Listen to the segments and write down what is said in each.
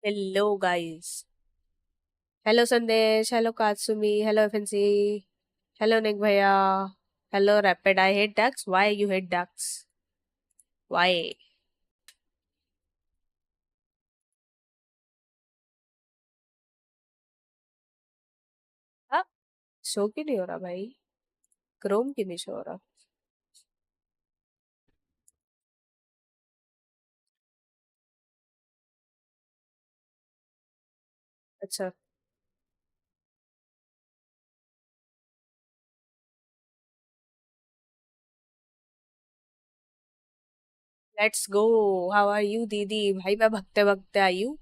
Hello guys. Hello Sandesh, hello Katsumi, hello FNC, hello Nick भैया, hello Rapid. I hate ducks. Why you hate ducks? Why? हाँ, show क्यों नहीं हो रहा भाई? क्रोम क्यों नहीं शो हो रहा? अच्छा, let's go. How are you दीदी? भाई मैं भगते भगते आई हूँ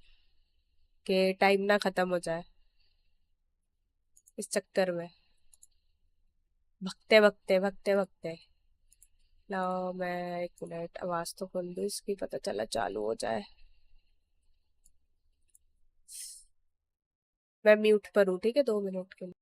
कि टाइम ना खत्म हो जाए इस चक्कर में। भगते भगते भगते भगते। लाओ मैं एक मिनट आवाज तो खोल दूँ इसकी, पता चला चालू हो जाए। मैं म्यूट पर हूँ, ठीक है, 2 मिनट के लिए।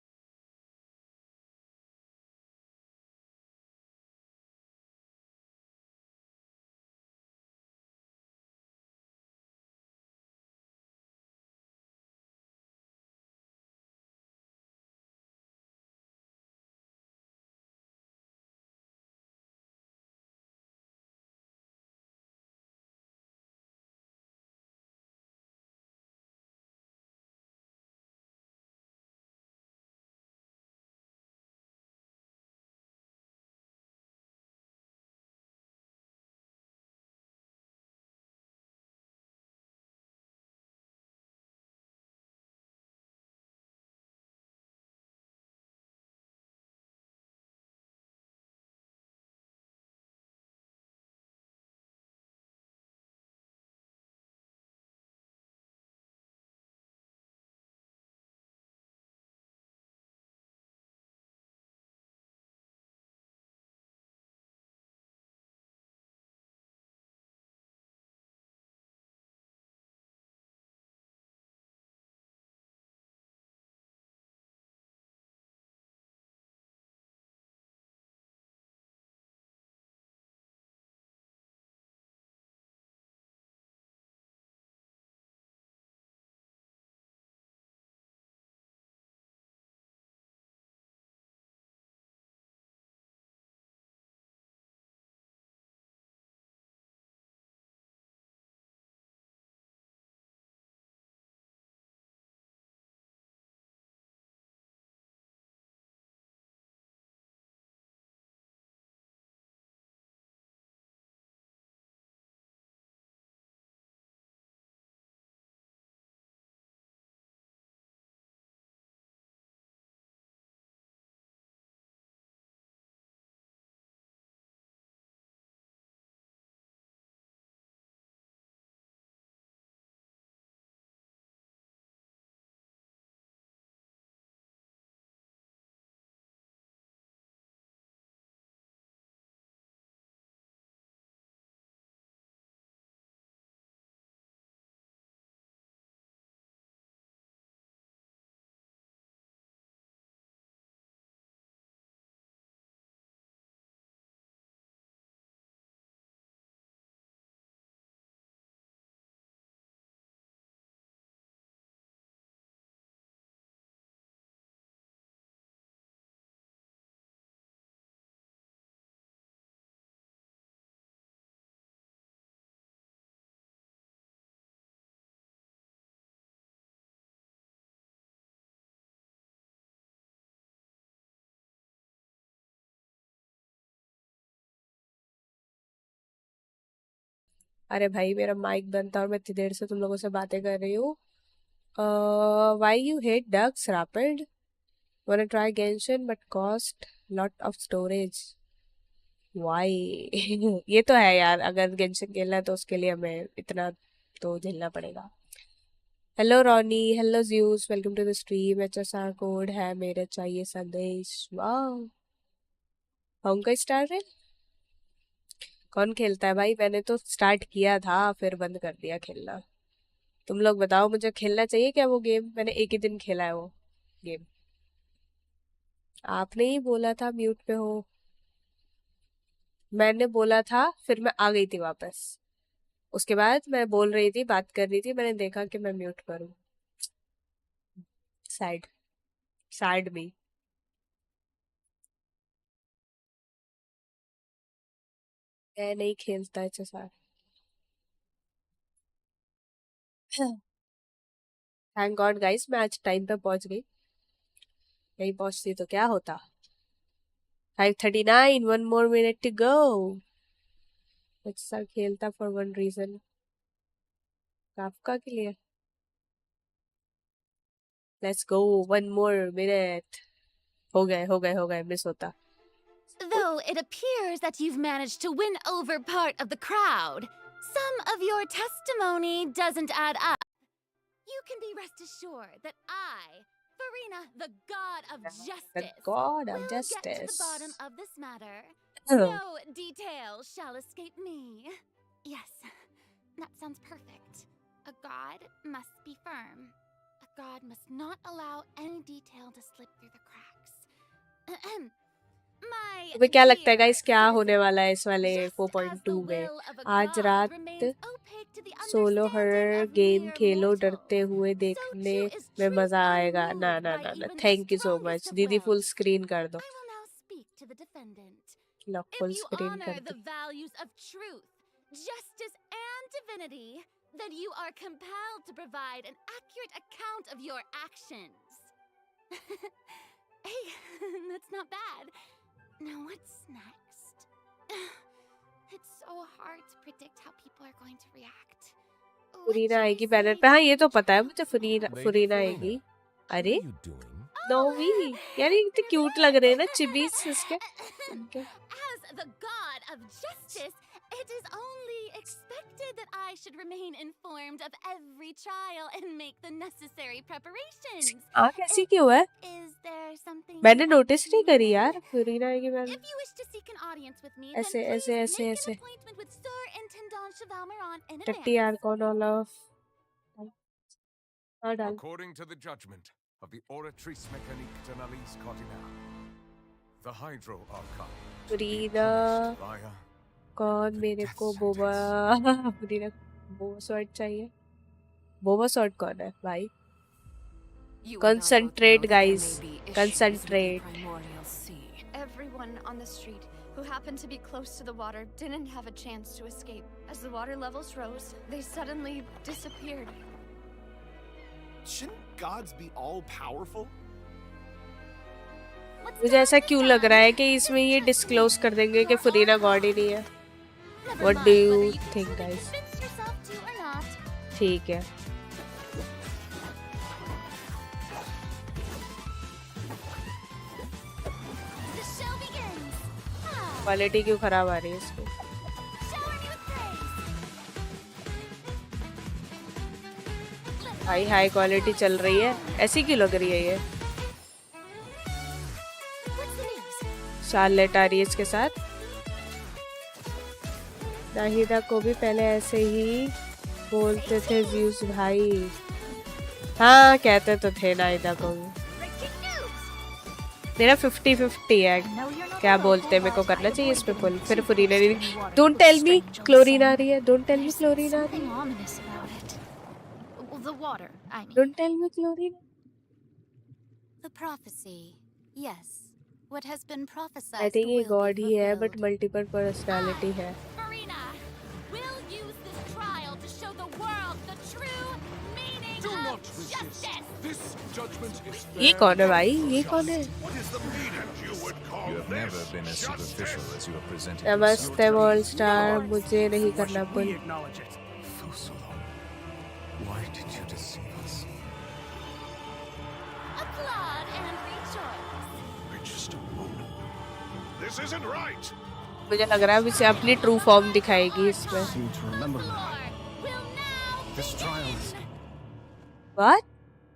अरे भाई मेरा माइक बंद था और मैं इतनी देर से तुम लोगों से बातें कर रही हूँ। Why you hate ducks Rapid? wanna try Genshin but cost lot of storage? Why? ये तो है यार, अगर गेंशिन खेलना है तो उसके लिए हमें इतना तो झेलना पड़ेगा। Hello Ronny, hello Zeus, welcome to the stream. HSR code है मेरे चाहिए संदेश। वाह, होंगे स्टार है। कौन खेलता है भाई? मैंने तो स्टार्ट किया था फिर बंद कर दिया खेलना। तुम लोग बताओ, मुझे खेलना चाहिए क्या वो गेम? मैंने एक ही दिन खेला है वो गेम। आपने ही बोला था म्यूट पे हो। मैंने बोला था फिर मैं आ गई थी वापस। उसके बाद मैं बोल रही थी, बात कर रही थी, मैंने देखा कि मैं म्यूट करूं। सैड सैड मी। मैं नहीं खेलता ऐसे साथ। थैंक गॉड गाइस, मैं आज टाइम पे पहुंच गई। नहीं पहुंचती तो क्या होता। 5:39, 1 more minute to go। अच्छा खेलता फॉर वन रीजन, काफका के लिए। Let's go, 1 more minute। हो गए मिस होता। Though it appears that you've managed to win over part of the crowd, some of your testimony doesn't add up. You can be rest assured that I, Farina, the god of justice, The god of will justice. get to the bottom of this matter. Oh. No detail shall escape me. Yes, that sounds perfect. A god must be firm. A god must not allow any detail to slip through the cracks. तुम्हें क्या लगता है guys क्या होने वाला है इस वाले 4.2 में? आज रात सोलो हॉरर गेम खेलो, डरते हुए देखने में मजा आएगा। ना ना ना ना, थैंक यू सो मच दीदी, फुल स्क्रीन कर दो। लो फुल स्क्रीन कर दो। Justice and divinity, that you are compelled to provide an accurate account of your actions. Hey, that's not bad. Now what's next? It's so hard to predict how people are going to react. Farina आएगी banner पे। हाँ ये तो पता है मुझे, फरीना आएगी। अरे नोवी यार, ये कितने क्यूट लग रहे हैं ना चिबीस इसके। As the god of justice, it is only expected that I should remain informed of every trial and make the necessary preparations. कैसी क्यों है? Is there something मैंने नोटिस नहीं करी यार। फरीना आएगी banner. If you wish to seek an audience with me, ऐसे then ऐसे please ऐसे make ऐसे an appointment with Sir Intendant Chevalmeron in टट्टी यार advance. कौन ऑल ऑफ। हाँ डाल। According to the judgment of the Oratrice Mécanique de l'Analyse Cardinale, the Hydro Archive, Farina कौन मेरे को बोबा फरीना बोबा सॉर्ट चाहिए। बोबा सॉर्ट कौन है भाई? Concentrate guys, concentrate। Everyone on the street who happened to be close to the water didn't have a chance to escape. As the water levels rose, they suddenly disappeared. Shouldn't gods be all powerful? मुझे ऐसा क्यों लग रहा है कि इसमें ये disclose कर देंगे कि फरीना गॉड ही नहीं है। What do you think guys? ठीक है। क्वालिटी क्यों खराब आ रही है इसमें? हाई क्वालिटी चल रही है, ऐसी क्यों लग रही है ये? शार्लेट आ रही है इसके साथ। नाहिदा को भी पहले ऐसे ही बोलते थे ज़्यूस भाई। हाँ कहते तो थे नाहिदा को भी। मेरा 50-50 है, क्या बोलते मेरे को करना चाहिए इस पे पुल। फिर फरीना नहीं। डोंट टेल मी क्लोरीन आ रही है, डोंट टेल मी क्लोरीन आ रही है, don't tell me Clorinde. The prophecy, yes. What has been prophesied I think ये will गॉड be ही है बट fulfilled. मल्टीपल पर्सनालिटी है। Farina, will use this trial to show the world the true meaning do of not resist. justice. This judgment is ये fair कौन है and भाई? ये कौन है? What is the meaning you would call You have this never been as justice? superficial as you have presented नमस्ते yourself. World star, मुझे नहीं करना पुल। Why did you deceive us? Applaud and rejoice. We're just a moment. This isn't right. मुझे लग रहा है इसे अपनी ट्रू फॉर्म दिखाएगी इसमें। Seem to remember me. Lord will now This trial is... What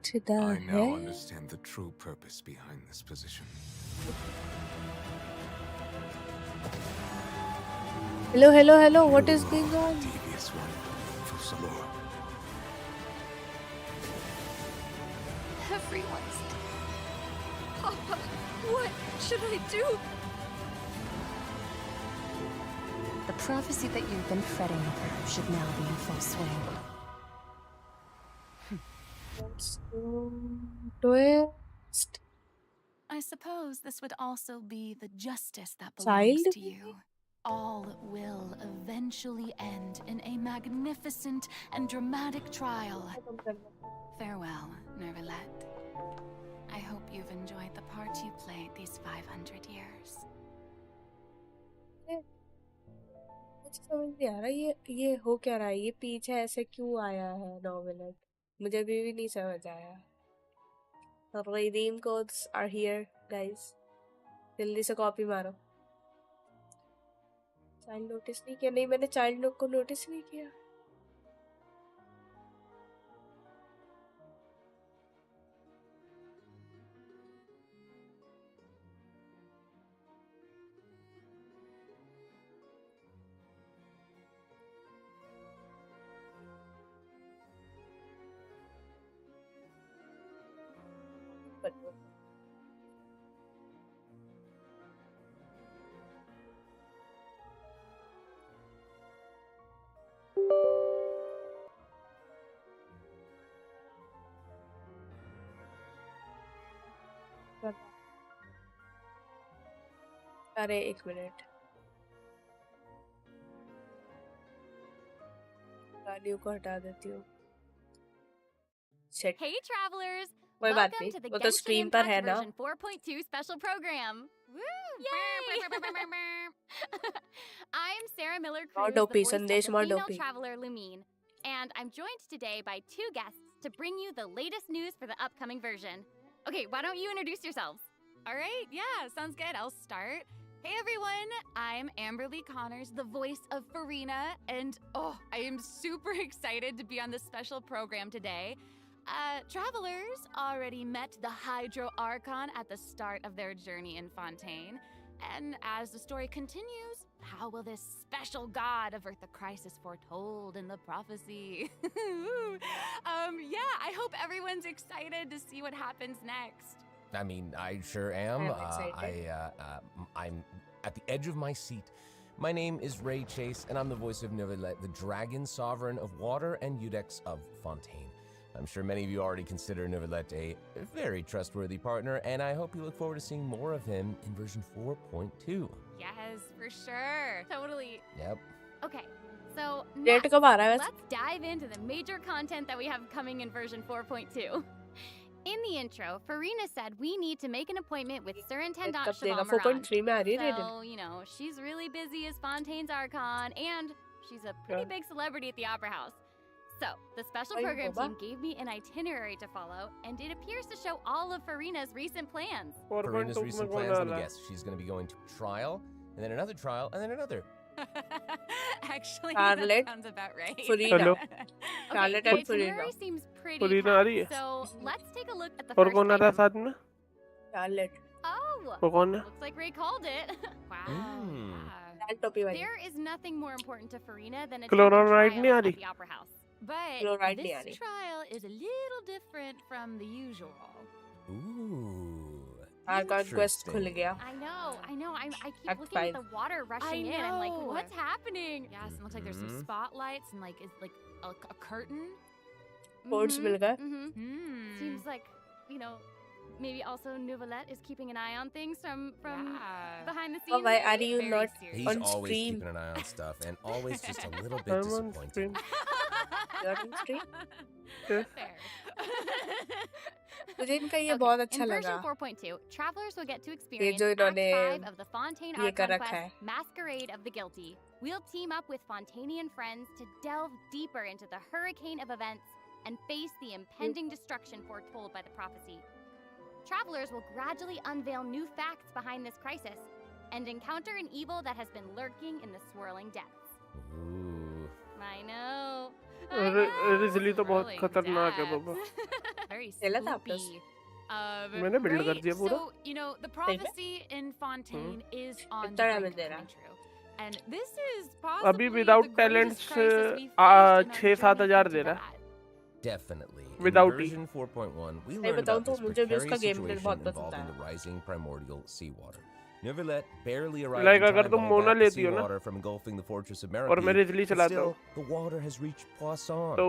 the I now hell? understand the true purpose behind this position. Hello, what is going on? Devious one, Fusalor. Everyone's... Papa, what should I do? The prophecy that you've been fretting over should now be in full swing. Twist. I suppose this would also be the justice that Child? belongs to you. All will eventually end in a magnificent and dramatic trial. Farewell, Nervalette. I hope you've enjoyed the part you played these 500 years. मुझे समझ नहीं आ रहा ये हो क्या रहा है, ये पीछे ऐसे क्यों आया है नॉवेलेट, मुझे अभी भी नहीं समझ आया. Redeem codes are here guys, जल्दी से कॉपी मारो. चाइल्ड नोटिस नहीं किया, नहीं मैंने चाइल्ड को नोटिस नहीं किया. अरे एक मिनट, गाड़ियों को हटा देती हूँ. Hey travelers, कोई बात welcome नहीं, to the वो तो GENSHIN स्क्रीन पर है Impact ना. version 4.2 special program. Yay! I'm Sarah Miller Cruz, More the dopey, voice of the Sandesh, more female dopey. traveler Lumine, and I'm joined today by two guests to bring you the latest news for the upcoming version. Okay, why don't you introduce yourselves? All right, yeah, sounds good. I'll start. Hey everyone, I'm Amberly Connors, the voice of Farina, and I am super excited to be on this special program today. Travelers already met the Hydro Archon at the start of their journey in Fontaine. And as the story continues, how will this special god avert the crisis foretold in the prophecy? Yeah, I hope everyone's excited to see what happens next. I mean, I sure am. I'm excited. I'm at the edge of my seat. My name is Ray Chase, and I'm the voice of Neuvillette, the dragon sovereign of water and Eudex of Fontaine. I'm sure many of you already consider Neuvillette a very trustworthy partner, and I hope you look forward to seeing more of him in version 4.2. Yes, for sure. Totally. Yep. Okay, so date next, कब आ रहा है वैसे? let's dive into the major content that we have coming in version 4.2. In the intro, Farina said we need to make an appointment with Surintendant कब देगा? Shabam 4.3 में आ रही है So, you know, she's really busy as Fontaine's Archon, and she's a pretty Yeah. big celebrity at the Opera House. So, the special Ay, program baba. team gave me an itinerary to follow, and it appears to show all of Farina's recent plans. Farina's 4.2 recent में कौन plans, let me डाला? guess. She's going to be going to trial, and then another trial, and then another. Actually, Charlotte, that sounds about right. Farina. Hello. Charlotte Okay, and the Farina. itinerary seems pretty Farina आ रही packed, है? so let's take a look at the और first कौन आ रहा है item. साथ में? Charlotte. Oh, वो कौन है? looks like Ray called it. Wow. Hmm. Yeah. लाल टोपी वाली. There is nothing more important to Farina than attending Chloride trials नहीं आ at रही? the Opera House. But Chloride नहीं आ This रही. trial is a little different from the usual. Ooh. Archon quest खुल Interesting. गया. I know. I keep Act looking at five. the water rushing in. I'm like, know. what's happening? Yes, it looks like there's some Mhm. spotlights and like it's like a curtain. Codes मिल गए. Hmm. Seems like, you know, maybe also Neuvillette is keeping an eye on things from Yeah. behind the Oh, scenes. why are maybe? you Very not serious. He's on always stream? keeping an eye on stuff, and always just a little bit I'm on disappointing. stream. You're on stream? Yes. Fair. मुझे इनका ये Okay, बहुत अच्छा in लगा. version 4.2, travelers will get to experience जो Act इन्होंने 5 of the Fontaine ये कर Archon रखा quest, है. Masquerade of the Guilty. We'll team up with Fontanian friends to delve deeper into the hurricane of events and face the impending destruction foretold by the prophecy. Travelers will gradually unveil new facts behind this crisis and encounter an evil that has been lurking in the swirling depths. Ooh. I know. Ridgely तो बहुत Swirling खतरनाक है बाबा. depths. Very खेला था आपने? spooky. मैंने build कर Right, दिया पूरा. So, you know, the prophecy in Fontaine is on the इतना brink damage दे of रहा. coming true. And this is possibly अभी without the talents greatest crisis we've faced in our 6-7 journey हजार into दे रहा. that. Definitely. Without in version 4.1, we नहीं learned बताऊं about तो this मुझे भी precarious उसका gameplay situation बहुत पसंद involving आया. the rising primordial seawater. Neuvillette barely arrived Like in अगर time to तुम hold मोना back the लेती हो ना seawater from engulfing the fortress of और मैं Meripede, रिजली but चलाता still, हूँ the water has reached Poisson. तो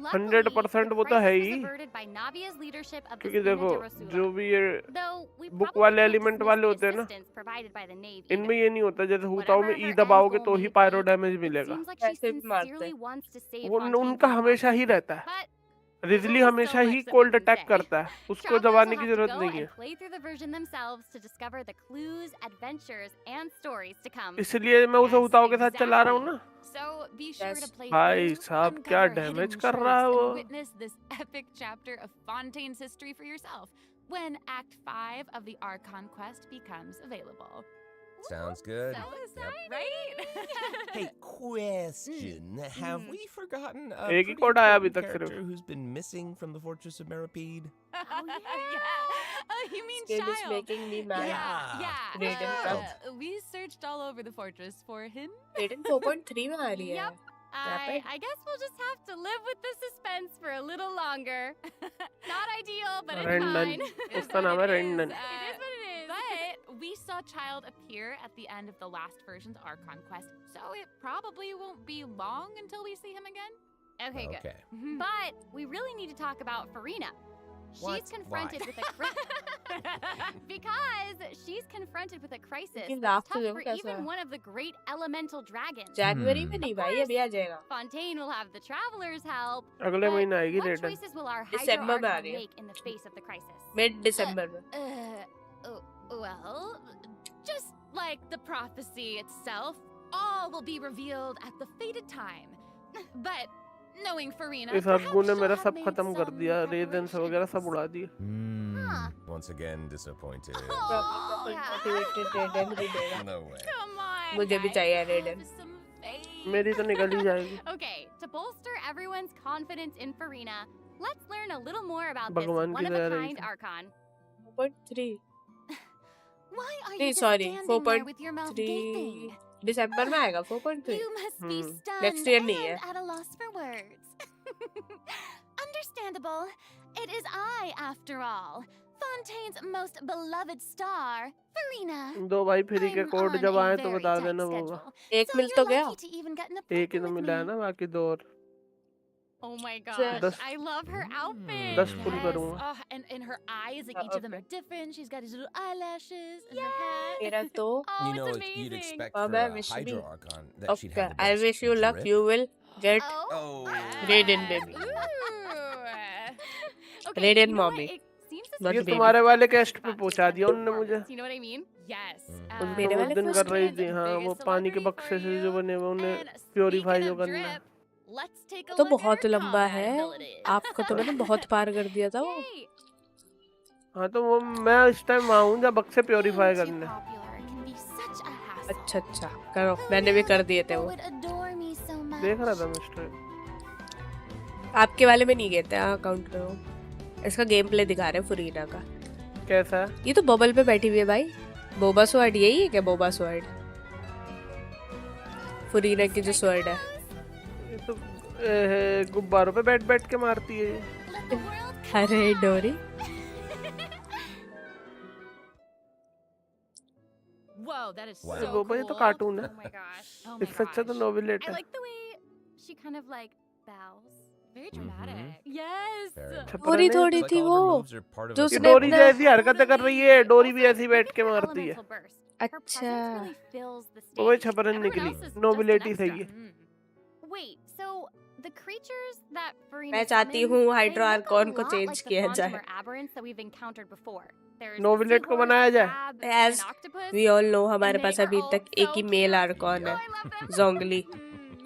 Luckily, 100% the वो तो है crisis was he averted by Navia's leadership of the क्योंकि Spina देखो de Rosula. जो भी ये Though we बुक probably वाले can't एलिमेंट dismiss वाले the होते हैं ना assistance provided by the Navy इनमें either. ये नहीं होता जैसे हुताओ में Whatever ई her end दबाओगे goal तो may ही be, पायरो डैमेज it मिलेगा seems like she ऐसे भी मारते sincerely हैं। wants to save वो Fontaine उनका from हमेशा harm. ही रहता है But रिजली there's हमेशा so he much that we cold can attack say. करता है उसको Travelers will दबाने की have to जरूरत go नहीं है and play through the version themselves to discover the clues, adventures, and stories to come. इसलिए मैं उसे Yes, हुताओ के साथ चला रहा हूँ exactly. ना So be sure Yes. to play भाई through, साहब क्या uncover डैमेज hidden कर रहा है truths, वो and witness this epic chapter of Fontaine's history for yourself when Act 5 of the Archon quest becomes available. Sounds good. So Yep. exciting, right? Hey, question. Have we forgotten a एक ही pretty code आया अभी important तक सिर्फ character who's been missing from the Fortress of Meripede? yeah. Oh, you mean Skill is Child? making me mad. Yeah. Raiden Child. We searched all over the fortress for him. Raiden 4.3 में आ रही है। Yep. I guess we'll just have to live with the suspense for a little longer. Not ideal, but it's रेंडन fine. उसका नाम है रेंडन It is what it is. But we saw Child appear at the end of the last version's Archon quest, so it probably won't be long until we see him again. Okay, good. Okay. But we really need to talk about Farina. What? She's confronted Why? with a because she's confronted with a crisis लेकिन that's रात को tough देखो for कैसा even है। one of the great elemental dragons. जनवरी में नहीं भाई अभी आ जाएगा। Fontaine will have the traveler's help. अगले but महीने आएगी what रेडन choices will our Hydro दिसंबर में आ Archon रही है। make in the face of the crisis? Mid दिसंबर में। Well, just like the prophecy itself, All will be revealed at the fated time. But knowing Farina, इस हदगू ने perhaps मेरा she'll सब have खत्म made कर some दिया रेजेंस वगैरह सब उड़ा preparations. दिए Once again disappointed. Oh, yeah. Motivated रेडन भी देगा। No way. Come on. मुझे भी guys, चाहिए रेडन। have some faith. मेरी तो निकल ही जाएगी Okay, to bolster everyone's confidence in Farina, let's learn a little more about this भगवान की दया रही one-of-a-kind थी Archon. 4.3 Why are नहीं you just sorry standing there with your mouth 4.3 gaping? दिसंबर में आएगा 4.3। You must be stunned Next year नहीं है। and at a loss for words. Understandable. It is I, after all. Fontaine's most beloved star, Farina. दो भाई free के I'm code on जब a आए तो very बता tight देना वो schedule, एक so मिल you're तो गया। lucky to even get an एक ही appointment तो with मिला है me. ना बाकी दो और Oh my Just- gosh, I love her outfit. 10 full करूंगा Oh, and her eyes, like each of them are different. She's got these little eyelashes and her hat. मेरा तो Oh, You know, it's you'd amazing. expect Oh, for man, a wish Hydro me. Archon that she'd okay have the I best wish you luck drip. you will get Oh, Raiden baby Okay, Raiden you know what? mommy. It seems as Not ये if baby. तुम्हारे वाले cast पे about to पहुंचा spend दिया उनने मुझे performance, You know what I mean? Yes. उनको मेरे उस वाले दिन first कर रही थी Fontaine, हाँ वो biggest पानी के celebrity बक्से for से जो you. बने हुए उन्हें And प्योरीफाई speaking जो of करना है drip, let's take a तो look at बहुत her लंबा combat है abilities. आपको तो मैंने बहुत पार कर दिया था वो Yay! हाँ तो वो मैं इस टाइम वहाँ हूँ जब बक्से प्योरीफाई Being too करने popular can be such a hassle. अच्छा अच्छा करो मैंने भी कर दिए थे People वो would adore me so much. देख रहा था मिस्टर आपके वाले में नहीं गए थे अकाउंट में वो इसका गेम प्ले दिखा रहे हैं फुरीना का कैसा है ये तो बबल पे बैठी हुई है भाई बोबा स्वॉर्ड यही है क्या बोबा स्वॉर्ड फुरीना की जो स्वॉर्ड है ये तो गुब्बारों पे बैठ बैठ के मारती है ये। Let the world अरे डोरी Whoa, that is Wow. so Boba ये तो cool. कार्टून है Oh my gosh. Oh my इससे अच्छा तो gosh. नोवेलेट I है like the way she kind of like bows. Very dramatic. Yes. Very nice. पूरी छपरा थोड़ी It's like थी all वो of her moves are part of जो a ये उसने डोरी अपना जैसी हरकतें कर रही है डोरी भी ऐसी बैठ के Look at her मारती है elemental burst. Her अच्छा presence really fills the वो वही stage. छपरन Everyone निकली else is just nobility an से extra. ये Wait, so the creatures that Farina मैं चाहती summons, हूँ they hydro look a Arcon को lot चेंज like the किया Phantom जाए or aberrants that we've encountered before. There's Neuvillette को seahorse, बनाया जाए crab, As an octopus. We all know हमारे and पास they अभी are तक all एक ही so मेल cute. आर्कॉन है Oh, I love them. Zhongli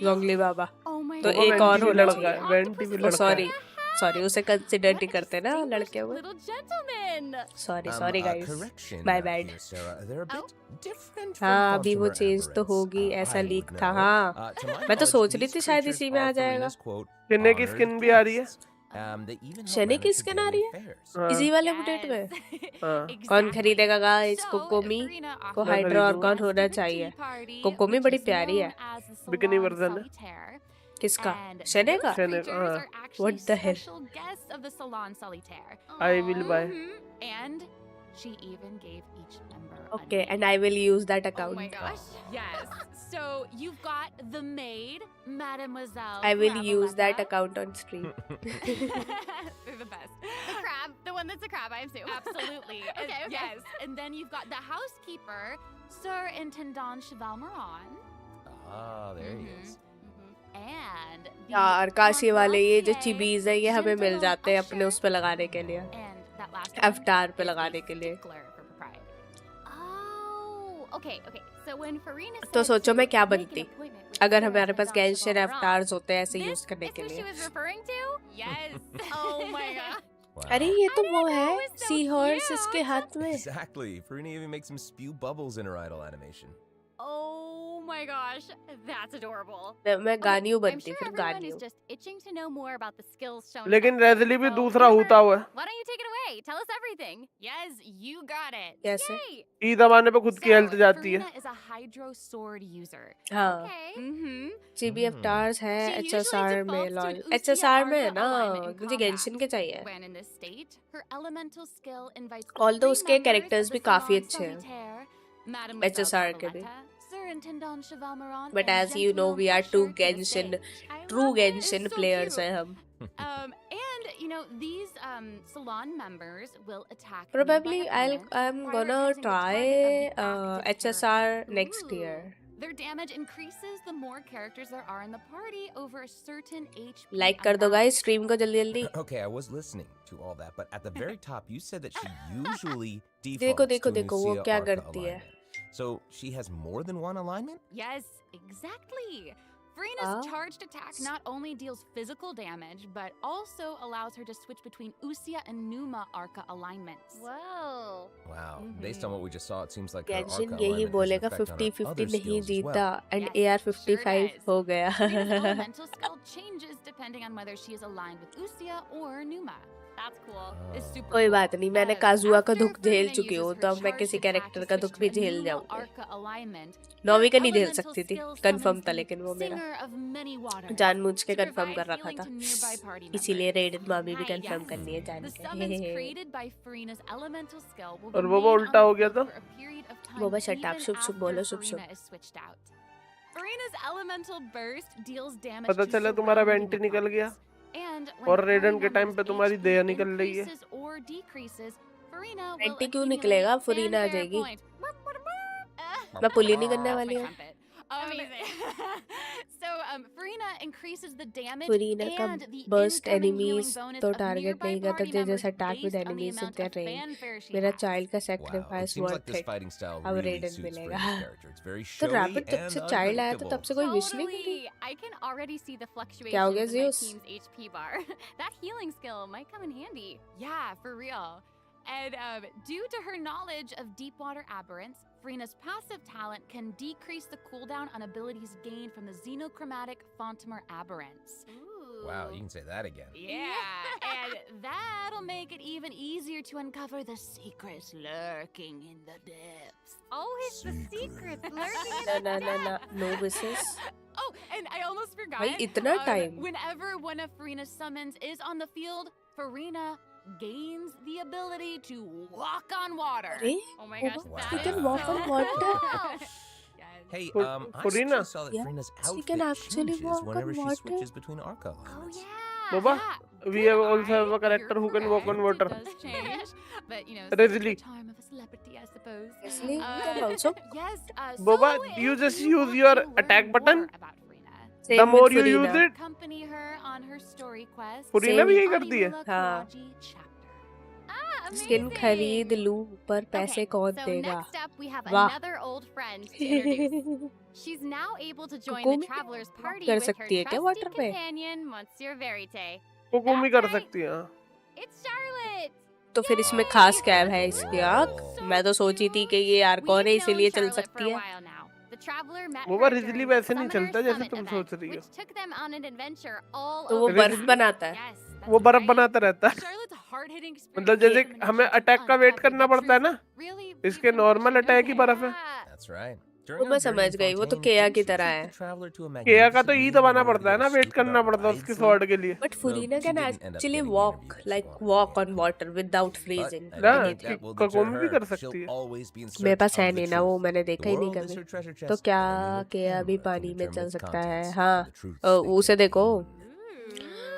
Zhongli बाबा Oh my तो god. एक और वेंटी भी होना लड़का चाहिए है वेंटी भी लड़का सॉरी है सॉरी उसे कंसिडर नहीं What a करते ना लड़के distinguished हुए little gentleman. Sorry sorry guys Correction, My bad. here, Sarah. They're a bit different from हाँ अभी Phantom वो or चेंज तो aberrants. होगी ऐसा I लीक would था know. हाँ To my मैं तो knowledge, सोच रही these थी शायद creatures इसी में are आ जाएगा Farina's, quote, किन्ने की honored स्किन भी आ रही है guests. They even help Shani की manage the स्किन आ daily रही है affairs. हाँ इसी वाले अपडेट में हाँ कौन खरीदेगा गाइस So, कोकोमी Farina को offers हाइड्रो खरीदूंगा। आर्कॉन होना a चाहिए tea party, कोकोमी which बड़ी is प्यारी है known as the bikini Salon version है Solitaire. किसका And शनि those का शनि का, creatures हाँ। are actually What the hell? special guests of the Salon Solitaire. I will buy. And She even gave each member Okay, a name. and I will use that Oh account. my gosh, yes. So you've got the maid, Mademoiselle I will use that Graveletta. account on stream. They're the best. The crab, the one that's a crab, I assume. Absolutely. Okay, okay. Yes. And then you've got the housekeeper, Sir Intendant Cheval Moran. Ah, there he is. And the यार काशी वाले ये जो conferencier, चीबीज है ये हमें मिल Gentleman जाते हैं अपने Usher, उस पे लगाने के लिए, and that last अवतार one पे is the लगाने के लिए। stickler for propriety. Oh, okay, okay. So when Farina तो said सोचो to मैं क्या make an बनती appointment with अगर Sir हमारे पास Intendant Genshin Cheval Moran, avatars होते हैं ऐसे this यूज करने is के who she लिए। was referring to? Yes. Oh my god. Wow. अरे ये तो वो know, है it was so sea horse cute. इसके हाथ में। Exactly. Farina even makes him spew bubbles in her idle animation. Oh my gosh, that's adorable. मैं गानियों I'm बनती sure फिर everyone गानियों। is just itching to know more about the skills shown. लेकिन in that. रेजली भी So, दूसरा Amber, होता हुआ है। why don't you take it away? Tell us everything. Yes, you got it. कैसे? Yay! ई दबाने पे खुद की हेल्थ So, जाती है। Farina is a hydro sword user. हाँ Okay. Mm-hmm. जीबी अवतार्स है She usually एचएसआर में defaults to lol an HSR में है Usia ना, Arca alignment in मुझे combat. गेंशिन के चाहिए। When in this state, her elemental skill invites Although three उसके members characters of the भी काफी Salon अच्छे हैं। Solitaire, Mademoiselle HSR के भी। Graveletta, Sir Intendant Cheval Moran, But and as you know, Gentleman we are two Usher to the Genshin, stage. I true love it. Genshin It's so players cute. हैं हम। And you know these salon members will attack Probably nearby opponents, I'm gonna prioritizing the try target of the active HSR turret. next Ooh. year. Their damage increases the more characters there are in the party over a certain HP. Like कर दो amount. guys stream को जल्दी जल्दी। Okay, I was listening to all that, but at the very top, you said that she usually देखो defaults देखो to an देखो वो Usia क्या Arca करती है। alignment. So she has more than one alignment? Yes, exactly. Farina's Ah. charged attack not only deals physical damage, but also allows her to switch between Usia and Numa Arca alignments. Whoa. Wow. Based on what we just saw, it seems like her Arca Genshin alignment यही has an बोलेगा effect on her 50-50 other नहीं skills as जीता well. and Yes, AR sure 55 does. हो गया। Farina's elemental skill changes depending on whether she is aligned with Usia or Numa. That's cool. It's super कोई cool. बात नहीं, मैंने Uh, काजुआ का after दुख झेल Farina चुकी हूँ uses तो her अब मैं charged किसी attack कैरेक्टर to का switch दुख to भी a झेल Numa जाऊंगी। Arca alignment, नौवीं का her नहीं झेल elemental सकती थी, skill कंफर्म summons था the लेकिन वो मेरा Singer of Many Waters जानबूझ के to कंफर्म provide कर रखा healing था, to nearby party इसीलिए members. रेडेड मामी भी Nice. Confirm Yes. करनी है जान The summons के। created by Farina's elemental skill will और remain वो on उल्टा the हो गया field तो? for a period of time Boba shut up, even Shubh Shubh after बोलो, शुभ शुभ। Farina is switched out. Farina's elemental burst deals damage पता to चला तुम्हारा surrounding वेंट निकल गया opponents. And और when रेडन के party टाइम पे members' तुम्हारी HP दया निकल रही है। increases or decreases, Farina will vanity क्यों accumulate निकलेगा? फुरीना आ fanfare जाएगी। points. मैं पुली नहीं करने That's वाली my हूँ। trumpet. Amazing. So Farina increases the damage फुरीना का and the burst incoming healing enemies bonus तो of टारगेट nearby नहीं करता party थे members जैसे attack with based on the enemies in amount their of range. fanfare she मेरा has. Child का Wow, it sacrifice seems like worth this it. fighting style अब really Raiden suits मिलेगा। Farina's character. It's very तो showy Rapid जब and से child आया था तब unpredictable. से कोई विश नहीं करी। Totally. I can already see the क्या हो fluctuations गया in my ज़ियोस? team's HP bar. That healing skill might come in handy. Yeah, for real. And due to her knowledge of deep water aberrants, Farina's passive talent can decrease the cooldown on abilities gained from the xenochromatic Fontamer aberrants. Wow, you can say that again. Yeah, and that'll make it even easier to uncover the secrets lurking in the depths. Always the secrets lurking in ना the ना ना ना depths. No wishes. Oh, and I almost forgot. भाई इतना time. Whenever one of Farina's summons is on the field, Farina gains the ability to walk on water. अरे Oh my Oh, gosh, wow. that she is can walk so on water. cool. Yes. Hey, For- I Farina? actually saw that Yeah, Farina's she outfit can actually changes walk on whenever she water. switches between Arca Oh alignments. yeah. Boba, yeah. we Good have also have a eye. character who You're can walk on correct, water. It does change, but you know, Risley. the charm of a celebrity, I suppose. Risley Uh, can also. Yes. Boba, so you if just you use want your to learn attack more button. about Farina, Same The more with you Furina. use it, accompany her on her story quest. फुरीना Same. भी यही करती है। Aniwala हाँ। Karaji chapter. Skin Amazing. खरीद लूं पर पैसे Okay, कौन so देगा? next up we have वाह। another old friend to introduce. She's now able to join the कुकुमी traveler's party कर with her सकती है क्या trusty वाटर में? companion, Monsieur Verite. कुकुमी That's कर right. सकती है। हाँ। It's Charlotte. तो फिर इसमें खास क्या है भाई इसकी आँख? मैं तो सोची थी कि ये यार कौन है We've known इसीलिए चल Charlotte for सकती a है। while now. The traveler met वो her रिजली during वैसे the नहीं Summoner चलता जैसे Summit तुम event, सोच रही हो। which took them on an adventure all तो वो over बर्फ town. बनाता है। Yes, that's वो बर्फ right. बनाता रहता है। Charlotte's hard-hitting experience मतलब जैसे in the हमें mission to अटैक का वेट uncover करना the पड़ता है truth ना, really इसके leaves an normal impression, attack he don't बर्फ है। Yeah. That's right. During मैं our समझ journey in गई, वो तो Fontaine, केया की didn't she तरह take है. the traveler to a केया का तो magnificent ई meeting दबाना in order पड़ता है to ना, get a वेट scoop करना about पड़ता है Ide's उसकी sleep? स्वॉर्ड के लिए. But Though Furina she can didn't end up actually getting walk, interviewed too like long in walk the on end. water without But freezing. I ना don't think that will deter ककोम भी her. कर सकती She'll है. always be in मेरे search पास है of the नहीं ना, वो truth. मैंने The देखा ही नहीं world is कभी. her treasure तो chest, क्या and only a केया भी camera can पानी में determine चल its सकता है. contents हाँ, and the truths they उसे contain. देखो,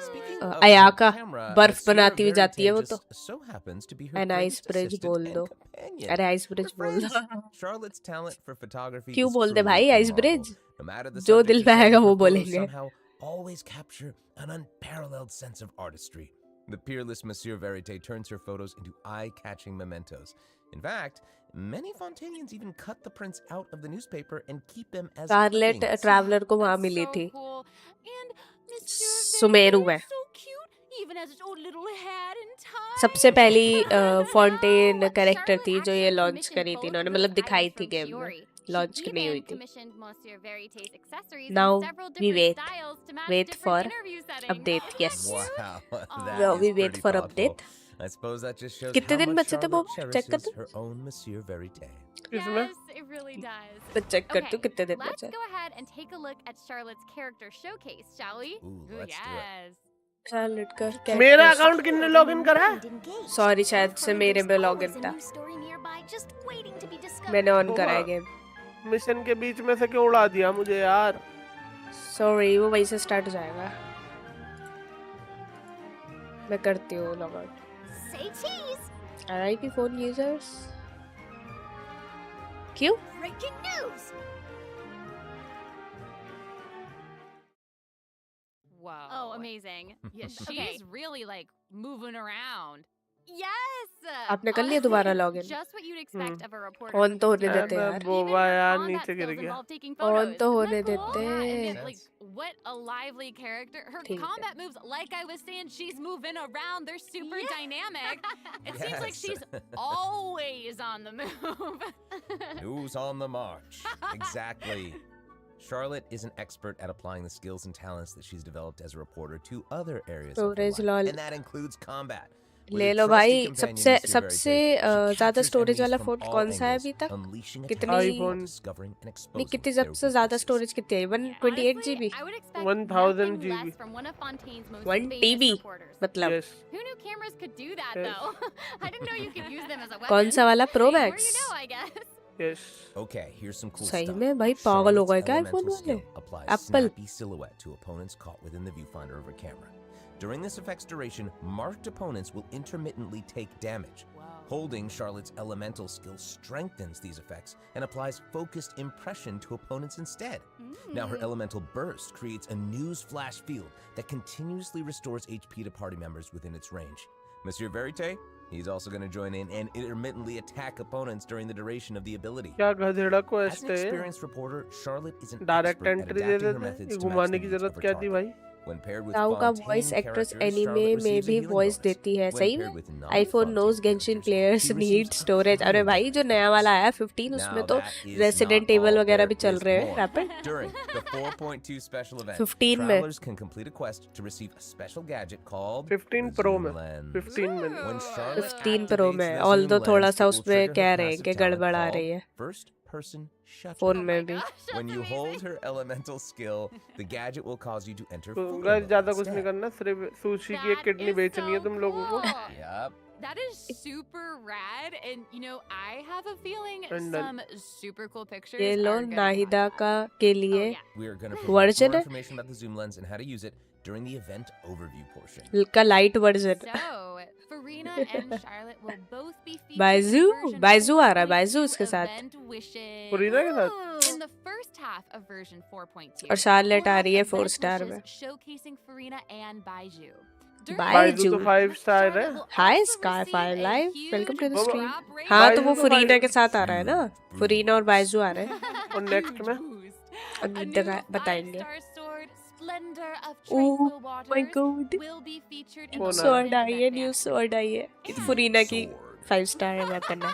Speaking of अयाका camera, बर्फ Monsieur बनाती हुई जाती है वो Verite तो. just so happens to be her an ice greatest bridge assistant बोल and दो. companion. अरे आइस Her ब्रिज बोल friends. दो. Charlotte's talent for photography क्यों is बोल दे truly भाई a ice marvel. Bridge? No matter the जो subject दिल or में setting, आएगा her वो photos बोलेंगे. somehow always capture an unparalleled sense of artistry. The peerless Monsieur Verite turns her photos into eye-catching mementos. In fact, many Fontainians even cut the prints out of the newspaper and keep them as scarlet clippings. Traveller को वहां That's milli so थी cool. And Monsieur Sumeru Verite में. is so cute, even has its own little hat and tie. सबसे पहली Fontaine Wow! Character Charlotte थी जो ये actually launch commissioned करी थी both इन्होंने, of मतलब those दिखाई items थी from गेम में, Shiori. लॉन्च She नहीं हुई even थी. commissioned Monsieur Verite's accessories Now in several we different wait. styles to match Wait for different interview settings. update. Isn't Yes. that cute? Wow, Aw. that We is wait pretty for thoughtful. update. I suppose that just shows कितने how दिन much बचे थे वो? Charlotte check कर cherishes दो. her own Monsieur Verite. इसमें Yes, it really does. मैं check करती हूँ Okay, कितने दिन let's बचे. go ahead and take a look at Charlotte's character showcase, shall we? Ooh, Ooh, let's do it. yes. Charlotte का मेरा कैरेक्टर. अकाउंट किसने लॉगिन करा है? सॉरी, शायद से मेरे में लॉगिन था. मैंने ऑन करा है गेम. मिशन के बीच में से क्यों उड़ा दिया मुझे यार? सॉरी, वो वहीं से स्टार्ट हो जाएगा. मैं करती हूँ log out. Say cheese. RIP phone users. क्यों? Breaking news. Whoa. Oh, amazing. Yeah, she's Okay. really like moving around. Yes. आपने कर लिया दोबारा login? Just what you'd expect of a reporter. On with तो this होने deep देते मैं यार. बोबा यार combat नीचे गिर skills गया. involve taking on photos. तो Isn't होने that cool? देते. Yeah, and like Sense. what a lively character. Her ठीक है. combat moves, like I was saying, she's moving around. They're super Yeah. dynamic. It seems like Yes. she's always on the move. News on the march. Exactly. Charlotte is an expert at applying the skills and talents that she's developed as a reporter to other areas of her Storage life, lol. and that includes combat. ले लो भाई. सबसे सबसे ज्यादा storage वाला phone कौन सा है अभी तक? कितनी? आईफोन. नहीं, कितनी सबसे ज्यादा स्टोरेज कितनी है? 128 GB. I would expect 1000 nothing less GB. from one of Fontaine's most 1 famous TB reporters. मतलब. Yes. Who knew cameras could do that Yes. though? I didn't know you could use them as a weapon. कौन सा वाला? Pro Hey, the more Max. you know, I guess. Yes. Okay, here's some cool सही stuff. में भाई पागल हो गए Charlotte's क्या elemental आईफोन वाले? skill applies Apple. snappy silhouette to opponents caught within the viewfinder of her camera. During this effect's duration, marked opponents will intermittently take damage. Holding Charlotte's elemental skill strengthens these effects and applies focused impression to opponents instead. Now her elemental burst creates a news flash field that continuously restores HP to party members within its range. Monsieur Verite, he's also going to join in and intermittently attack opponents during the duration of the ability. क्या गधेड़ा को As an है? experienced reporter, Charlotte is an direct expert at entry they adapting her देते. methods ये to match घुमाने the की needs of जरूरत her क्या थी target. भाई? When paired with ताऊ का Fontaine voice actress characters, anime Charlotte में receives a भी healing वॉइस bonus. देती है. When सही paired में? with आईफोन non-Fontaine नोज गेंशिन characters, players she need receives a storage. अरे healing भाई bonus. जो नया वाला आया 15 उसमें Now तो that is resident not evil all, वगैरह there भी चल is रहे हैं. more. Rapid During the 4.2 special event, 15 में. travelers can complete a quest to receive a special gadget called 15 the Pro Zoom में. Lens. 15 में. When Charlotte 15 प्रो activates में. the all Zoom दो थोड़ा lens, सा it will उसमें trigger her कह रहे हैं passive कि talent गड़बड़ आ called रही है. First Person Shutter. Phone Oh में my भी. gosh, that's When you amazing. hold her elemental skill, the gadget will cause you to enter तो photo गाइस mode ज्यादा कुछ नहीं instead. करना, सिर्फ सुशी की एक That किडनी is बेचनी है so तुम लोगों को. cool. Yep. That is super rad, and you know, I have a feeling And then- some super cool pictures ये लो are gonna नाहिदा pop का up. के Oh लिए yeah. We are going to provide version more है. information about the zoom lens and how to use it during the event overview portion. का light version. So, Farina and Charlotte will both be featured Baizhu in version Baizhu आ रहा है. 4.2 बाइजू उसके साथ. event wishes. Farina के साथ. In the first half of version 4.2, और Charlotte we'll uh have रही है event 4 स्टार wishes में. showcasing Farina and Baiju. During Baizhu Baizhu तो 5 स्टार है. Charlotte will hi also sky receive fire a live. huge welcome to the बाबा, stream. drop rate हाँ तो बाइजू वो तो फरीना बाइजू- के साथ आ रहा है ना. फरीना और बाइजू आ रहे हैं. और नेक्स्ट में A अभी new बताएंगे. 5-star sword, Splendor of Oh Tranquil my Waters, god. will be featured in Oh, the no. Sword Version आई है. event new banner. स्वॉर्ड आई है. ये तो फरीना की Sword. 5 स्टार है वेपन है.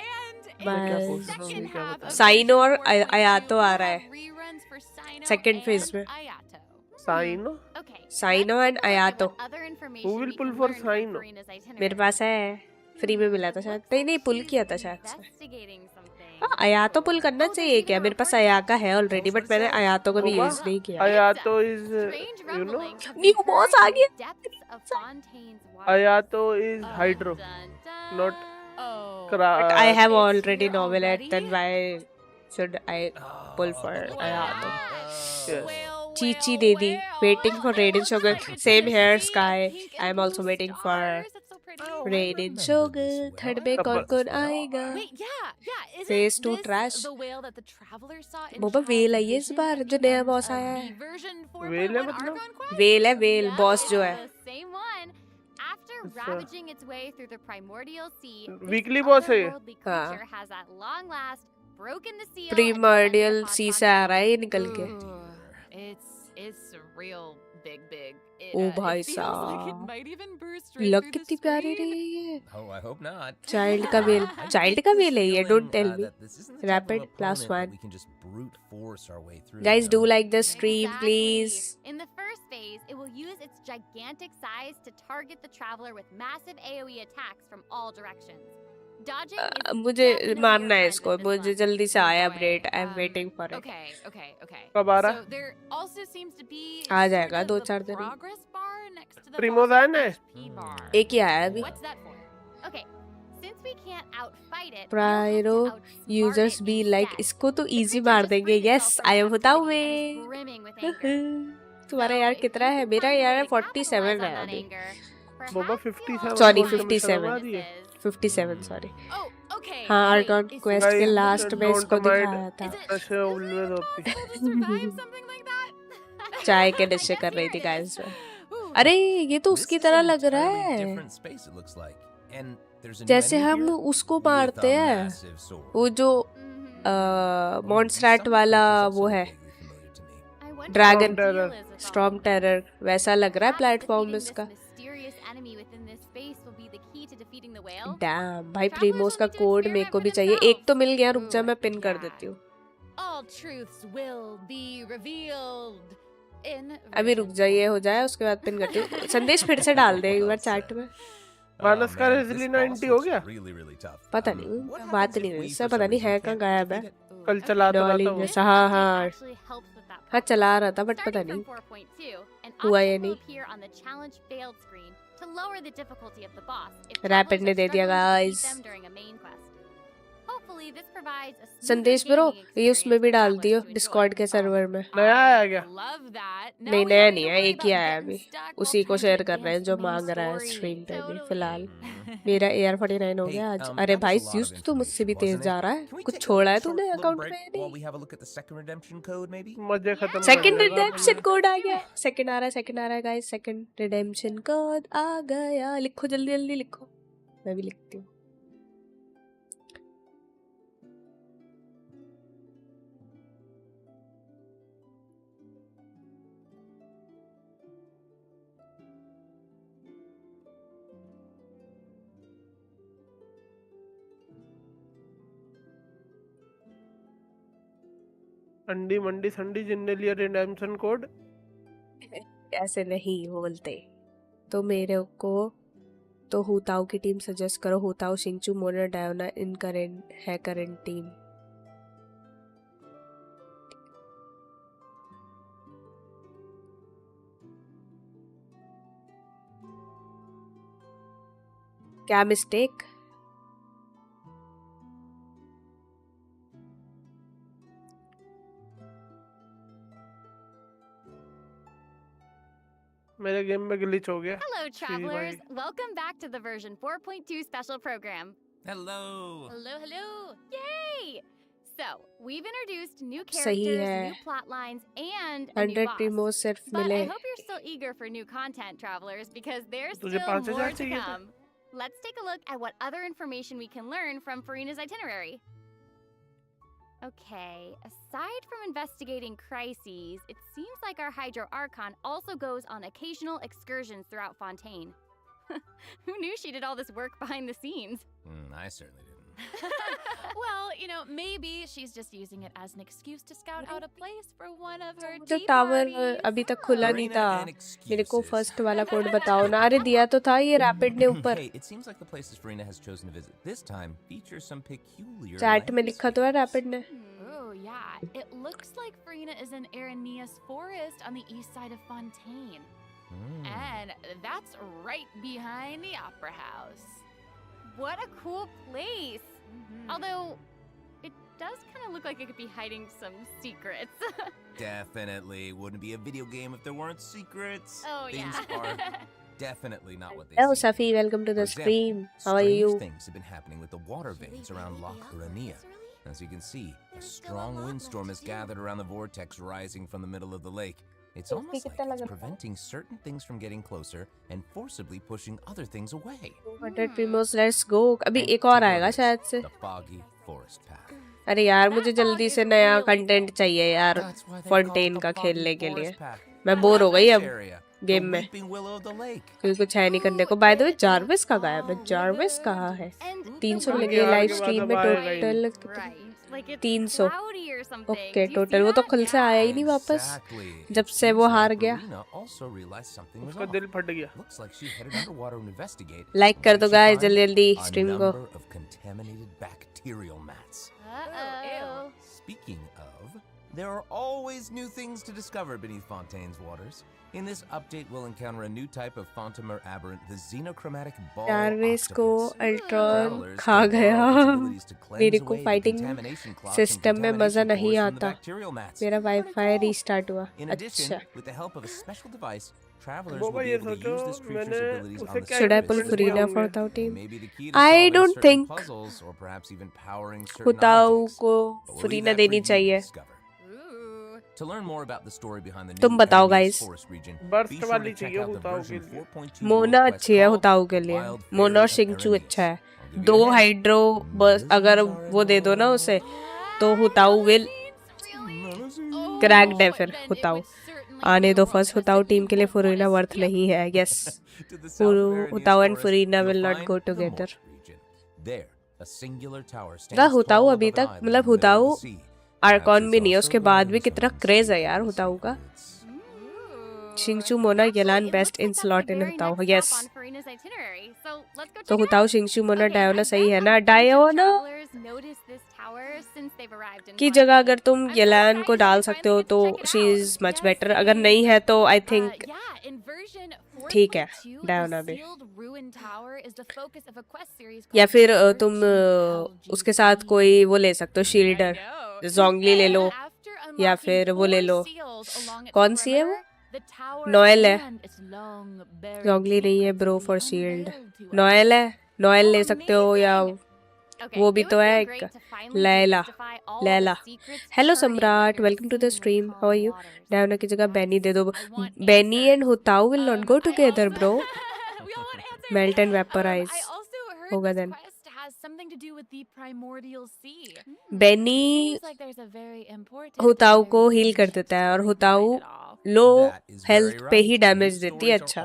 And in मैं क्या the बोल रहा हूँ, second क्या half बताऊँ. of साइनो और version 4.2, अयातो आ रहा है. we'll have reruns for Sino Second and phase में. Ayato. Cyno. Okay, Saino let's and take a look at Ayato. what other information Who will we pull can for learn from Saino? Farina's itinerary. मेरे पास है. Free में मिला था शायद. नहीं नहीं पुल किया था शायद से. Investigating something. आयातो पुल करना चाहिए क्या? मेरे पास आया का है ऑलरेडी, बट मैंने आयातो को भी Boba, यूज नहीं किया। Ayato is, Strange you know, rumblings have new been boss heard आ in the गया। depths of Fontaine's water. Ayato is Hydro, Dun, dun. not Oh. But I have It's already here novel it, already? then why should I pull for Ayato? yes. Chichi Dedi, waiting for Raiden Sugar. Same here, Sky. I'm also waiting for Raiden Sugar. Third में कौन आएगा? Wait, yeah. Isn't Phase 2 this trash. the whale that the traveler saw in Boba Child's well I है इस vision bar at जो the नया end boss of आया the है। version well है 4.1 मतलब? Archon quest? वेल है वेल Yeah, बॉस जो है। the same one. After अच्छा। ravaging its way through the primordial sea, this Weekly boss है ये? otherworldly हाँ। creature has at long last broken the seal and Primordial descended upon sea से आ रहा है ये निकल के। Ooh, it's real big. ओ भाई It feels like it साहब, might even burst right लग through the कितनी प्यारी screen. रही है ये। Oh, I hope not. Child का वेल, I चाइल्ड get का this वेल है ये, feeling, don't tell me. that this isn't the type of Rapid plus opponent that one. we can just brute force our way through. Guys, you do know? like the stream, Exactly. please. In the first phase, it will use its gigantic size to target the traveler with massive AoE attacks from all directions. Dodging is मुझे definitely मारना है your friend इसको, in this मुझे one. जल्दी से आया Boy, update. I am waiting for it. Okay. कब आ रहा So there also seems to be uh sort जाएगा of 2-4 the दिन में। progress bar next to the Primo's boss's आना है? HP bar. एक ही आया है अभी। What's that for? Okay, since we can't outfight it, Pyro we'll have to outsmart users it be like, instead. इसको तो The इजी creature मार just देंगे। freed yes, itself from I am captivity बताऊँ and is मैं। brimming with anger. तुम्हारा So, यार if कितना you है? can मेरा find a यार way to 47 capitalize है on that अभी। anger, Boba perhaps you'll 57 also Sorry, find 57. some 57 bonuses. 57 sorry. Oh, okay. हाँ, Wait, आर्टॉन is क्वेस्ट के Guys, लास्ट में don't इसको mind. दिखाया था। Is it नशे really always होती है। possible to survive something like that? चाय के I नशे guess कर रही here थी it is. गाइस में। Ooh. अरे ये तो This उसकी is तरह an लग रहा entirely है, different space, it looks like. And there's a new जैसे enemy हम here उसको with a मारते हैं, massive sword. वो जो Mhm. मॉन्स्ट्रैट Some वाला creatures वो also है, look vaguely familiar to me. I wonder dragon, what the deal is with all storm of terror, this. वैसा लग रहा है Perhaps प्लेटफॉर्म defeating this इसका। mysterious enemy within this space will be the key to defeating the whale. Dam भाई, Travelers प्रीमोस will का need to code मेरे experiment को for भी चाहिए। एक themselves. तो मिल गया, रुक जा Ooh, मैं पिन कर yeah. देती हूँ। All truths will be revealed in अभी रुक version जाइए, हो जाए उसके बाद पिन करती हूँ। संदेश फिर से डाल दे एक बार चैट में। मानस का man, रेजली this boss 90 हो looks गया? really, really tough. पता What नहीं, happens बात if नहीं we, हुई for इससे, some पता नहीं reason, है कहाँ can't गायब है। defeat it? Ooh, कल okay. चलाता रहा डॉलिंग था वो। जैसा, हाँ हाँ Actually helps with that हाँ problem. चला रहा था, बट पता Starting नहीं from 4.2, an हुआ या option will नहीं। appear on the challenge failed screen to lower the difficulty of the boss if Rapid travelers ने are दे दिया struggling to defeat guys। them during a main quest. Hopefully this provides a smoother संदेश bro, gaming ये उसमें experience भी for डाल travelers दियो to enjoy. Discord के server में। नया आया क्या? Love that. Now नहीं we नया don't नहीं need to है, worry एक ही about आया है getting अभी, stuck while उसी को trying to शेयर कर रहे हैं advance जो the main मांग रहा है story. स्ट्रीम पे भी Totally. फिलहाल। Mhm. मेरा AR 49 हो Hey, गया आज। that अरे was भाई a lot of यूज तो मुझसे भी information, तेज wasn't जा it? रहा है। Can we कुछ take a छोड़ा है short तूने little अकाउंट break पे? while नहीं, we have a look at the second redemption code, maybe? मजे खत्म कर सेकंड देगा रिडेम्पशन अपना। कोड आ गया, सेकंड आ रहा है, सेकंड आ रहा है गाइस, सेकंड रिडेम्पशन कोड आ गया। लिखो जल्दी जल्दी लिखो, मैं भी लिखती हूँ। अंडी मंडी संडी जिनने लिया रिडेम्पशन कोड। ऐसे नहीं बोलते तो मेरे को तो हुताओ की टीम सजेस्ट करो। हुताओ, शिंचू, मोना, डायोना इन करेंट है करंट टीम। क्या मिस्टेक? मेरे गेम में ग्लिच हो गया। Hello, she travelers. भाई। Welcome back to the version 4.2 special program. Hello. Hello. Yay! So, we've introduced new सही characters, है। new plot lines, and a new 100 boss. प्रीमोस सिर्फ But मिले। I hope you're still eager for new content, travelers, because there's तुझे still 5000 more to चाहिए था? come. Let's take a look at what other information we can learn from Farina's itinerary. Okay, aside from investigating crises, it seems like our Hydro Archon also goes on occasional excursions throughout Fontaine. Who knew she did all this work behind the scenes? I certainly didn't. Well, you know, maybe she's just using it as an excuse to scout out a place for one of her तो tea tower parties. अभी तक खुला नहीं था. Farina and मेरे को excuses. First वाला code बताओ ना. अरे दिया तो था ये रैपिड ने ऊपर. Hey, it seems like the places Farina has chosen to visit this time feature some peculiar chat में लिखा तो है रैपिड ने. Oh, yeah. It looks like Farina is in Aranea's forest on the east side of Fontaine. And that's right behind the Opera House. What a cool place. Although, it does kind of look like it could be hiding some secrets. Definitely wouldn't be a video game if there weren't secrets. Oh, Things yeah. are definitely not what they Hello seem. Sxfi, welcome to the For example, stream. How are you? strange things have been happening with the water veins around Loch Urania. As you can see, a strong windstorm has gathered around the vortex rising from the middle of the lake. It's almost like it's preventing certain things from getting closer and forcibly pushing other things away. 200 primos, let's go. अभी एक और आएगा शायद से. The foggy forest path. अरे यार मुझे जल्दी से नया कंटेंट चाहिए यार फॉन्टेन का खेलने के लिए. मैं बोर हो गई अब गेम में क्योंकि कुछ है नहीं करने को. बाय द वे जार्विस का गायब है. जार्विस कहाँ है? 300 लगे लाइव स्ट्रीम में टोटल. 300. Okay total. वो तो कल से आया ही नहीं वापस जब से वो हार गया. उसका दिल फट गया. लाइक कर दो गाइस जल्दी जल्दी स्ट्रीम को. Speaking of, there are always new things to discover beneath Fontaine's waters. In this update, we'll encounter a new type of Fontamer aberrant, the xenochromatic ball Jarvis को octopus. अल्ट्रॉन Travelers खा can गया. borrow its abilities to cleanse मेरे को away the fighting contamination clots and system में मजा contamination नहीं pores from the आता. bacterial mats. मेरा वाईफाई रीस्टार्ट हुआ. In addition, अच्छा. with the help of a special device, travelers Baba will be ये able to सोचो use this creature's मैंने abilities on उसे the क्या Should I pull surface as Farina well. for Hutao team? Maybe the key to I solving don't certain think puzzles or perhaps even powering certain Hutao objects. को But we'll leave Farina that for देनी you to चाहिए. discover. To learn more about the story behind the तुम new बताओ Aranea's guys. forest region, burst be sure वाली to check चाहिए out the हुताओ version के लिए. 4.2 Mona world अच्छी है quest हुताओ called के लिए. Wild मोना Fairy और of शिंगचू Araneas. अच्छा है. I'll give you 2 a hint. Hydro बस अगर वो दे दो ना उसे तो हुताऊ विल क्रैक्ड है. फिर हुताऊ आने दो फर्स्ट. हुताऊ टीम के लिए फरीना वर्थ नहीं है. Yes To the south of Aranea's Hu Tao and forest, Furina you'll will not find go the together. Moat region. There, a singular tower दा stands हुताऊ tall अभी above an तक island मतलब in the middle हुताऊ of the sea. Arcon भी नहीं है. उसके बाद भी कितना क्रेज है यार हुताऊ का. Xingqiu Mona Yelan best in slot in Hu Tao. Yes तो हुताऊ शिंगचू मोना डायोना सही है ना. डायोना की जगह अगर तुम येलान को डाल सकते हो तो शी इज मच बेटर. अगर नहीं है तो आई थिंक ठीक है डायोना भी. या फिर तुम उसके साथ कोई वो ले सकते हो शील्डर. जोंगली ले लो या फिर वो ले लो. कौन सी है वो? नोएल है. जोंगली नहीं है ब्रो फॉर शील्ड. नोएल है. नोएल ले सकते हो या वो भी तो है एक Layla. Layla. Hello Samrat welcome to the stream. How are you? Diona की जगह बेनी दे दो. Bennett and Hu Tao will not go together bro. Melt and vaporise होगा देन. बेनी हुताऊ को हील कर देता है और हुताऊ लो हेल्थ पे ही डैमेज देती है. अच्छा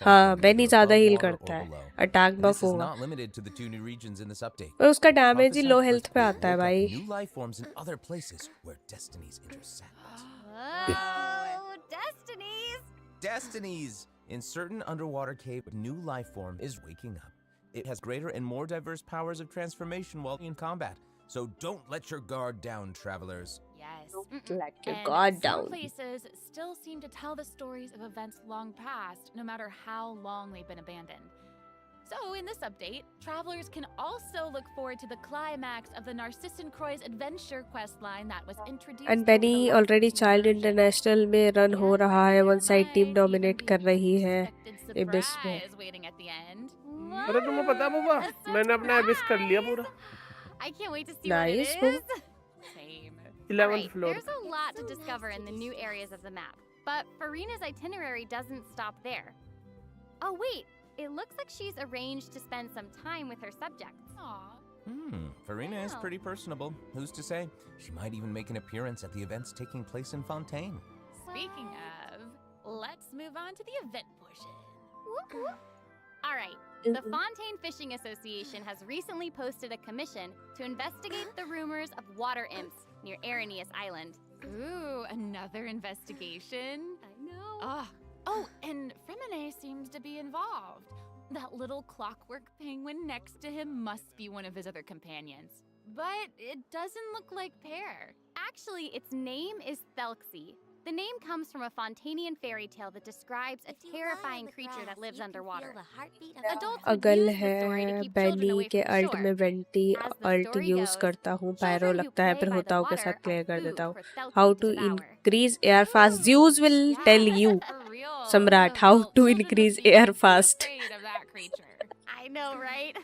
हाँ बेनी ज्यादा हील करता है. अटैक बफ होगा और उसका डैमेज ही लो हेल्थ पे आता है भाई. Destinies! In certain underwater cave, a new life form is waking up. It has greater and more diverse powers of transformation while in combat. So don't let your guard down, travelers. Yes. Let your And guard some down. places still seem to tell the stories of events long past, no matter how long they've been abandoned. So, in this update, travelers can also look forward to the climax of the Narcissan Croy's adventure questline that was introduced. And Benny already Child International में run हो रहा है. One side team dominate कर रही है एबिस में. अरे तुम्हें पता है बाबा मैंने अपना एबिस कर लिया पूरा. I can't wait to see Nice, what it is. Same. 11th Alright, floor. there's a lot to discover in the new areas of the map, but Farina's itinerary doesn't stop there. Oh wait, it looks like she's arranged to spend some time with her subjects. Aw. Farina is Wow. pretty personable. Who's to say? She might even make an appearance at the events taking place in Fontaine. Speaking of, let's move on to the event portion. Alright, The Fontaine Fishing Association has recently posted a commission to investigate the rumors of water imps near Aranius Island. Ooh, another investigation? I know. Oh, and Fremine seems to be involved. That little clockwork penguin next to him must be one of his other companions. But it doesn't look like Pear. Actually, its name is Thelxie. The name comes from a Fontanian fairy tale that describes a terrifying creature that lives underwater. Adults would अगल use the story to है keep children Benny away के from alt shore. में Venti As the alt story use goes, करता हूँ पैरो children who लगता है play फिर by the होताओ के water साथ are क्लियर कर food देता हूँ. for Thelxie How to to devour. increase air fast? Zeus will tell you. For real. Samrat, how Well, to children must increase be air pretty fast. afraid of that creature. I know, right?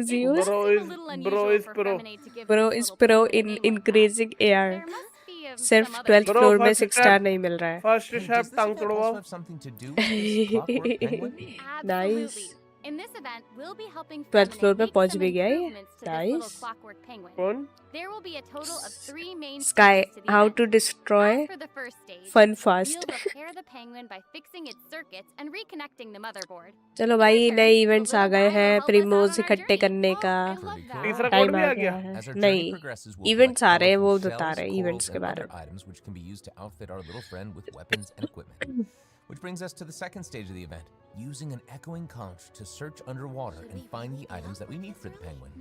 Zeus, Bro It is seems a little bro unusual is for pro. Fremine to give bro this is little pro penguin a in name like that. increasing air. There must be सिर्फ some other 12th Bro, floor में first 6 step. Star नहीं मिल रहा है. First Hey, step does this टांग event तोड़वाओ. also have something to do with this clockwork penguin? Absolutely. Nice. In this event, we'll be helping 12th Fremine floor पे make पहुंच some भी गया ये. improvements to this little Nice. clockwork penguin. कौन? There will be a total of 3 main Sky, stages to the how event. to destroy As for the first stage, fun fast. we'll repair the penguin by fixing its circuits and reconnecting the motherboard. चलो भाई In नए return, events the आ little गए guy will हैं help us out primos on our इकट्ठे journey. करने का. I love Pretty that. तीसरा टाइम कोड भी आ आ गया गया. है. As our journey नहीं progresses, we'll इवेंट्स collect आ रहे हैं वो colorful बता shells, रहे हैं इवेंट्स corals, के and बारे other में. items which can be used to outfit our little friend with weapons and equipment. Which brings us to the second stage of the event, using an echoing conch to search underwater and find the items that we need for the penguin.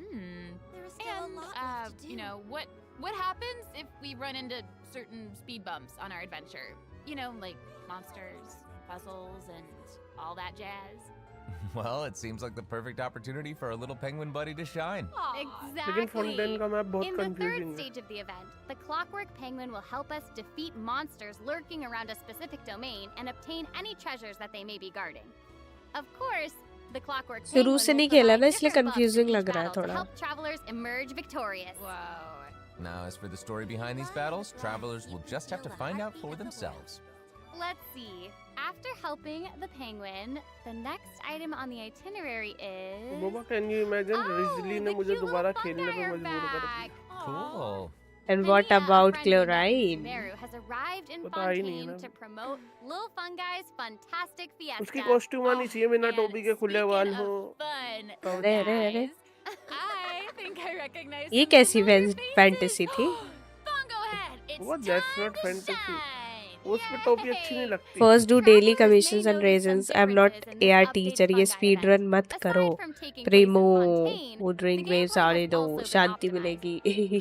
And, you know, what happens if we run into certain speed bumps on our adventure? You know, like monsters, puzzles, and all that jazz. Well, it seems like the perfect opportunity for our little penguin buddy to shine. लेकिन Fontaine Exactly. का map बहुत In the third confusing है. stage of the event, the clockwork penguin will help us defeat monsters lurking around a specific domain and obtain any treasures that they may be guarding. Of course, the clockwork penguin शुरू से will नहीं खेला provide ना इसलिए different buffs confusing in each लग रहा है battle to थोड़ा. help travelers emerge victorious. Whoa. Now, as for the story behind these battles, travelers will just have to find out for themselves. Let's see. After helping the penguin, the next item on the itinerary is... Baba can you imagine Ridgely ने the मुझे cute दोबारा little खेलने पे fungi are मजबूर कर दिया. back. Cool. And what Fania, a about friend we met in chlorine? Sumeru, has arrived in पता ही नहीं है Fontaine ना. to promote Lil Fungi's fantastic fiesta. उसकी कॉस्ट्यूम आनी चाहिए बिना And टोपी के खुले बाल speaking हो. of fun, अरे अरे अरे guys, I think I recognize ये some कैसी familiar faces. फैंटेसी थी? Bongo head, it's What? That's time not to fantasy. shine. उस पे टोपी अच्छी नहीं लगती. First do daily Travelers commissions may and notice some raisins. I'm not differences in this AR updated teacher. ये fungi speed event. run मत Aside करो. from taking place in प्रेमो Fontaine, वो the ड्रिंक वेव्स gameplay आने has दो also been Shanti optimized. मिलेगी.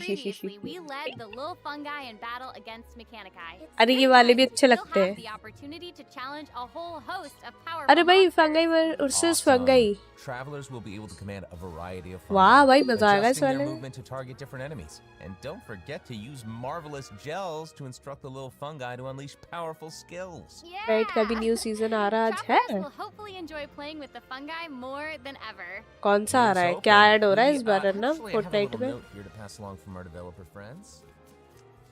Previously, we led the Lil Fungi in battle against Mechanici. अरे ये This वाले time, भी अच्छे you'll लगते have हैं. the opportunity to challenge a whole host of powerful अरे भाई monsters. Fungi versus Awesome. Fungi. Travelers will be able to command a variety of fungi, वाह भाई मजा आएगा इस adjusting their वाले में. movement to target different enemies. And don't forget to use marvelous gels to instruct the little fungi to unleash powerful skills. Yeah. Right का भी new season आ रहा आज है. Travelers will hopefully enjoy playing with the fungi more than ever. कौन सा आ रहा है? Here's क्या hoping. ऐड हो रहा है We, इस बार है ना actually, I have a Fortnite little में? note here to pass along from our developer friends.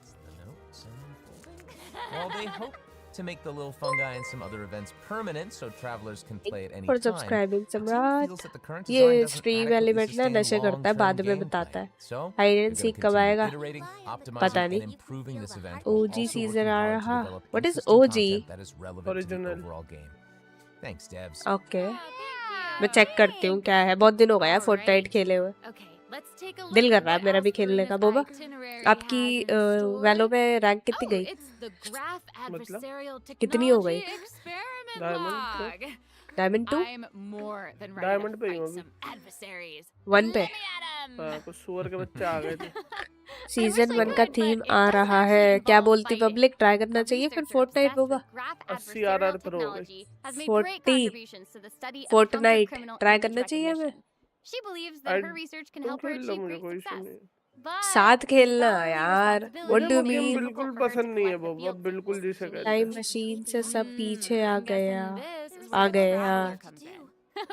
It's the notes unfolding. Well, they hope to make the little fungi and some other events permanent so travelers can play at any For time. subscribing The team सम्राट. feels that the current ये design doesn't stream adequately element ना sustain नशे करता है long-term बाद में gameplay. बताता है. So, hide we're and gonna seek कब continue आएगा? iterating, optimizing, पता and नहीं. improving this event. OG Also season working आ hard to रहा. develop What is interesting OG? content that is relevant to the Original. overall game. Thanks, devs. Okay Yeah. मैं check करती हूँ क्या है. बहुत दिन हो गया फोर्टनाइट खेले हुए. Okay, let's take a look दिल कर at रहा है what मेरा भी else खेलने का. Farina's बोबा itinerary आपकी has in store. वैलो में रैंक कितनी Oh, गई? it's the Graph Adversarial कितनी हो गई? Technology Experiment Diamond Log. Diamond 2 I'm more than ready Diamond to पे ही fight होगी. some adversaries. 1 पे. Let me at 'em. हाँ, कुछ सुअर के बच्चे आ गए थे. सीजन I wish I 1 का could, थीम but it आ doesn't रहा actually है. क्या involve बोलती fighting. पब्लिक? ट्राई करना A चाहिए फिर researcher Fortnite obsessed boba. with graph 80 RR adversarial पर हो गए. technology has made great 40 contributions to the study of Fortnite. counter-criminal Try image करना चाहिए हमें. recognition. She believes that her research can तुम help her खेल लो achieve मुझे great कोई इशू success. नहीं. But साथ खेलना it's only यार. responsibility What do you to मुझे mean? बिल्कुल for her to पसंद नहीं है collect the बाबा. field बिल्कुल samples जिसे she needs. टाइम मशीन से सब पीछे आ I'm गया. guessing this is uh where गए Traveler हाँ. comes in.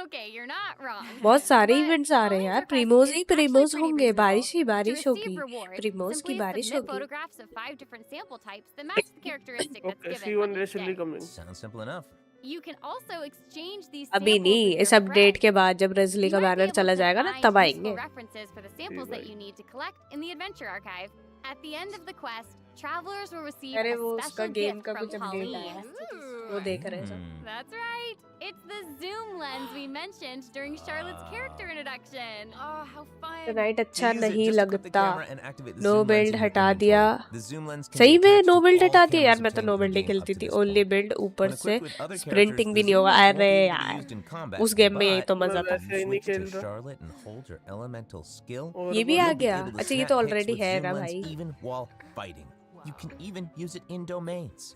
Okay, you're not wrong. बहुत सारे But इवेंट्स आ रहे हैं Colleen's यार. request प्रीमोज is he actually प्रीमोज pretty होंगे. reasonable. बारिश ही To बारिश receive होगी. rewards, प्रीमोज की simply बारिश submit होगी. photographs of 5 different sample types that match the characteristic that's Okay, given C1 on each recently day. coming. Sounds simple enough. You can also exchange these अभी samples नहीं. with इस your update friends. के बाद जब रजली You का might be banner able चला to जाएगा ना find तब useful आएंगे. references for the samples that भाई. you need to collect in the adventure archive. At the end of the quest, travelers will receive अरे a वो उसका special गेम gift का from कुछ अपडेट Colleen. आया. Ooh. वो देख रहे हैं सब. Hmm. That's right. It's the zoom lens we mentioned during Charlotte's character introduction. Oh, how fun. Tonight अच्छा You use it नहीं just to put the लगता. camera and activate the no zoom lens build in your हटा inventory. दिया. The zoom lens can सही be में attached no to build all हटा दिया यार. cameras मैं तो obtained no in the build ही game up खेलती to थी. this only point. बिल्ड ऊपर When से equipped with other sprinting characters, भी the नहीं zoom होगा. lens won't अरे be able to be यार used in combat, उस गेम में यही but तो मैं मजा था. वैसे ही नहीं switch to खेल रहा. Charlotte and hold your elemental skill. और ये भी बोलो. आ You'll be गया. able to अच्छा ये snap तो hits ऑलरेडी with है zoom ना lens भाई. even while fighting. You can even use it in domains.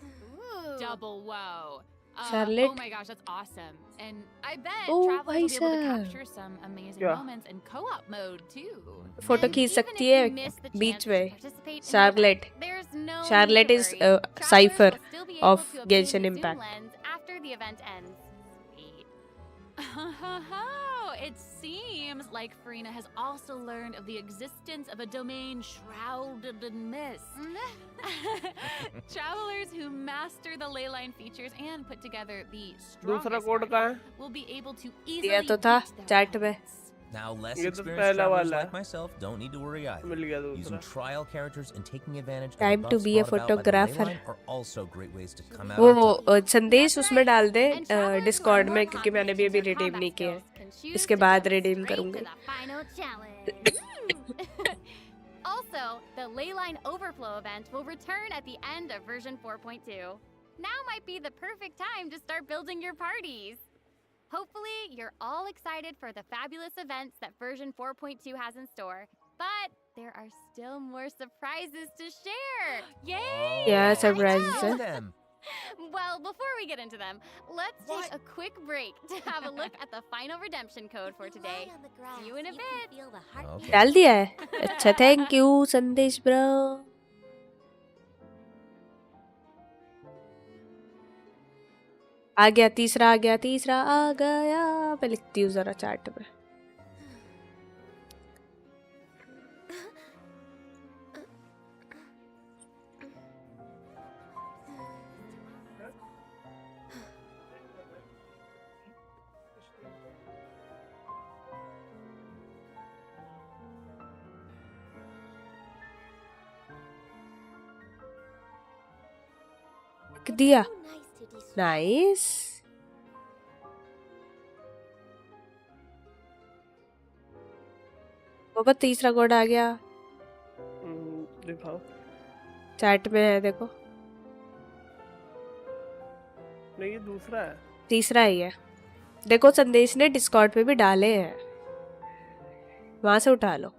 Double wow. Charlotte. Oh my gosh, that's awesome. And I bet Oh, travelers will भाई be able to साहब. capture some amazing क्या? moments in co-op mode too. Photo And खींच even सकती if है you miss the beach chance to में. participate in the Charlotte. event, there's no Charlotte need is to worry. Travelers cipher will still be able of to obtain Genshin the zoom Impact. lens after the event ends. Sweet. It seems like Farina has also learned of the existence of a domain shrouded in mist. Travelers who master the ley line features and put together the दूसरा strongest code कहाँ है? will be able to दिया easily तो था reach their chat में. goals. Now, less ये तो experienced पहला travelers वाला like है. myself don't need to worry either. मिल गया Using दूसरा. trial characters and taking advantage Time of to the buffs be a brought about by the ley photographer. line are also great ways to come out वो on top. संदेश उसमें डाल दे And travelers who are Discord more में क्योंकि मैंने भी confident अभी in their redeem नहीं combat किया है. skills can choose इसके to बाद jump रिडीम straight करूंगी. to the final challenge. Also, the Leyline Overflow event will return at the end of version 4.2. Now might be the perfect time to start building your parties. Hopefully, you're all excited for the fabulous events that version 4.2 has in store, but there are still more surprises to share. Yay! Yeah, Oh, surprises, let's huh? do them. Well, before we get into them, let's take a quick break to have a look at the final redemption code for today. See you in a bit. Okay. डाल दिया है. अच्छा thank you संदेश bro. आ गया तीसरा आ गया तीसरा आ गया. मैं लिखती हूँ जरा चैट में. लिख दिया. नाइस. वो तीसरा कोड आ गया. दिखाओ. चैट में है देखो. नहीं ये दूसरा है. तीसरा ही है. देखो संदेश ने डिस्कॉर्ड पे भी डाले हैं. वहां से उठा लो.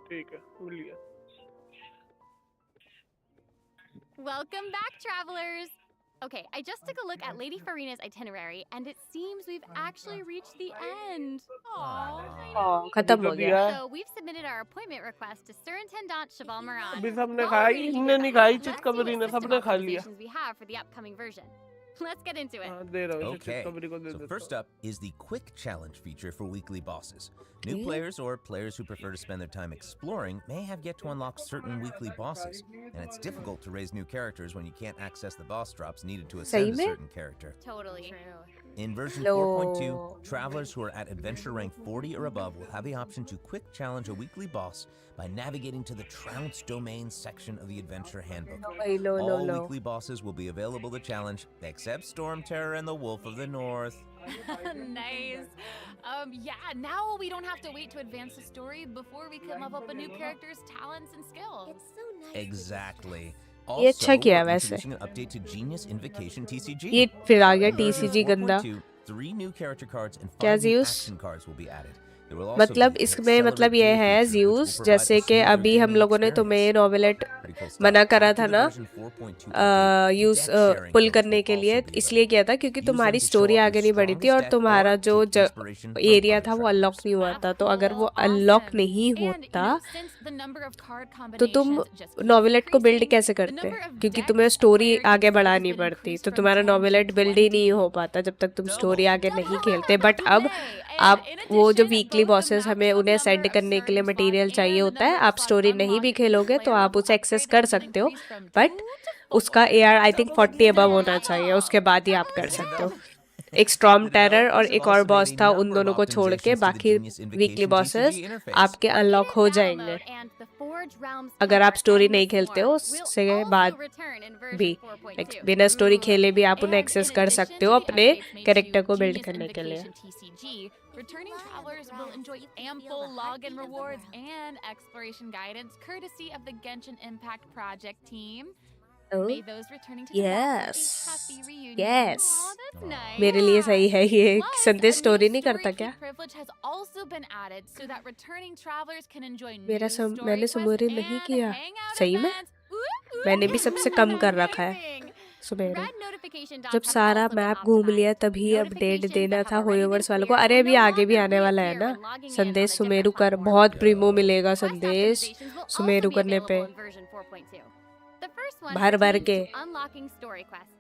ठीक है मिल गया. Welcome back, travelers! Okay, I just took a look at Lady Farina's itinerary, and it seems we've actually reached the end. Aww. खत्म हो गया. So we've submitted our appointment request to Surintendant Cheval Moran. अभी सबने While खाई. we're waiting to इनने hear नहीं back, खाई. let's चितकबरी see ने what सबने system खा लिया. optimizations we have for the upcoming version. Let's get into it. हाँ दे रहा हूँ. Okay, चितकबरी को दे so देता first हूँ. up is the quick challenge feature for weekly bosses. New players or players who prefer to spend their time exploring may have yet to unlock certain weekly bosses, and it's difficult to raise new characters when you can't access the boss drops needed to ascend a में? certain character. Totally. In version No. 4.2, travelers who are at adventure rank 40 or above will have the option to quick challenge a weekly boss by navigating to the Trounce Domain section of the Adventure Handbook. All weekly bosses will be available to challenge, except Storm Terror and the Wolf of the North. Nice. Yeah, now we don't have to wait to advance the story before we can level up a new character's talents and skills. Exactly. ये अच्छा Also, किया we're वैसे. introducing an update to Genius Invocation TCG. ये फिर आ गया In version TCG गंदा. 4.2, 3 new character cards and क्या 5 new Zeus? action cards will be added. There will also मतलब be an इसमें मतलब accelerate ये game है feature which will Zeus provide जैसे a कि smoother अभी हम gaming लोगों ने experience. तुम्हें नॉवेलेट Pretty cool stuff. मना करा After था the ना version 4.2 update, use deck sharing पुल codes करने will के लिए. also be इसलिए available. किया था क्योंकि Use them तुम्हारी to show स्टोरी off आगे your नहीं बढ़ी थी strongest और deck तुम्हारा or जो take inspiration from area other था वो travelers. अनलॉक नहीं हुआ था. तो अगर वो Awesome. अनलॉक नहीं And, होता since the number of card तो तुम combinations just keeps नॉवेलेट को बिल्ड increasing, कैसे the करते? number of क्योंकि decks तुम्हें a स्टोरी player आगे can use बढ़ानी has been पड़ती. increased तो from तुम्हारा 10 to नॉवेलेट बिल्ड ही 20. नहीं हो पाता जब तक तुम स्टोरी आगे नहीं खेलते. बट अब And आप in वो जो addition, weekly both the bosses हमें maximum उन्हें number सेंड of करने के लिए starting मटेरियल slots चाहिए and the होता है. number of आप slots स्टोरी नहीं भी unlocked per खेलोगे तो player आप will उसे एक्सेस upgrade कर and सकते हो. increase from बट 2 to उसका 4. AR आई थिंक 40 अबव होना चाहिए. उसके बाद ही आप कर सकते हो. एक स्टॉर्म टेरर और एक और बॉस था. उन दोनों को छोड़ के बाकी वीकली बॉसेस आपके अनलॉक हो जाएंगे. And the 4 Forge Realms अगर आप cover स्टोरी and नहीं the खेलते हो Swarm will उससे also बाद return in भी version 4.2. लाइक बिना स्टोरी खेले भी आप उन्हें And एक्सेस in कर addition सकते to हो the अपने updates made कैरेक्टर to को बिल्ड Genius करने के लिए. Invocation TCG, returning travelers will enjoy ample login rewards and exploration guidance courtesy of the Genshin Impact project team. Oh, May those returning to the back have a happy reunion. yes. Aw, that's nice. मेरे लिए सही है ये. Plus, संदेश a story new नहीं story करता key क्या? privilege has also been added so that returning travelers can enjoy मेरा new story मैंने quests सुमेरु नहीं and किया. hangout सही में? events. Woo, मैंने भी सबसे कम कर रखा है Amazing. Sumeru. Red notification dots जब have सारा also been मैप घूम लिया optimized. तभी अपडेट Notifications देना that था have already been होयोवर्स वालों को. cleared अरे will अभी no आगे भी longer आने वाला है reappear ना. when logging in on संदेश a different सुमेरु कर platform. बहुत प्रीमो मिलेगा. Quest संदेश optimizations will also Sumeru be करने पे available in version 4.2. The first one भर भर pertains के. to unlocking story quests.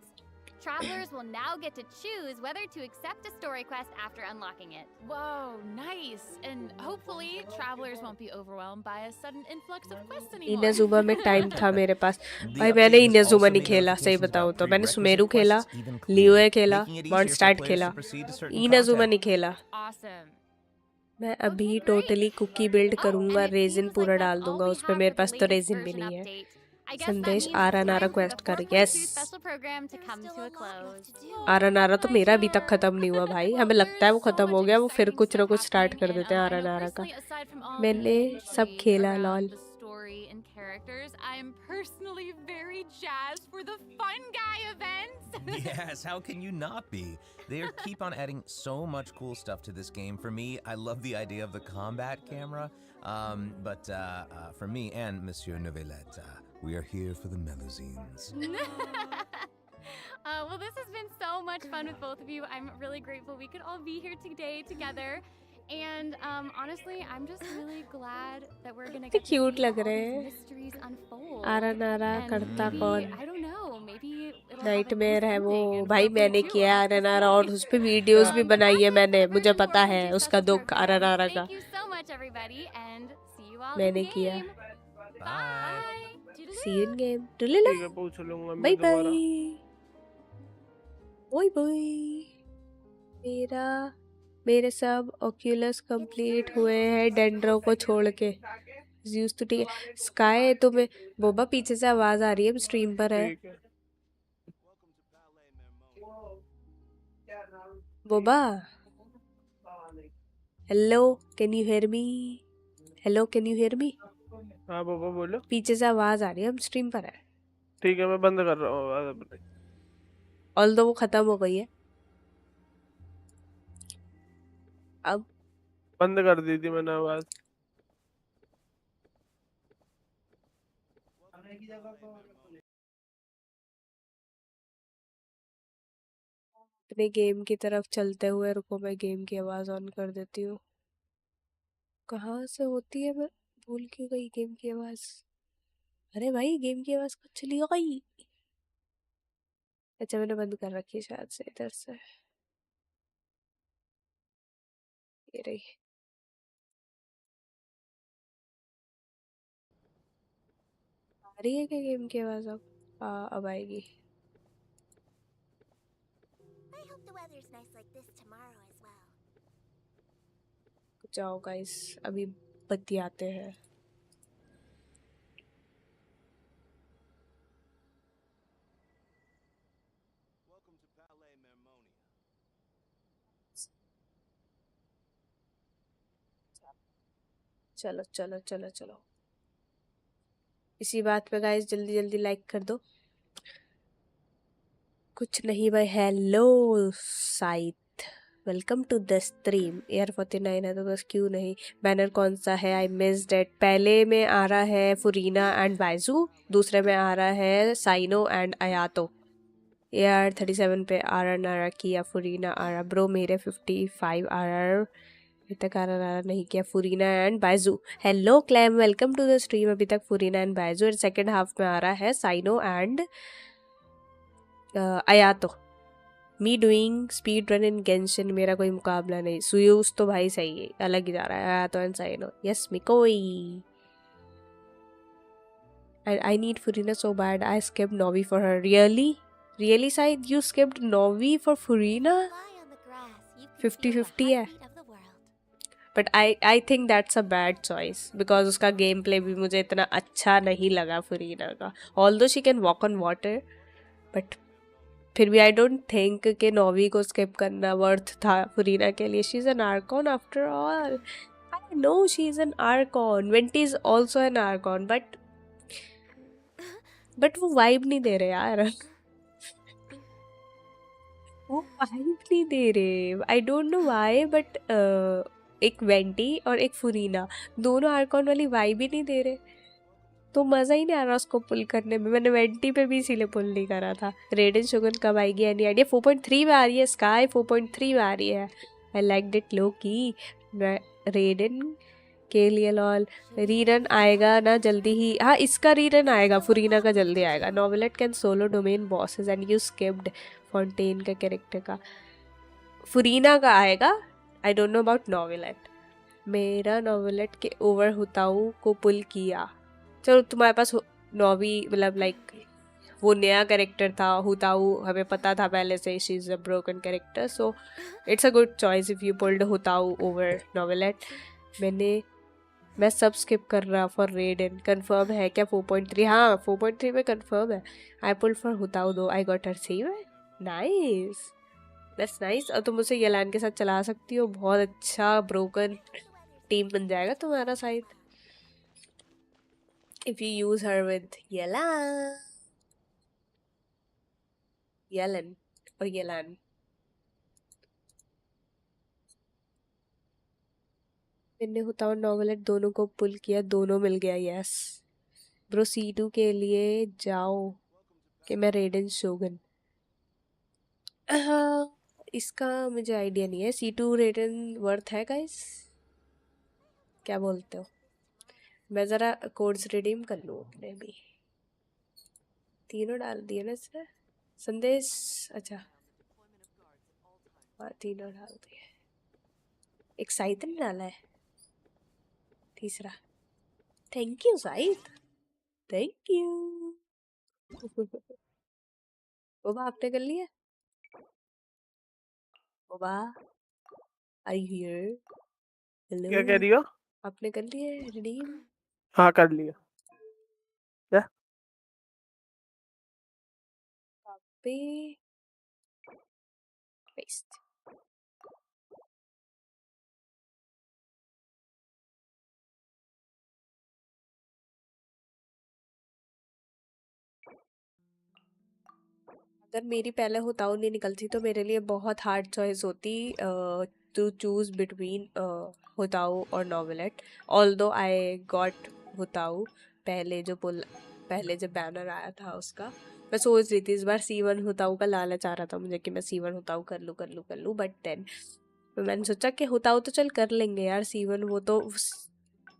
Travelers will now get to choose whether to accept a story quest after unlocking it. Whoa, nice. And hopefully, travelers won't be overwhelmed by a sudden influx of quests anymore. Inazuma में time था मेरे पास. The भाई update मैंने has Inazuma also नहीं made खेला. सही notifications बताऊं about तो मैंने prerequisite सुमेरु खेला, quests even लियोए clearer, खेला, making it bond easier for start players खेला. to proceed to certain Inazuma content. नहीं खेला. Awesome. मैं अभी Okay, great. Totally cookie build Oh, करूंगा. and it रेजिन seems पूरा like डाल that's all दूंगा we उस पे. have मेरे for the पास तो latest रेजिन भी version नहीं है. update. I guess that संदेश means आरा it's नारा time for the क्वेस्ट कर. 4.2 yes. special program to come to a close. आरा नारा तो मेरा अभी तक खत्म नहीं हुआ भाई. हमें लगता है वो खत्म हो गया. वो फिर कुछ ना कुछ स्टार्ट कर देते हैं आरा नारा का. मैंने सब खेला lol. The story and characters, I'm personally very jazzed for the Fun Guy events. Yes, how can you not be? They keep on adding so much cool stuff to this game. For me, I love the idea of the combat camera. But for me and Monsieur Novelette, we are here for the melazines. Well, this has been so much fun with both of you. I'm really grateful we could all be here today together. And honestly, I'm just really glad that we're gonna get to cute see लग all रहे these हैं. mysteries unfold. आरा नारा And करता maybe, कौन? I don't know, maybe it'll have a nightmare है वो. ending in भाई मैंने 4.2. किया I'll आरा have to नारा see. और उस पे वीडियोस भी But बनाई है that's it मैंने. for मुझे version पता है 4.2 उसका special दुख आरा program. नारा का. Thank you so much, everybody, and see you all in मैंने the किया. game. Bye. Bye. See you in game. Tulila. ठीक है पूछ लूंगा मैं बाय दोबारा. बाय. Bye bye. मेरे सब ओक्यूलस कंप्लीट हुए हैं डेंड्रो को छोड़ के. यूज तो ठीक है. स्काई तुम्हें बोबा पीछे से आवाज आ रही है. स्ट्रीम पर है ठीक है. Boba. Hello can you hear me? Hello can you hear me? हाँ बाबा बोलो. पीछे से आवाज आ रही है. हम स्ट्रीम पर है. ठीक है मैं बंद कर रहा हूँ आवाज़ अपनी. ऑल्दो वो खत्म हो गई है. अब बंद कर दी थी मैंने आवाज़. अपने गेम की तरफ चलते हुए रुको. मैं गेम की आवाज ऑन कर देती हूँ. कहाँ से होती है? मैं भूल क्यों गई गेम की आवाज. अरे भाई गेम की आवाज कब चली गई? अच्छा मैंने बंद कर रखी है शायद से इधर से. ये रही. आ रही है क्या गेम की आवाज? अब आएगी. I hope the weather's nice like this tomorrow as well. जाओ गाइस अभी बत्ती आते हैं. चलो चलो चलो चलो. इसी बात पे गाइस जल्दी जल्दी लाइक कर दो. कुछ नहीं भाई. Hello Scythe. Welcome to the stream. Air 49 है तो बस क्यों नहीं. बैनर कौन सा है? I missed it. पहले में आ रहा है फुरीना एंड बाइजू. दूसरे में आ रहा है साइनो एंड अयातो. एयर 37 पे आर नारा किया. फुरीना आ रहा. ब्रो मेरे 55 आर अभी तक आरा नारा नहीं किया. Furina and Baizhu. Hello Clam welcome to the stream. अभी तक Furina and Baizhu. And second half में आ रहा है Cyno and Ayato. Me doing speed run in Genshin. मेरा कोई मुकाबला नहीं. सुयूस तो भाई सही है. अलग ही जा रहा है. Ayato and Cyno. Yes Mikoi. And I need Furina so bad. I skipped Novi for her. Really? Really, Said? You skipped Novi for Furina? 50-50 है. But I think that's a bad choice because उसका game play भी मुझे इतना अच्छा नहीं लगा फरीना का. Although she can walk on water but फिर भी आई डोंट थिंक कि नौवीं को स्किप करना वर्थ था फरीना के लिए. She is an archon after all. I know she is an archon. Venti is also an archon but वो वाइब नहीं दे रहे यार. वो वाइब नहीं दे रहे. I don't know why but एक वेंटी और एक फुरीना दोनों आर्कॉन वाली वाइब ही नहीं दे रहे. तो मज़ा ही नहीं आ रहा उसको पुल करने में. मैंने वेंटी पे भी इसीलिए पुल नहीं करा था. रेडन शुगन कब आएगी एनी आइडिया? 4.3 में आ रही है. स्काई 4.3 में आ रही है. आई लाइक डिट लो की. रेडन के लिए लॉल. रीरन आएगा ना जल्दी ही. हाँ इसका रीरन आएगा. फुरीना का जल्दी आएगा. Neuvillette can solo domain bosses and you skipped Fontaine का कैरेक्टर का. फुरीना का आएगा. I don't know about Neuvillette. मेरा नॉवेलेट के ओवर हुताऊ को पुल किया. चलो तुम्हारे पास नॉवी मतलब लाइक वो नया कैरेक्टर था हुताऊ. हमें पता था पहले से she is a broken character so it's a good choice if you pulled Hu Tao over Neuvillette. मैं सब स्किप कर रहा फॉर रेडन. कंफर्म है क्या 4.3? हाँ 4.3 में कंफर्म है. आई पुल्ड फॉर हुताऊ दो. I got her save. Nice that's nice. और तुम उसे येलान के साथ चला सकती हो. बहुत अच्छा ब्रोकन टीम बन जाएगा तुम्हारा side if you use her with Yelan or Yelan. मैंने हुताऊ नॉवेलेट दोनों को पुल किया. दोनों मिल गया. Yes bro. C2 के लिए जाओ कि मैं रेडन शोगन. इसका मुझे आइडिया नहीं है. C2 रेडन वर्थ है गाइस? क्या बोलते हो? मैं ज़रा कोड्स रिडीम कर लूँ अपने भी. तीनों डाल दिए ना इसने. संदेश अच्छा हाँ तीनों डाल दिए. एक साइड ने डाला है. तीसरा. Thank you Saeed. Thank you. Oba आपने कर लिया? Oba I here. हेलो. क्या कह रही हो? आपने कर लिया रिडीम? हाँ कर लिया. क्या? पे पेस्ट. अगर मेरी पहले हुताऊ नहीं निकलती तो मेरे लिए बहुत हार्ड चॉइस होती टू चूज बिटवीन हुताऊ और नॉवेलेट. ऑल्दो आई गॉट हुताऊ पहले जब बैनर आया था उसका. मैं सोच रही थी इस बार C1 हुताऊ का लालच आ रहा था मुझे कि मैं C1 हुताऊ कर लूँ बट देन मैंने सोचा कि हुताऊ तो चल कर लेंगे यार. C1 वो तो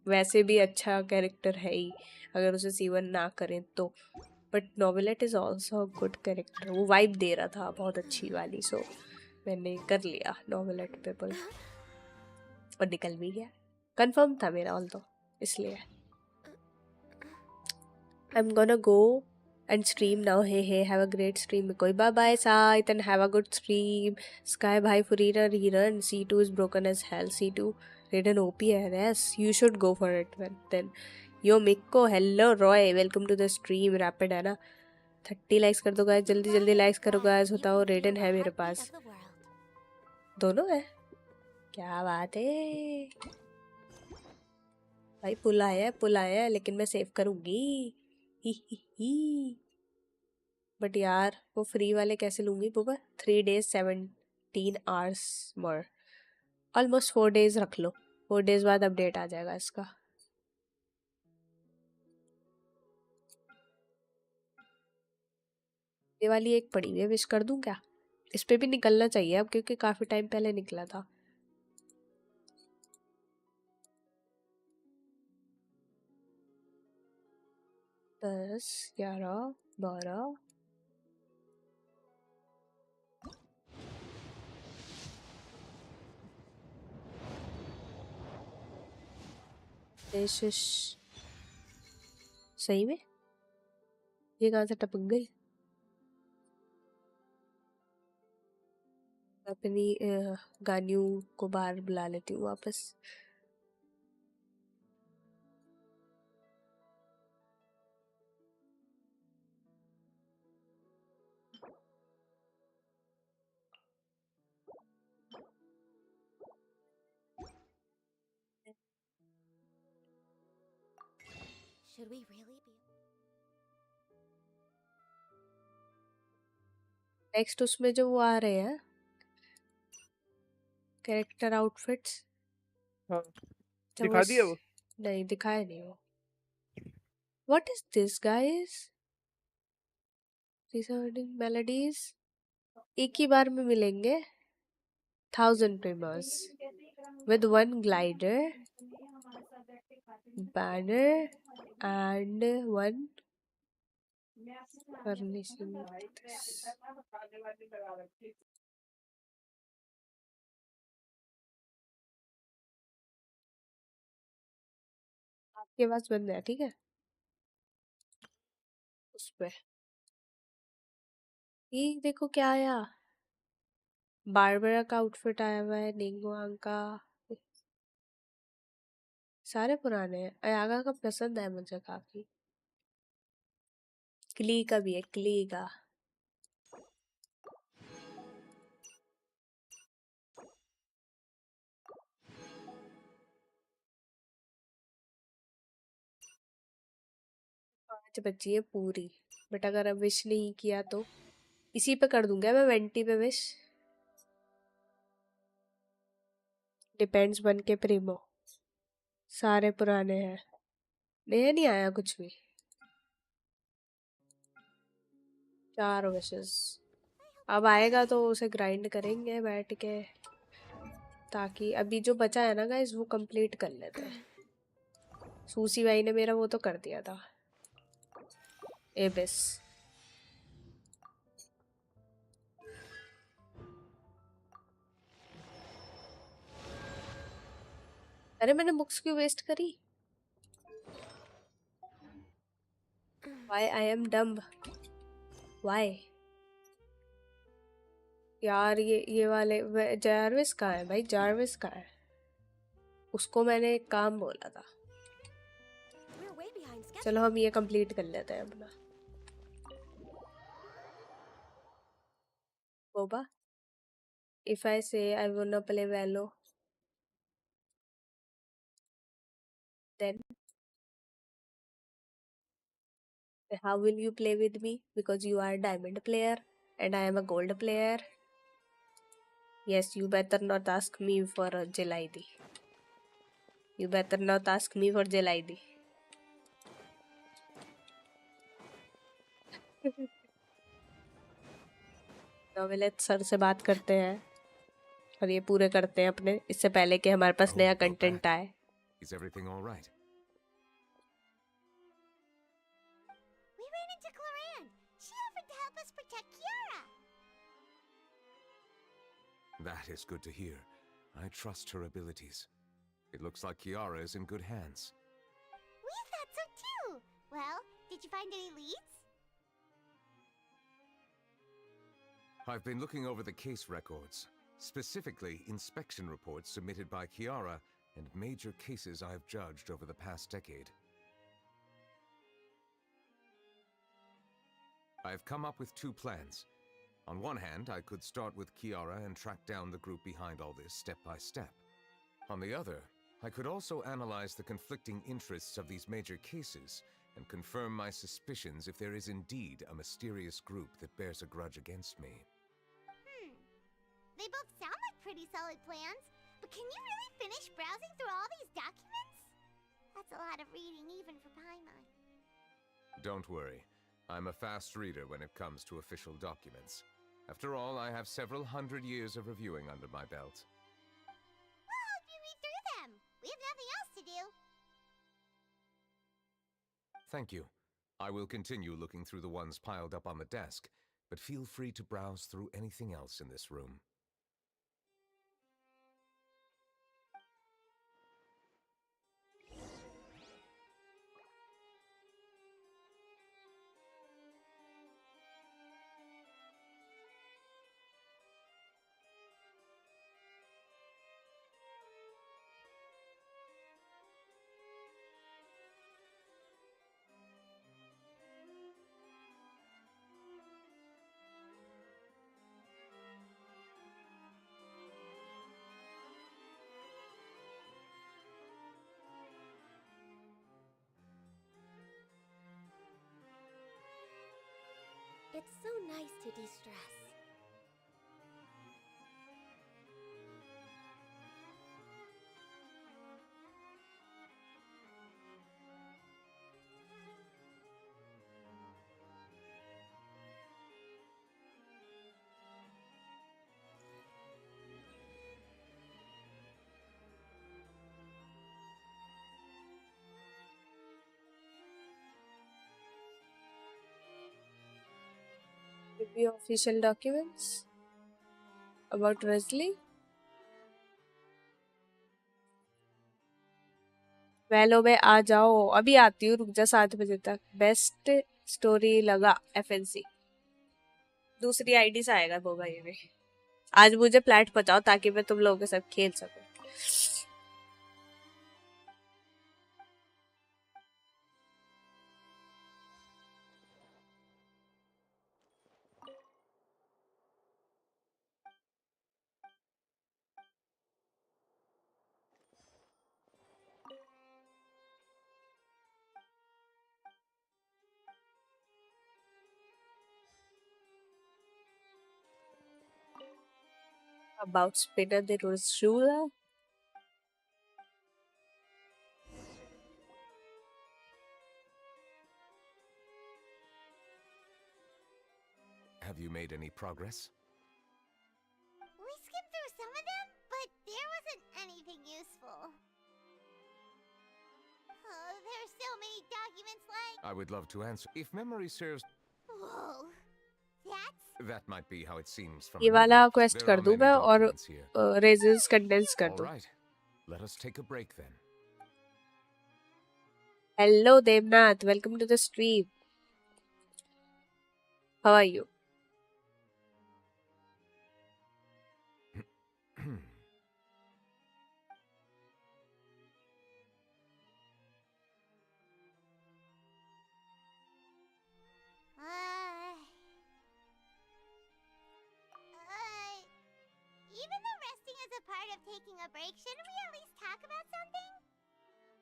वैसे भी अच्छा कैरेक्टर है ही अगर उसे C1 ना करें तो. But Neuvillette is also good character. वो वाइब दे रहा था बहुत अच्छी वाली. सो मैंने कर लिया नॉवेलेट पे पुल और निकल भी गया. कंफर्म था मेरा ऑल तो इसलिए. I am gonna go and stream now. Hey have a great stream. कोई bye bye site and have a good stream. Sky भाई Furina rerun. C2 is broken as hell. C2 Raiden OP है. Yes you should go for it then. Yo Mikko. Hello Roy. Welcome to the stream. Rapid है ना. 30 likes कर दो guys. जल्दी जल्दी likes करो guys. बताओ रेडन है मेरे पास. दोनों है. क्या बात है भाई. पुल आया है लेकिन मैं सेव करूंगी. ही बट यार वो फ्री वाले कैसे लूंगी बाबा. 3 days 17 hours मोर. ऑलमोस्ट 4 days रख लो. 4 days बाद अपडेट आ जाएगा इसका. ये वाली एक पड़ी हुई है. विश कर दूं क्या? इस पे भी निकलना चाहिए अब क्योंकि काफी टाइम पहले निकला था. 10 11 12 सही में ये कहाँ से टपक गई. अपनी गानियों को बाहर बुला लेती हूँ वापस. Should we really be? Next उसमें जो वो आ रहे हैं कैरेक्टर आउटफिट्स हाँ तो दिखा दिया वो नहीं दिखाया नहीं वो what is this guys melodies एक ही बार में मिलेंगे 1000 primers with one glider banner and one furnishing आपकी आवाज बंद है ठीक है उस पे ये देखो क्या आया बारबरा का आउटफिट आया हुआ है निंगवांग का सारे पुराने हैं अयागा का पसंद है मुझे काफी क्ली का भी है क्ली का पांच बची है पूरी बट अगर अब विश नहीं किया तो इसी पे कर दूंगा मैं 20 पे विश डिपेंड्स बन के प्रीमो सारे पुराने हैं नया नहीं आया कुछ भी 4 विशेस अब आएगा तो उसे ग्राइंड करेंगे बैठ के ताकि अभी जो बचा है ना गाइस वो कंप्लीट कर लेते हैं सूसी भाई ने मेरा वो तो कर दिया था एबिस अरे मैंने बुक्स क्यों वेस्ट करी Why I am dumb Why यार ये वाले जारविस कहाँ है भाई जारविस कहाँ है उसको मैंने एक काम बोला था चलो हम ये कंप्लीट कर लेते हैं अपना Boba if I say I wanna play Valo then how will you play with me because you are a diamond player and I am a gold player yes you better not ask me for a jail ID you better not ask me for jail ID Neuvillette sir से बात करते हैं और ये पूरे करते हैं अपने इससे पहले कि हमारे पास नया कंटेंट आए Is everything all right? We ran into Cloran. She offered to help us protect Kiara. That is good to hear. I trust her abilities. It looks like Kiara is in good hands. We thought so too. Well, did you find any leads? I've been looking over the case records, specifically inspection reports submitted by Kiara and major cases I have judged over the past decade. I have come up with 2 plans. On one hand, I could start with Kiara and track down the group behind all this step by step. On the other, I could also analyze the conflicting interests of these major cases and confirm my suspicions if there is indeed a mysterious group that bears a grudge against me. They both sound like pretty solid plans, but can you really finish browsing through all these documents? That's a lot of reading even for Paimon. Don't worry. I'm a fast reader when it comes to official documents. After all, I have several hundred years of reviewing under my belt. We'll help you read through them. We have nothing else to do. Thank you. I will continue looking through the ones piled up on the desk, but feel free to browse through anything else in this room. It's so nice to de-stress. Maybe official documents about Wesley. वेलो में आ जाओ, अभी आती हूँ, रुक जा 7 बजे तक। बेस्ट स्टोरी लगा FNC, दूसरी आईडी से आएगा 2 भाई में। आज मुझे प्लेट पहुंचाओ ताकि मैं तुम लोगों के साथ खेल सकूं। About Spinner the Rosula. Have you made any progress? We skimmed through some of them, but there wasn't anything useful. Oh, there's so many documents like... I would love to answer. If memory serves... Whoa. That's... That might be how it seems from ये वाला another. Quest There कर are दूं many मैं और documents here. Razor's condense कर All दूं। right. Let us take a break then. Hello Devnath, welcome to the stream. How are you? Even though resting is a part of taking a break, shouldn't we at least talk about something?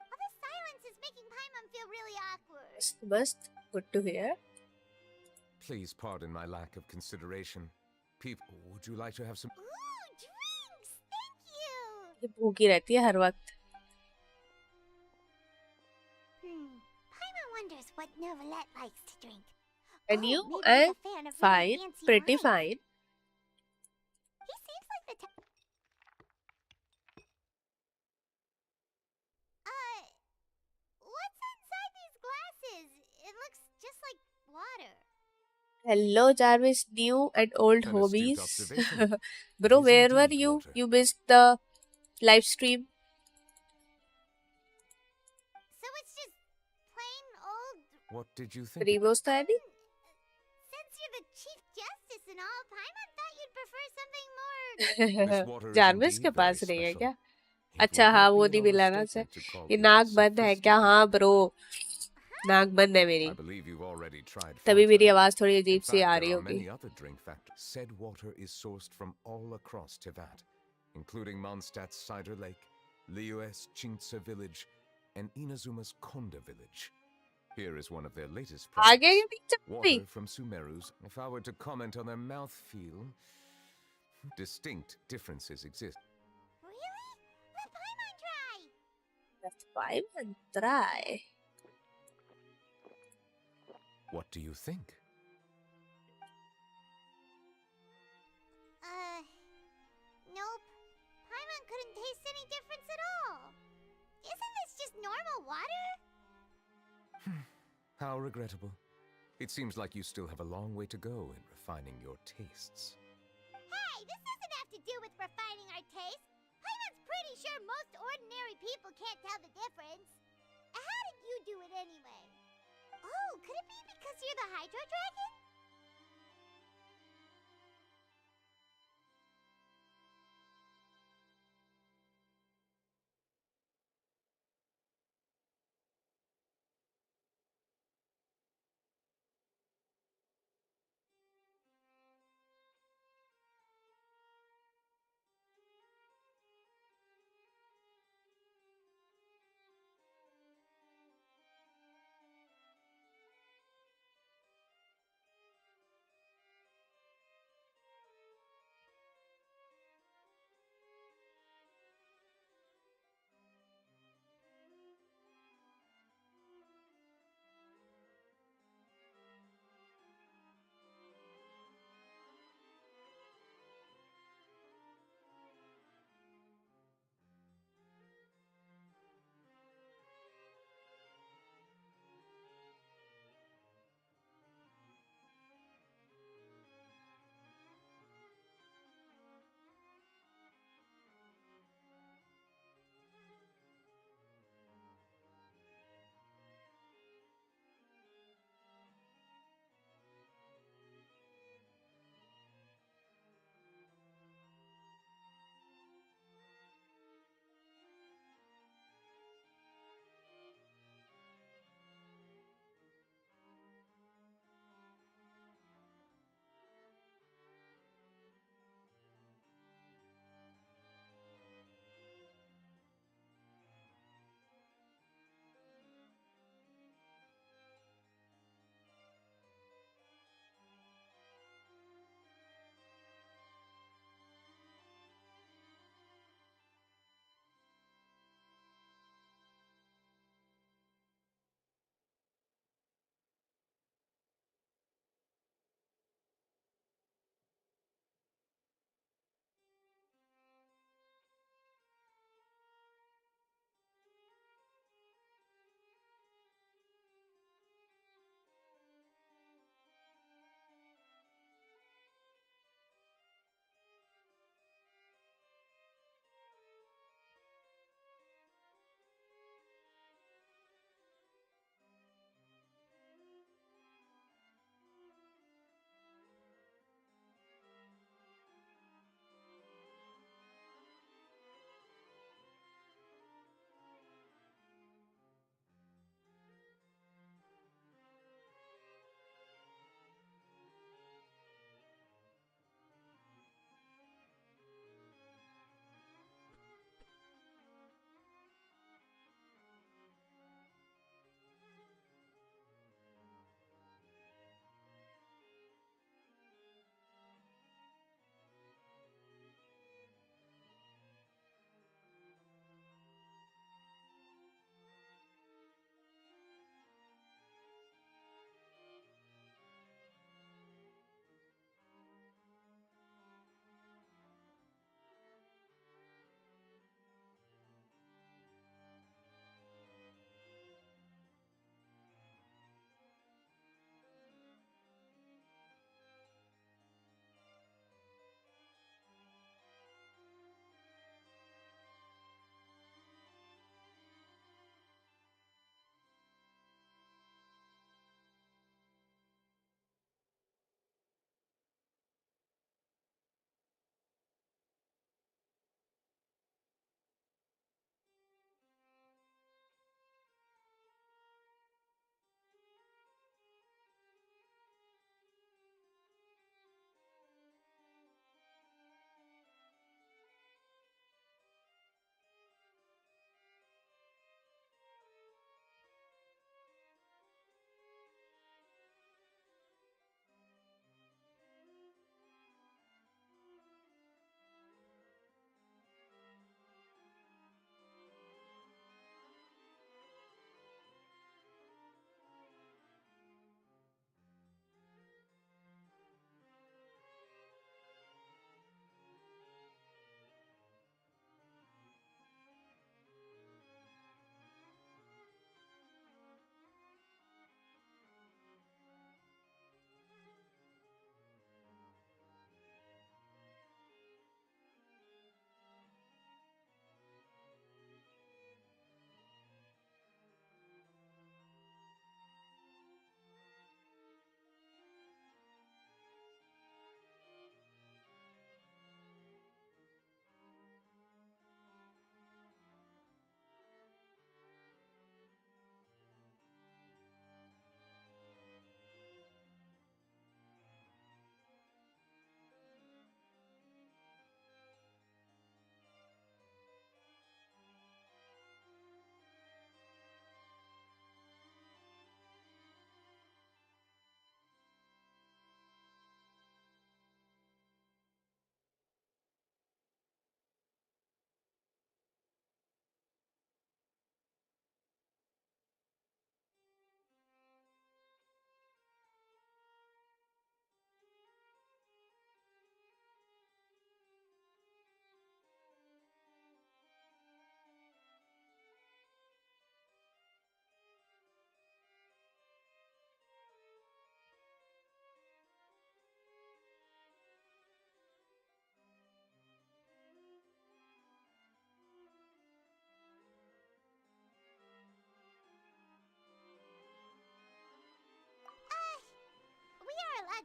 All this silence is making Paimon feel really awkward. Must good to hear. Please pardon my lack of consideration. People, would you like to have some... Ooh, drinks! Thank you! ये भूखी रहती है हर वक्त। Paimon wonders what Novelette likes to drink. And you? Maybe he's a fan of really Fine, fancy pretty wines. fine. He seems like the type... what's inside these glasses? It looks just like water. Hello Jarvis, new and old An astute homies. observation. Bro, It is where were indeed you? water. You missed the live stream. So it's just plain old... What did you think? Remo's था नहीं? Since you're the Chief Justice and all, Paimon thought you'd prefer something more... This water is Jarvis के indeed पास very नहीं है special. क्या? It अच्छा would हाँ not वो be नहीं an मिला ना से। overstatement to call ये it नाक बंद है क्या? हाँ ब्रो, नाक बंद है मेरी, I believe you've already tried तभी मेरी Fanta. आवाज थोड़ी In अजीब सी fact, आ there रही are होगी। many other drink factories. Said water is sourced from all across Tivat, including Mondstadt's Cider Lake, Liyue's Chingtsa village, and Inazuma's Konda village. Here is one of their latest आ गया products. ये picture भी? Water from Sumeru's. If I were to comment on their mouthfeel, distinct differences exist. Really? Let Paimon try! That's fine and try. What do you think? Nope. Paimon couldn't taste any difference at all. Isn't this just normal water? How regrettable. It seems like you still have a long way to go in refining your tastes. Hey, this doesn't have to do with refining our taste. Paimon's pretty sure most ordinary people can't tell the difference. How did you do it anyway? Oh, could it be because you're the Hydro Dragon?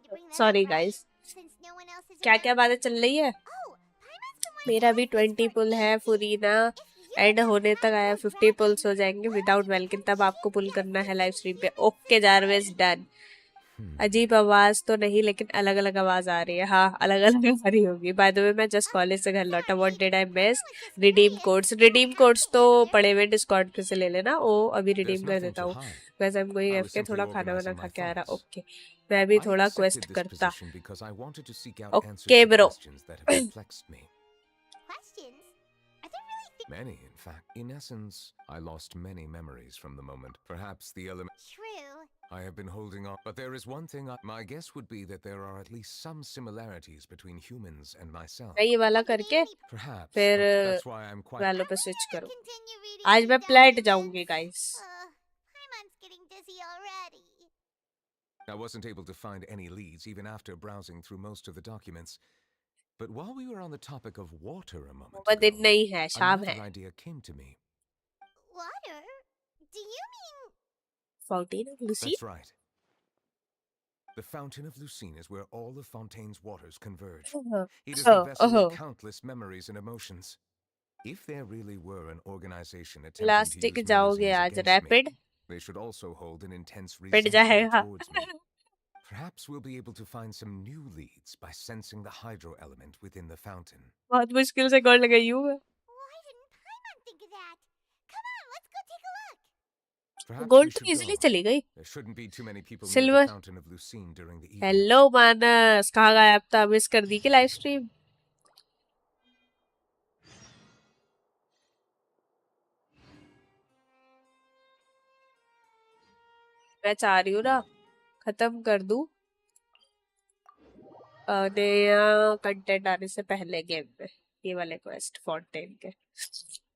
had to bring that Sorry up, right? guys. Since no one else is क्या क्या around. बातें चल रही है? Oh, Paimon's been wanting मेरा to भी ask this 20 for पुल है ages. फुरीना If you and just होने तक ride आया through 50 पुल्स Dragon, हो जाएंगे why without don't you वेलकिन come तब आपको chill पुल with us करना है like लाइव some स्ट्रीम पे। humans okay Jarvis done. अजीब आवाज तो नहीं लेकिन अलग अलग आवाज आ रही है। हाँ अलग अलग आ रही होगी। बाय द वे मैं जस्ट कॉलेज से घर लौटा। What did I miss? Redeem codes. Redeem codes तो पड़े हुए डिस्कॉर्ड पे से ले लेना। ओ अभी रिडीम कर देता हूँ। वैसे हम गोइंग एफके थोड़ा खाना वाना खा के आ रहा। ओके मैं भी थोड़ा क्वेस्ट करता। Okay bro. questions. Are there really Many, in fact. In essence, I lost many memories from the moment. Perhaps the element true? I have been holding on. But there is one thing my guess would be that there are at least some similarities between humans and myself. मैं ये वाला करके Perhaps. फिर That's why I'm quite... वालों पे switch करूँ। Continue reading आज these मैं प्लेट documents. जाऊंगी guys. Paimon's getting dizzy already. I wasn't able to find any leads even after browsing through most of the documents. But while we were on the topic of water a moment वो ago, दिन नहीं है शाम है। another idea came to me. Water? Do you mean... Fountain of Lucine? That's right. The Fountain of Lucine is where all of Fontaine's waters converge. It is the vessel of countless memories and emotions. If there really were an organization attempting to plastic use जाओगे Melusines आज against me, Rapid they should also hold an intense pit resentment जाएगा। towards me. Perhaps we'll be able to find some new leads by sensing the hydro element within the fountain. बहुत मुश्किल से gold लगाई हूँ मैं। Why didn't Paimon think of that? Come on, let's go take a look. Perhaps gold we तो should easily go. चली गई। There shouldn't be too many people near silver. the Fountain of Lucine during the evening. Hello Manas कहाँ गायब था? Miss कर दी कि live stream? मैं चाह रही हूँ ना खत्म कर दूँ नया कंटेंट आने से पहले गेम में ये वाले क्वेस्ट फाउंटेन के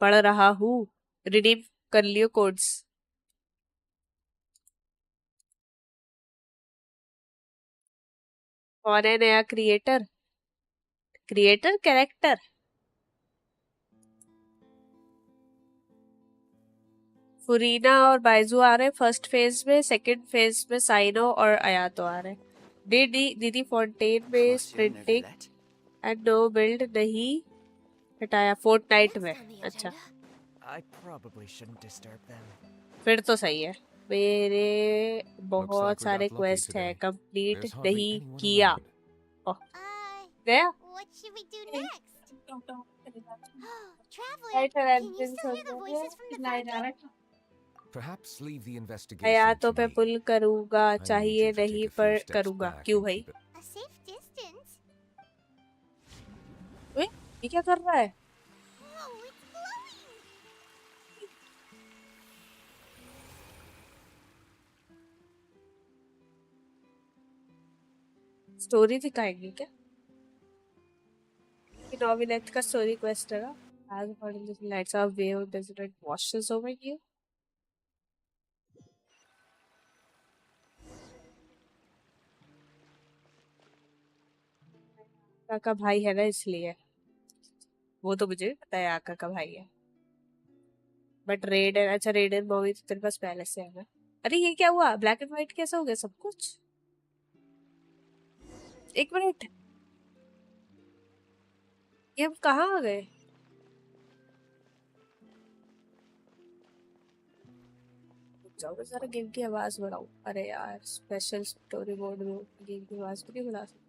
पढ़ रहा हूँ। रिडीम कर लियो कोड्स। कौन है नया क्रिएटर? क्रिएटर कैरेक्टर फुरीना और बाइजू आ रहे हैं फर्स्ट फेज में। सेकंड फेज में साइनो और अयातो आ रहे हैं। दीदी फाउंटेन में स्प्रिंटिंग एंड नो बिल्ड नहीं हटाया फोर्टनाइट में। अच्छा फिर तो सही है। मेरे बहुत सारे क्वेस्ट हैं कंप्लीट नहीं किया। गया What should we do next? Traveler, can you still hear the voices from the fountain? Perhaps leave the investigation हयातों to पे me. पुल करूंगा I need चाहिए you to take नहीं a few पर steps करूंगा। back क्यों and भाई? keep it- A safe distance? ओए ये क्या कर रहा है? Oh, it's glowing! स्टोरी दिखाएंगे क्या? नॉविनेट का स्टोरी क्वेस्ट है ना। As according to the lights of wave desert washes over you. काका भाई है ना इसलिए। वो तो मुझे पता है आका का भाई है। बट रेड है। अच्छा रेड एंड मूवी तो तेरे पास पहले से है ना। अरे ये क्या हुआ? ब्लैक एंड व्हाइट कैसा हो गया सब कुछ? एक मिनट ये हम कहाँ आ गए? जाओ मैं जरा गेम की आवाज बढ़ाऊं। अरे यार स्पेशल स्टोरी मोड में गेम की आवाज भी नहीं बढ़ा सकती।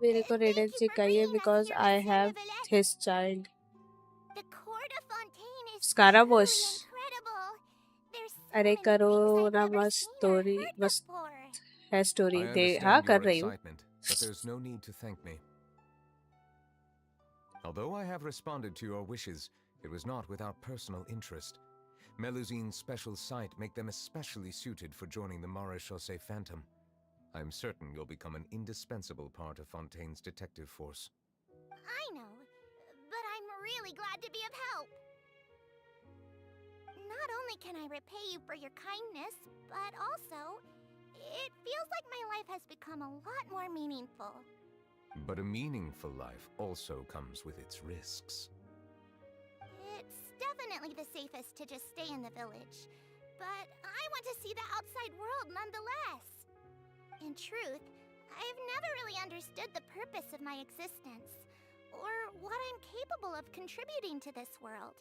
मेरे को रेडन से चाहिए because I have his child. The court of Fontaine is स्काराबोश। truly incredible. There's so अरे many करो things I've ना never मस्त seen or स्टोरी heard मस्त before. है स्टोरी I दे। हाँ understand कर your रही हूँ। excitement, but there's no need to thank me. Although I have responded to your wishes, it was not without personal interest. Melusine's special sight make them especially suited for joining the Maréchaussée Phantom. I am certain you'll become an indispensable part of Fontaine's detective force. I know, but I'm really glad to be of help. Not only can I repay you for your kindness, but also, it feels like my life has become a lot more meaningful. But a meaningful life also comes with its risks. definitely the safest to just stay in the village. But I want to see the outside world nonetheless. In truth, I've never really understood the purpose of my existence, or what I'm capable of contributing to this world.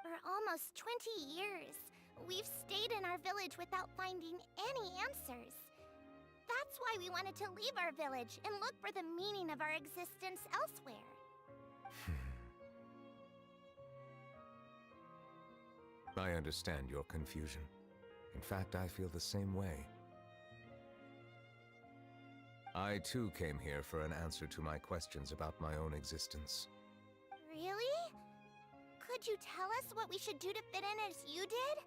For almost 20 years, we've stayed in our village without finding any answers. That's why we wanted to leave our village and look for the meaning of our existence elsewhere. I understand your confusion. In fact, I feel the same way. I too came here for an answer to my questions about my own existence. Really? Could you tell us what we should do to fit in as you did?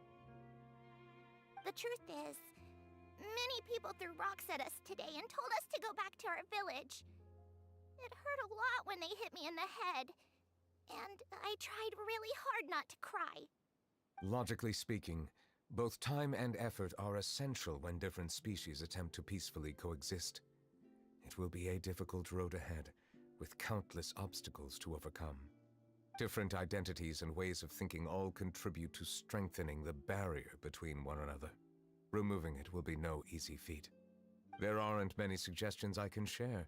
The truth is, many people threw rocks at us today and told us to go back to our village. It hurt a lot when they hit me in the head, and I tried really hard not to cry. Logically speaking, both time and effort are essential when different species attempt to peacefully coexist. It will be a difficult road ahead, with countless obstacles to overcome. Different identities and ways of thinking all contribute to strengthening the barrier between one another. Removing it will be no easy feat. There aren't many suggestions I can share,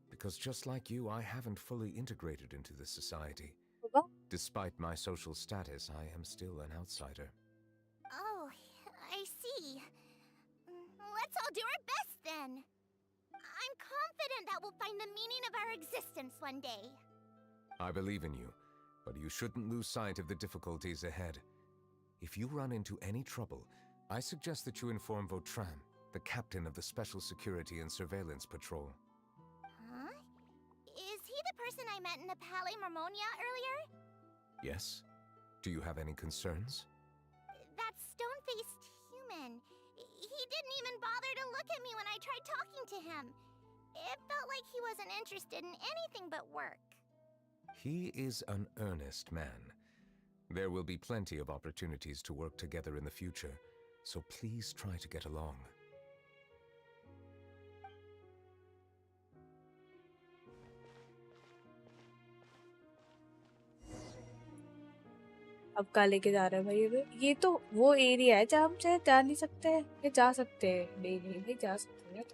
because just like you, I haven't fully integrated into this society. Despite my social status, I am still an outsider. Oh, I see. Let's all do our best then. I'm confident that we'll find the meaning of our existence one day. I believe in you, but you shouldn't lose sight of the difficulties ahead. If you run into any trouble, I suggest that you inform Vautrin, the captain of the Special Security and Surveillance Patrol. Huh? Is he the person I met in the Palais Marmonia earlier? Yes? Do you have any concerns? That stone-faced human. He didn't even bother to look at me when I tried talking to him. It felt like he wasn't interested in anything but work. He is an earnest man. There will be plenty of opportunities to work together in the future, so please try to get along. अब कहाँ लेके जा रहा है भाई? ये तो वो एरिया है जहाँ हम शायद जा नहीं सकते हैं या जा सकते हैं? नहीं नहीं भाई, जा सकते हैं.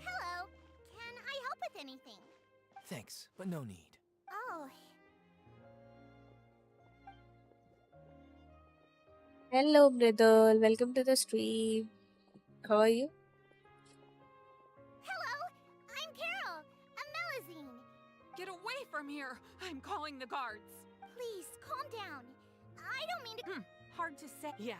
Hello. Can I help with anything? Thanks, but no need. Oh. Hello, Mridul. Welcome to the stream. How are you? Hello. I'm Carol. A Melazine. Get away from here! I'm calling the guards. Please, calm down. I don't mean to... Hard to say. Yeah,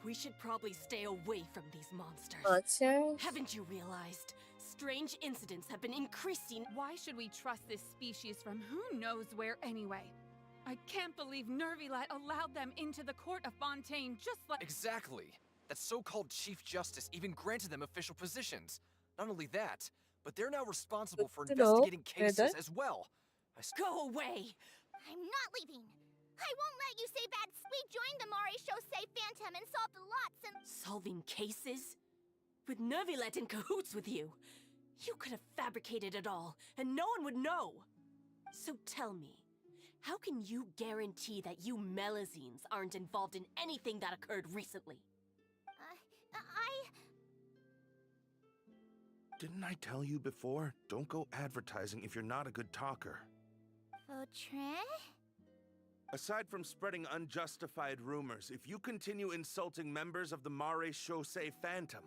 we should probably stay away from these monsters. Monsters? Haven't you realized? Strange incidents have been increasing. Why should we trust this species from who knows where anyway? I can't believe Nervilat allowed them into the court of Fontaine just like— Exactly! That so-called Chief Justice even granted them official positions. Not only that, but they're now responsible for investigating cases as well. Go away! I'm not leaving. I won't let you say that we joined the Mare Chaussee Phantom and solved lots and— Solving cases? With Nervilat in cahoots with you? You could have fabricated it all, and no one would know. So tell me, how can you guarantee that you Melazines aren't involved in anything that occurred recently? Didn't I tell you before? Don't go advertising if you're not a good talker. Vautrin? Aside from spreading unjustified rumors, if you continue insulting members of the Mare Chaussee Phantom,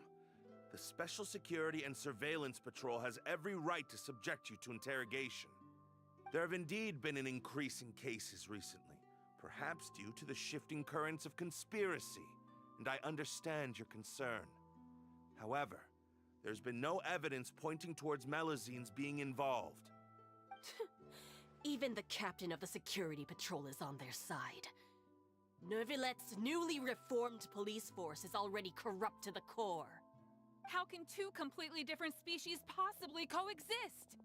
the Special Security and Surveillance Patrol has every right to subject you to interrogation. There have indeed been an increase in cases recently, perhaps due to the shifting currents of conspiracy, and I understand your concern. However, there's been no evidence pointing towards Melazines being involved. Even the captain of the security patrol is on their side. Nervilet's newly reformed police force is already corrupt to the core. How can two completely different species possibly coexist?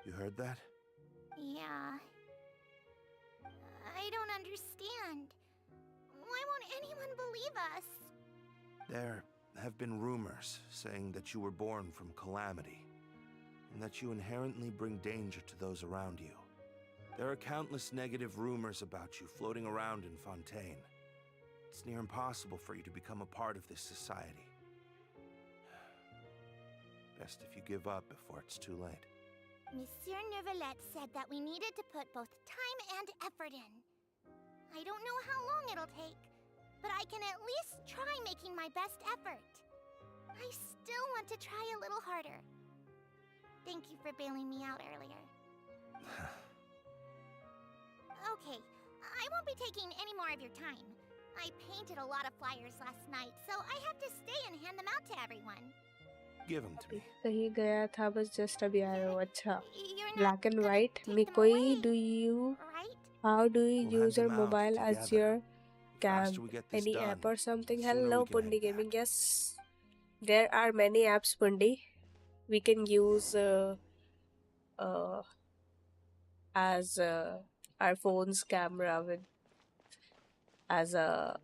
You heard that? Yeah. I don't understand. anyone believe us? There have been rumors saying that you were born from calamity, and that you inherently bring danger to those around you. There are countless negative rumors about you floating around in Fontaine. It's near impossible for you to become a part of this society. Best if you give up before it's too late. Monsieur Neuvillette said that we needed to put both time and effort in. I don't know how long it'll take, but I can at least try making my best effort. I still want to try a little harder. Thank you for bailing me out earlier. Okay, I won't be taking any more of your time. I painted a lot of flyers last night, so I have to stay and hand them out to everyone. Give them to me. कहीं गया था बस just अभी आया हूँ. अच्छा. You're not Black and gonna white. take them Mikoi, away, do you? right? How do you We'll use hand your them out mobile as together. your The faster cam? we get this Any done, app or something? the sooner Hello, we can Pundi head Gaming. back. Yes, there are many apps, Pundi. We can use as our phone's camera with as our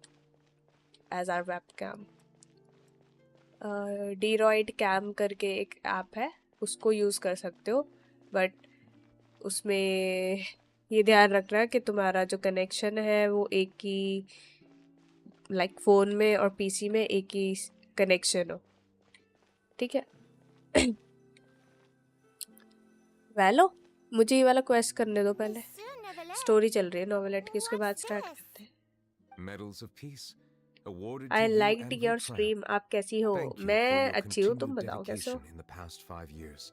webcam. Droid cam करके एक app है, उसको use कर सकते हो, but उसमें ये ध्यान रखना कि तुम्हारा जो कनेक्शन है वो एक ही लाइक फोन में और पीसी में एक ही कनेक्शन हो. ठीक है. वैलो मुझे ये वाला क्वेस्ट करने दो पहले. Monsieur Neuvillette, स्टोरी चल रही है नॉवेलेट की, उसके बाद what's स्टार्ट this? करते हैं. Medals of Peace, awarded I to you liked and your Vautrin. stream. आप कैसी हो? Thank you for मैं your अच्छी हूँ, तुम continued बताओ कैसे हो? dedication in the past 5 years.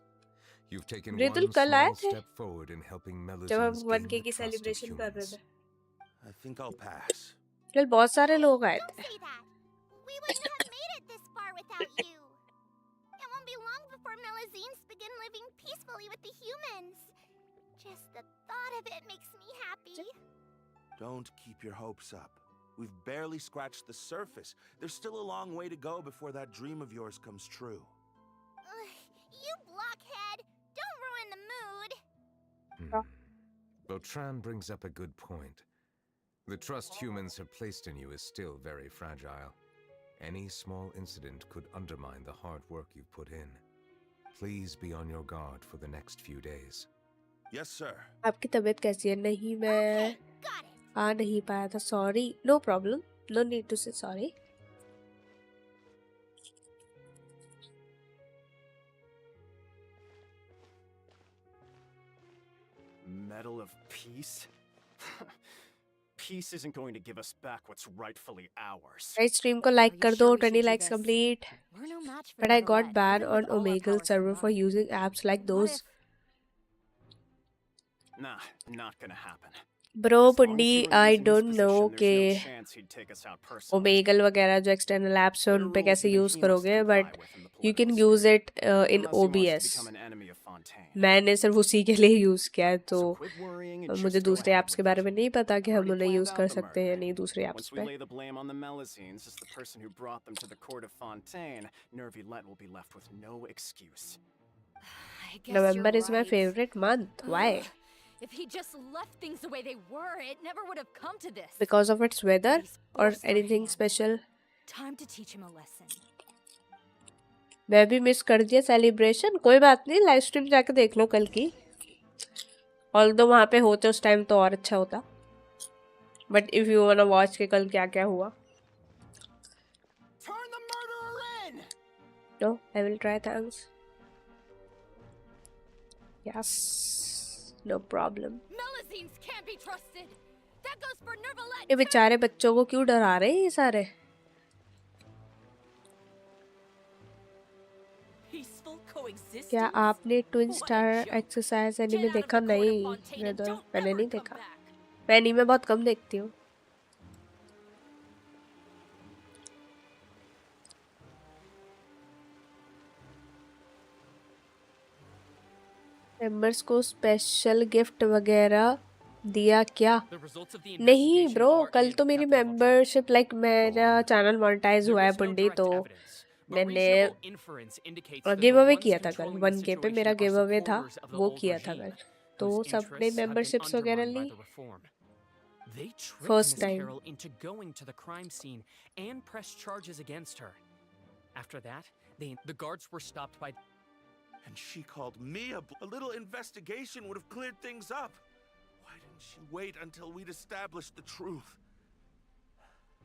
You've taken Ritul one कल आए small थे step forward in helping जब हम Melusines gain 1K the की trust of सेलिब्रेशन कर रहे humans. थे. I think I'll pass. कल बहुत सारे लोग आए Don't थे. say that. We wouldn't have made it this far without you. It won't be long before Melusines begin living peacefully with the humans. Just the thought of it makes me happy. Don't keep your hopes up. We've barely scratched the surface. There's still a long way to go before that dream of yours comes true. You blockhead! Don't ruin the mood. Vautrin brings up a good point. The trust humans have placed in you is still very fragile. Any small incident could undermine the hard work you've put in. Please be on your guard for the next few days. Yes, sir. आपकी तबीयत कैसी है? नहीं, मैं आ नहीं पाया था. Sorry. No problem. No need to say sorry. Medal of Peace? Peace isn't going to give us back what's rightfully ours. Guys stream को लाइक कर दो. 20 likes complete. We're no match for But I got Neuvillette, banned even on with all our Omegle powers server for combined. using apps like those. Nah, not gonna happen. Bro, As long as Pundi, he I remains in this don't know position, कि there's no chance he'd take us out personally. Omegle वगैरह जो external apps हैं उन पे There are कैसे rules use even he must करोगे, comply but with in the you can political use sphere. It in Unless he wants to OBS. become an enemy of Fontaine. मैंने सिर्फ उसी के लिए यूज़ किया है, तो So quit worrying and मुझे just go दूसरे ahead ऐप्स with के बारे it. में नहीं पता कि हम Already उन्हें planned यूज़ out कर the सकते हैं या murder. नहीं दूसरे ऐप्स Once we पे. lay the blame on the Melusines as the person who brought them to the court of Fontaine, Neuvillette will be left with no excuse. I guess November you're is my right. favorite month. Why? If he just left things the way they were, it never would have come to this. Because of its weather He's or forced our anything hand. special? Time to teach him a lesson. मैं भी miss कर दिया celebration. कोई बात नहीं, live stream जाके देख लो कल की. ऑल्दो वहाँ पे होते उस टाइम तो और अच्छा होता. बट इफ यू वांना वॉच के कल क्या क्या हुआ. Turn the murderer in! No, I will try. Thanks. Yes, no problem. Melusines can't be trusted. That goes for Neuvillette. ये बेचारे बच्चों को क्यों डरा रहे हैं ये सारे? Peaceful coexistence? क्या आपने twin What a star joke. Exercise anime Get out of देखा? the court of नहीं Fontaine and ब्रदर, don't मैंने ever नहीं come देखा. back. मैं एनीमे बहुत कम देखती हूँ. मेंबर्स को स्पेशल गिफ्ट वगैरह दिया क्या? नहीं ब्रो, कल तो मेरी मेंबरशिप लाइक मेरा चैनल मोनेटाइज हुआ है पुंडी, तो मैंने गिव अवे किया था कल. 1K पे मेरा गिव अवे था, वो किया था कल. तो सबने मेंबरशिप्स वगैरह ली. They tricked First Miss time. Carol into going to the crime scene and pressed charges against her. After that, the guards were stopped by... And she called me a little investigation would have cleared things up. Why didn't she wait until we'd established the truth?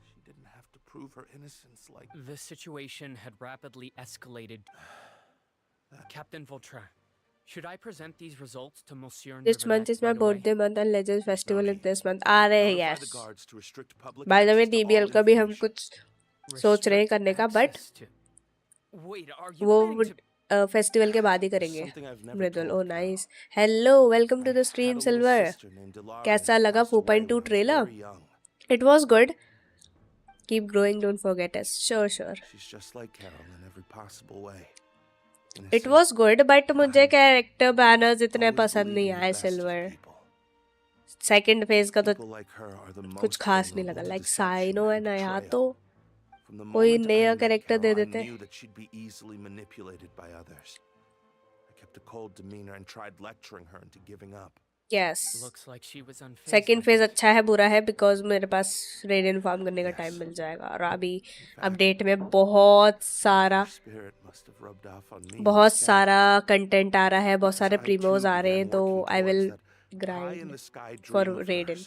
She didn't have to prove her innocence like... The situation had rapidly escalated. Captain Vautrin, should I present these results to Monsieur This month Neuvillette is my right away? birthday month and Legends Festival is this month. आ रहे हैं, Notify yes. the guards to restrict public By the way, access to all DBL का भी हम information. कुछ सोच रहे हैं करने का, but Access to... Wait, are you वो planning to... फेस्टिवल के बाद ही करेंगे. Something I've never Mridul, told oh nice. Hello, welcome to the stream, had a little Silver. sister named Delari कैसा who लगा passed away 4.2 when I was trailer? very young. It was good. Keep growing, don't forget us. Sure. She's just like Carol in every possible way. It was good, but मुझे character banners इतने पसंद नहीं आए silver. Second phase का तो कुछ खास नहीं लगा. लाइक साइनो एंड नया तो कोई नया कैरेक्टर दे देते. I knew that she'd be easily manipulated by others. I kept a cold demeanor and tried lecturing her into giving up. Yes. Looks like she was unfazed second by phase it. अच्छा है बुरा है because मेरे पास radian farm करने का time मिल जाएगा. और अभी अपडेट में बहुत सारा कंटेंट आ रहा है, बहुत सारे प्रीमोज आ रहे हैं, तो I will grind for Raiden.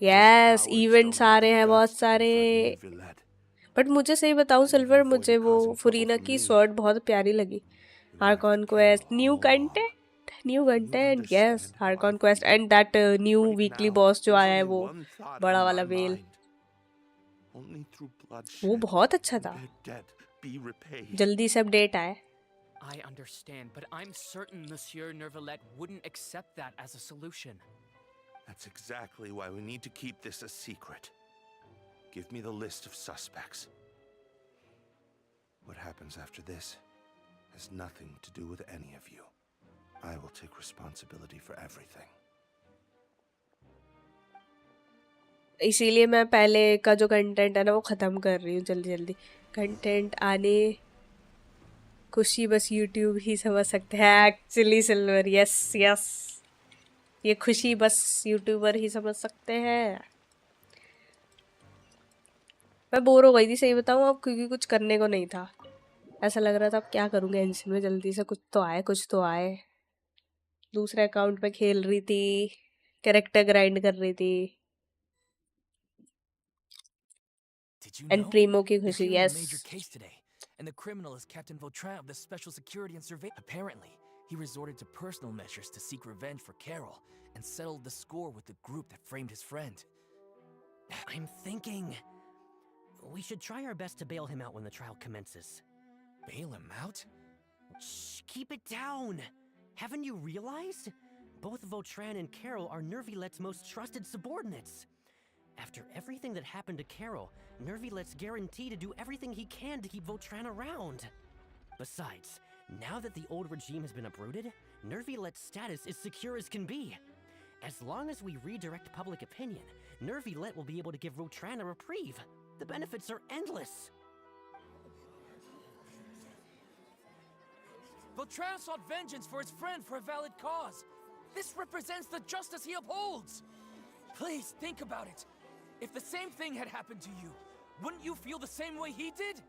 Yes, events आ रहे हैं बहुत सारे. बट मुझे सही बताऊं सिल्वर, मुझे वो फुरीना की स्वॉर्ड बहुत प्यारी लगी. Archon quest, new content, yes, archon quest and that new weekly boss जो आया है वो बड़ा वाला वेल, वो बहुत अच्छा था. जल्दी से अपडेट आए. I understand, but I'm certain Monsieur Neuvillette wouldn't accept that as a solution. That's exactly why we need to keep this a secret. Give me the list of suspects. What happens after this has nothing to do with any of you. I will take responsibility for everything. इसीलिए मैं पहले का जो content है ना वो ख़त्म कर रही हूँ जल्दी. कंटेंट आने खुशी बस यूट्यूब ही समझ सकते हैं. एक्चुअली सिल्वर, यस, ये खुशी बस यूट्यूबर ही समझ सकते हैं. मैं बोर हो गई थी सही बताऊँ अब, क्योंकि कुछ करने को नहीं था. ऐसा लग रहा था अब क्या करूँगा गेंशिन में, जल्दी से कुछ तो आए. दूसरे अकाउंट पे खेल रही थी, कैरेक्टर ग्राइंड कर रही थी. एंड प्रीमो की खुशी, yes. And the criminal is Captain Vautrin of the Special Security and Surveillance. Apparently, he resorted to personal measures to seek revenge for Carol and settled the score with the group that framed his friend. I'm thinking we should try our best to bail him out when the trial commences. Bail him out? Shh, keep it down. Haven't you realized? Both Vautrin and Carol are Nervillette's most trusted subordinates. After everything that happened to Carol, Nervillette's guaranteed to do everything he can to keep Vautrin around. Besides, now that the old regime has been uprooted, Nervillette's status is secure as can be. As long as we redirect public opinion, Nervillette will be able to give Vautrin a reprieve. The benefits are endless. Vautrin sought vengeance for his friend for a valid cause. This represents the justice he upholds. Please think about it. If the same thing had happened to you, wouldn't you feel the same way he did?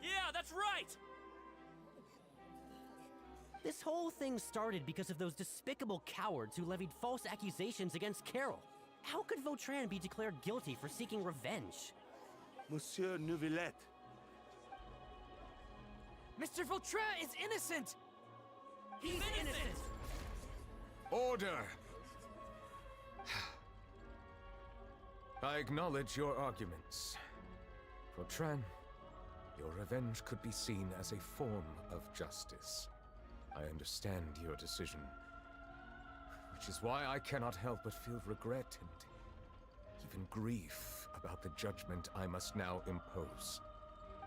Yeah, that's right! This whole thing started because of those despicable cowards who levied false accusations against Carol. How could Vautrin be declared guilty for seeking revenge? Monsieur Neuvillette. Mr. Vautrin is innocent! He's innocent! Order! I acknowledge your arguments. Vautrin, your revenge could be seen as a form of justice. I understand your decision, which is why I cannot help but feel regret and even grief about the judgment I must now impose.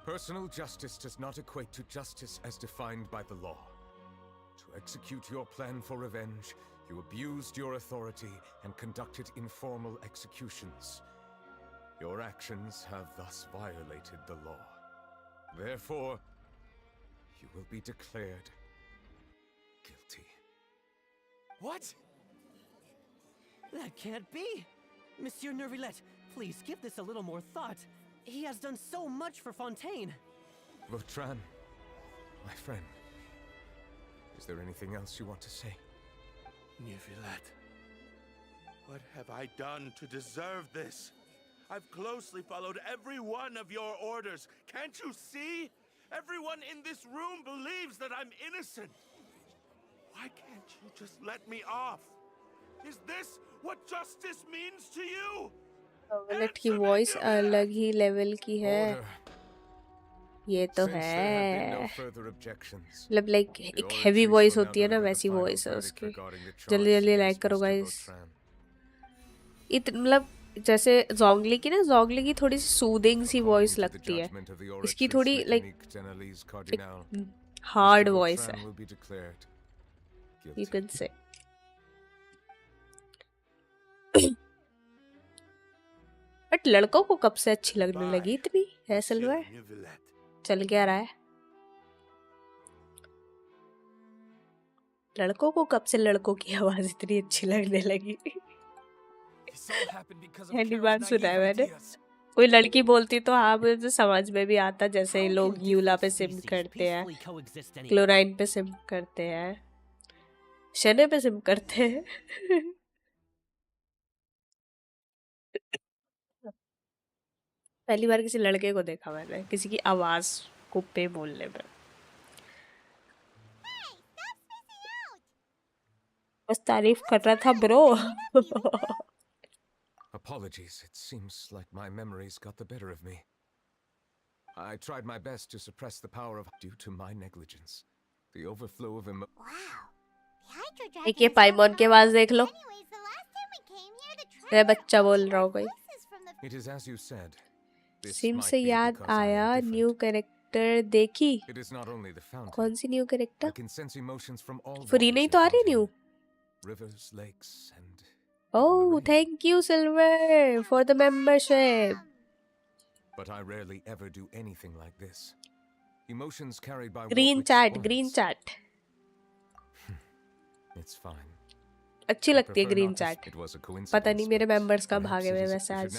Personal justice does not equate to justice as defined by the law. To execute your plan for revenge, you abused your authority and conducted informal executions. Your actions have thus violated the law. Therefore, you will be declared guilty. What? That can't be! Monsieur Nervilette, please give this a little more thought. He has done so much for Fontaine. Vautrin, my friend, is there anything else you want to say? Nervilette, what have I done to deserve this? I've closely followed every one of your orders. Can't you see? Everyone in this room believes that I'm innocent. Why can't you just let me off? Is this what justice means to you? नोवेलेट की voice अलग ही level की है. ये तो है. मतलब like एक heavy voice होती है ना, वैसी वॉइस है उसकी. जल्दी जल्दी लाइक करो गाइस. मतलब जैसे जोंगली की ना, जोंगली की थोड़ी सी सूदिंग सी वॉइस लगती है. इसकी थोड़ी लाइक हार्ड वॉइस है, यू कैन से. बट लड़कों को कब से अच्छी लगने लगी इतनी है सिल्वर? चल क्या रहा है? लड़कों को कब से लड़कों की आवाज इतनी अच्छी लगने लगी? पहली बार सुना है मैंने. कोई लड़की बोलती तो हाँ मुझे समझ में भी आता, जैसे लोग यूला पे सिम करते हैं, क्लोराइन पे सिम करते हैं, शने पे सिम करते हैं. पहली बार किसी लड़के को देखा मैंने किसी की आवाज को पे बोलने में. बस तारीफ कर रहा था bro. Apologies, it seems like my memories got the better of me. I tried my best to suppress the power of due to my negligence. The overflow of एक ये पाइमोन के आवाज देख लो. ये बच्चा बोल रहा हो कोई. It is as you said. SIM से याद आया, न्यू कैरेक्टर देखी. कौन सी न्यू कैरेक्टर? फरीना ही तो आ रही new. Rivers, lakes, and oh, thank you Silver for the membership. But I rarely ever do anything like this. Emotions carried by green chat, green chat. It's fine. अच्छी लगती है green chat. पता नहीं मेरे members कब भागे हुए वैसे आज.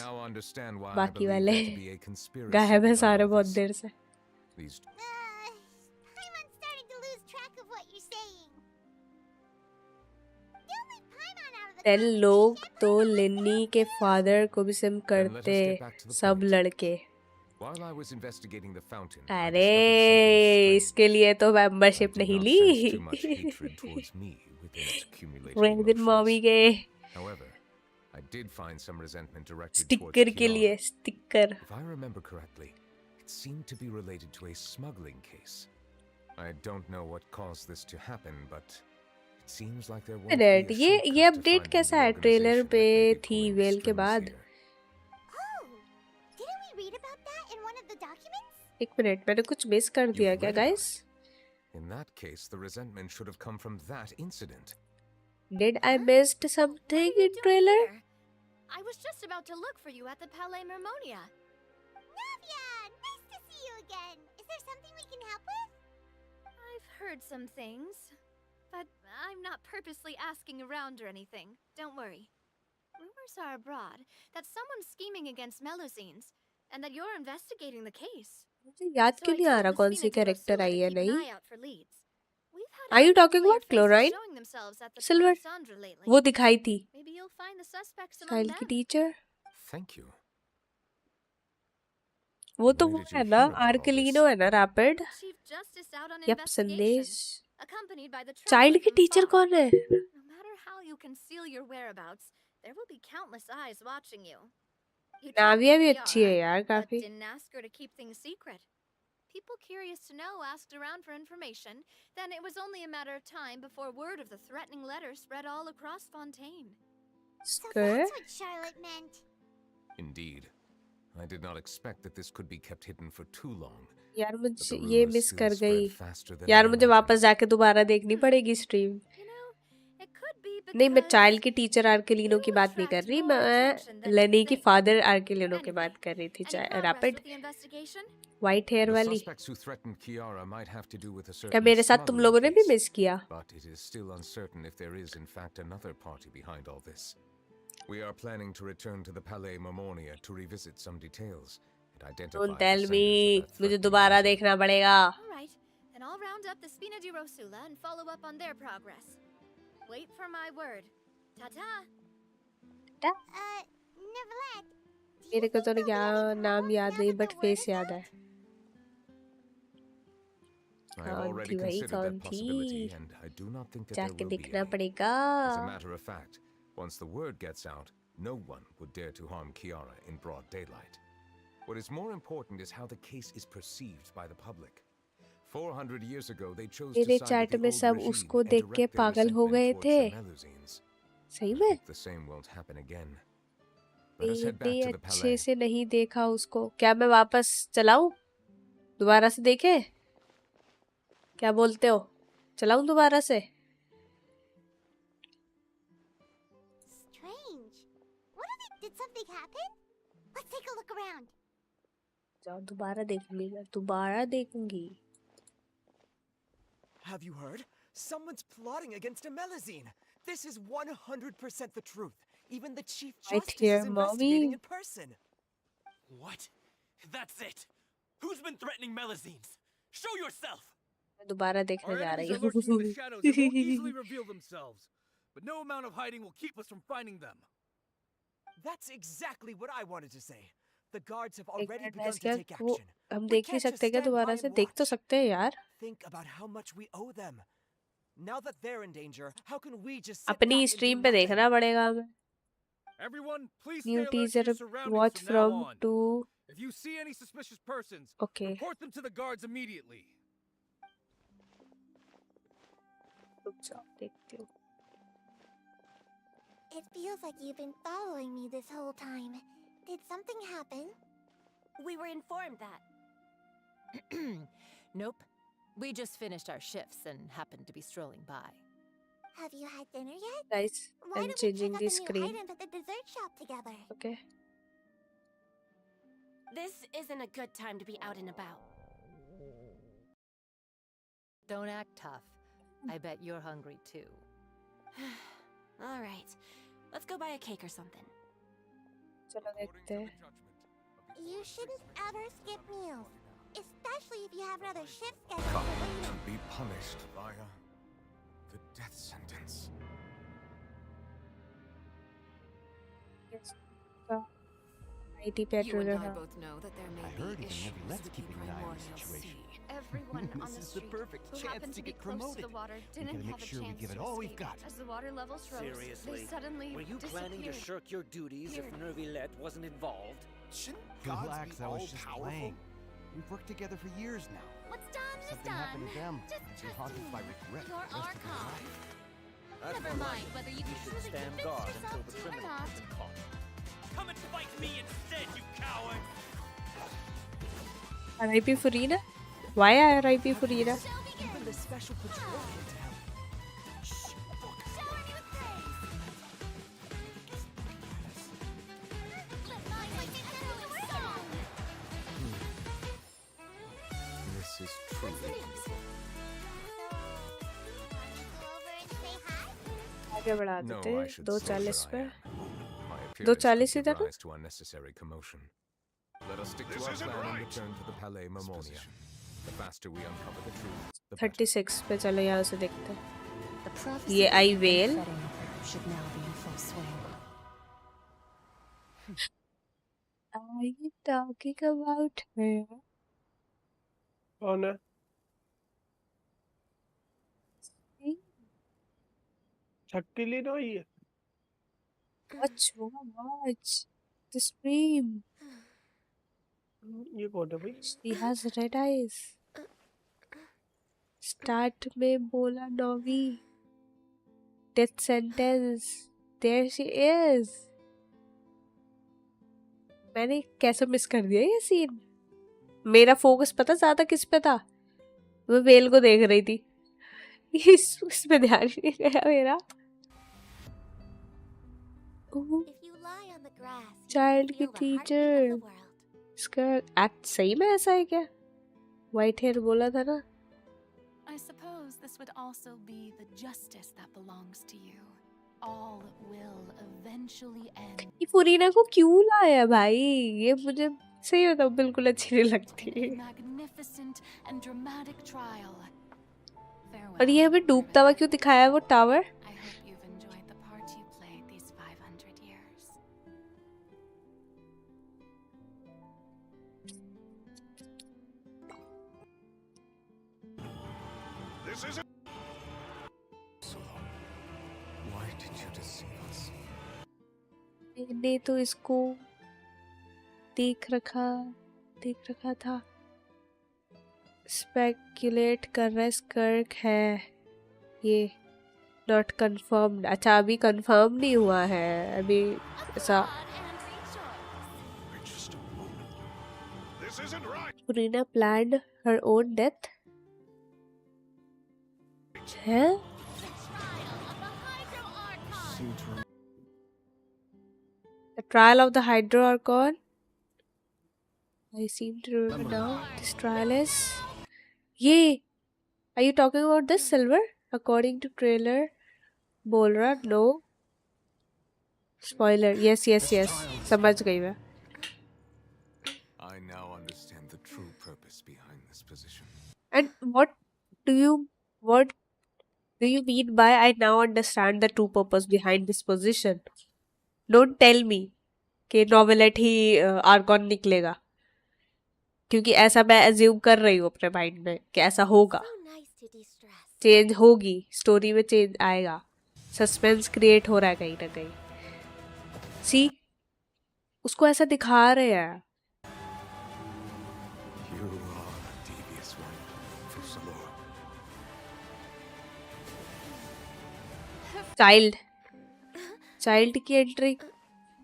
बाकी वाले गायब है सारे बहुत देर से. लोग तो लिन्नी के फादर को भी सिम करते, सब लड़के. अरे इसके लिए तो मेंबरशिप नहीं ली. रेडिन मॉमी के स्टिकर के लिए sticker. If I remember correctly, it seemed to be related to a smuggling case. I don't know what caused this to happen, but it seems like there won't be a shortcut ये update कैसा है? Trailer पे थी well के बाद. एक minute, मैंने कुछ मिस कर दिया क्या guys? In that case, the resentment should have come from that incident. Did I missed something in trailer? I was just about to look for you at the Palais Mermonia. Navia, nice to see you again. Is there something we can help with? I've heard some things, but I'm not purposely asking around or anything. Don't worry. Rumors are abroad that someone's scheming against Melusines, and that you're investigating the case. मुझे याद क्यों नहीं आ रहा कौन सी character I है नहीं. Are you talking about chlorine? Silver वो दिखाई थी. साइल की टीचर. Thank you. वो तो वो है ना, आर्कलिनो है ना, रैपिड. यप, संदेश. चाइल्ड की टीचर कौन है? No matter how you conceal your whereabouts, there will be countless eyes watching you. नाविया भी अच्छी है यार काफी. Didn't ask her to keep things secret. People curious to know asked around for information. Then it was only a matter of time before word of the threatening letter spread all across Fontaine. So that's what Charlotte meant. Indeed. I did not expect that this could be kept hidden for too long. यार मुझे ये miss कर गई. यार मुझे वापस जाके दोबारा देखनी पड़ेगी स्ट्रीम. नहीं, मैं चाइल्ड की टीचर आर्केलिनो की बात नहीं कर रही, मैं लेनी की फादर आर्केलिनो की बात कर रही थी. रैपिड व्हाइट हेयर वाली. क्या मेरे साथ तुम लोगों ने भी मिस किया? We are planning to return to the Palais Marmonia to revisit some details and identify Don't the tell senders me. of that मुझे threatening दोबारा message. देखना पड़ेगा. All right, then I'll round up the Spina di Rosula and follow up on their progress. Wait for my word. Ta-ta. Neverland, मेरे को तो नाम याद नहीं बट फेस याद है. I have already considered that possibility, and I do not think that there जाके will be देखना any. पड़ेगा. As a matter of fact, once the word gets out, no one would dare to harm Kiara in broad daylight. What is more important is how the case is perceived by the public. 400 years ago, they chose to मेरे side chat with में the old सब regime उसको and देख के direct their पागल हो resentment गए towards थे. the Melusines. सही I में? hope the same won't happen again. Let us head back इतनी to the अच्छे Palais. से नहीं देखा उसको. क्या मैं वापस चलाऊं? दोबारा से देखे? क्या बोलते हो? चलाऊं दोबारा से? strange. What are they? Did something happen? Let's take a look around. जाओ दोबारा देखूंगी मैं. दोबारा देखूंगी. Have you heard? Someone's plotting against a Melusine. This is 100% the truth. Even the Chief Right Justice here, is investigating mommy. in person. What? That's it. Who's been threatening Melusines? Show yourself. मैं दोबारा देखने Our जा enemies रही are lurking in the हूँ. shadows and won't easily reveal themselves. But no amount of hiding will keep us from finding them. That's exactly what I wanted to say. The guards have एक already minute begun ऐसे to क्या take वो action. हम We देख नहीं can't just सकते क्या stand दोबारा by से? and देख तो watch. सकते हैं यार. Think about how much we owe them. Now that they're in danger, how can we just sit अपनी back and do स्ट्रीम पे nothing? देखना पड़ेगा हमें. Everyone, please stay New alert to teaser your surroundings watch from now from on. to. If you see any suspicious persons, Okay. report them to the guards immediately. रुक जाओ देखती हूँ. It feels like you've been following me this whole time. Did something happen? We were informed that. Nope. We just finished our shifts and happened to be strolling by. Have you had dinner yet? Guys, Why I'm don't we changing check the out the new screen. items at the dessert shop together? Okay. This isn't a good time to be out and about. Don't act tough. I bet you're hungry too. All right. Let's go buy a cake or something. चलो देखते हैं. You shouldn't ever skip meals, especially if you have another shift Come scheduled. to be punished via the death sentence. IT You petrol and I रहा. both know that there may I be heard even issues Neverlette's with keeping the an eye on the primordial situation. sea. Everyone on This the is the street perfect who chance happened to to be get close to promoted. the water We didn't gotta make have a sure we chance give it to all we've escape. got. As the water levels rose, Seriously? they suddenly Were you planning to disappeared. shirk your duties if Nervilette wasn't involved? Relax, I was just playing. We've worked together for years now. What's done If is something happened done. to them, Just I'd be trust haunted me. by regret You're the rest our of my cause. life. That's Never more mind like whether you you can should truly stand convince guard yourself until the to or criminal not. has been caught. Come and fight me instead, you coward! RIP Furina? Why RIP Furina? Even the special patrol can't help. This is truly wonderful. आगे बढ़ा No, देते I हैं. should 2:40 stay पे. where I am. My appearance 2:40 could ही था give ना? rise to unnecessary commotion. Let us stick to This our isn't plan and right. return to the Palais Marmonia. The faster we uncover the truth, the better. 36 पे चलो यहाँ से देखते हैं. The prophecy ये आई we've been well. fretting should now be in full swing. Are you talking about her? कौन है? छक्की लीन हुई है. Watch the stream. ये कौन है भाई? She has red eyes. Start में बोला नौवी. Death sentence. There she is. मैंने कैसे मिस कर दिया ये सीन? मेरा फोकस पता ज्यादा किस पे था? मैं वेल को देख रही थी. इस पे ध्यान ही नहीं गया मेरा. चाइल्ड की टीचर. इसका एक्ट सही में ऐसा है क्या? व्हाइट हेयर बोला था ना. I suppose this would also be the justice that belongs to you. all will eventually end. ये फुरीना को क्यों लाया भाई? ये मुझे सही बताओ बिल्कुल अच्छी नहीं लगती। Magnificent and dramatic trial. और ये हमें डूबता हुआ क्यों दिखाया है वो tower? I hope you've enjoyed the part you played these 500 years. This isn't. So long. Why did you deceive us? मैंने तो इसको देख रखा था। स्पेक्युलेट कर रहा है स्कर्क है ये। Not confirmed. अच्छा अभी कंफर्म नहीं हुआ है अभी ऐसा। फुरीना प्लान्ड हर ओन डेथ है। The trial of the Hydro Archon. I seem to remember now. This trial is. Yay! Are you talking about this Silver? According to trailer, बोल रहा no. Spoiler. Yes. समझ गई मैं. I now understand the true purpose behind this position. And what do you mean by I now understand the true purpose behind this position? Don't tell me कि नॉवेलेट ही Arcon निकलेगा, क्योंकि ऐसा मैं assume कर रही हूँ अपने माइंड में कि ऐसा होगा। चेंज होगी, स्टोरी में चेंज आएगा, सस्पेंस क्रिएट हो रहा है कहीं ना कहीं। सी उसको ऐसा दिखा रहे हैं। चाइल्ड की एंट्री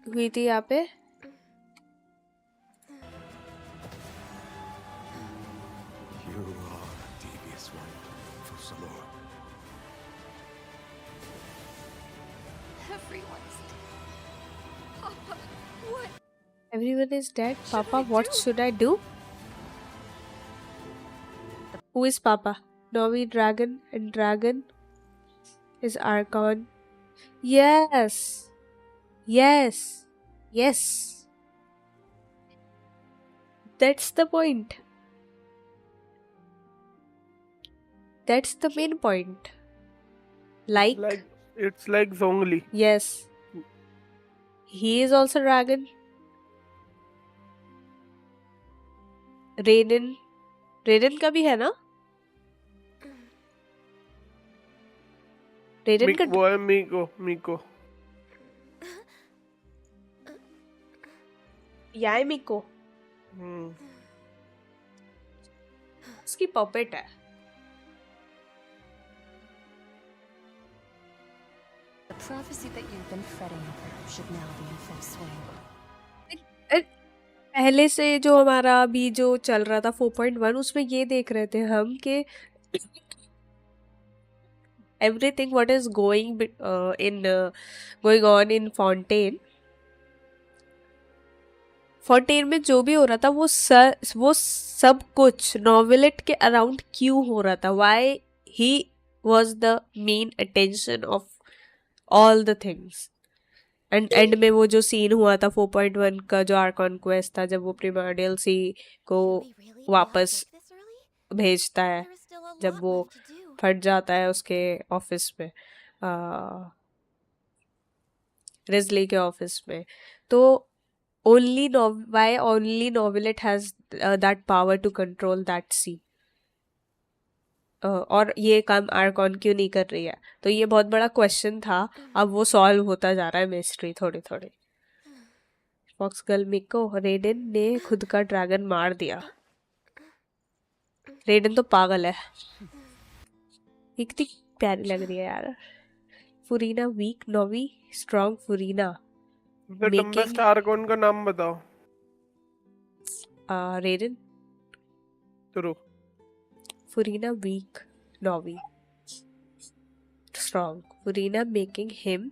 हुई थी यहाँ पे। Everyone is dead. Papa, what should I do? Who is Papa? Novi Dragon and Dragon is Archon. Yes. That's the point. That's the main point. It's like Zhongli. Yes. He is also dragon. रेडन का भी है ना? रेडन का वो है मीको। याय मीको। उसकी puppet है। The prophecy that you've been fretting over should now be in full swing. पहले से जो हमारा अभी जो चल रहा था 4.1 उसमें ये देख रहे थे हम कि everything what is going on in Fontaine में जो भी हो रहा था वो सब कुछ नॉवेलेट के अराउंड क्यों हो रहा था? Why he was the main attention of all the things. And में वो जो सीन हुआ था 4.1 का जो आर्कॉन क्वेस्ट था, जब वो प्रिमोर्डियल सी को वापस भेजता है, जब वो फट जाता है उसके ऑफिस में, रिजली के ऑफिस में, तो only Novelet has that power to control that sea. और ये काम आर्कॉन क्यों नहीं कर रही है? तो ये बहुत बड़ा क्वेश्चन था। अब वो सॉल्व होता जा रहा है मिस्ट्री थोड़ी थोड़ी। फॉक्स गर्ल मिको, रेडन ने खुद का ड्रैगन मार दिया। रेडन तो पागल है। कितनी प्यारी लग रही है यार। फुरीना वीक, नोवी स्ट्रॉन्ग। फुरीना बेस्ट आर्कॉन का नाम बताओ। रेडन। True. Furina weak, Novi strong. Furina making him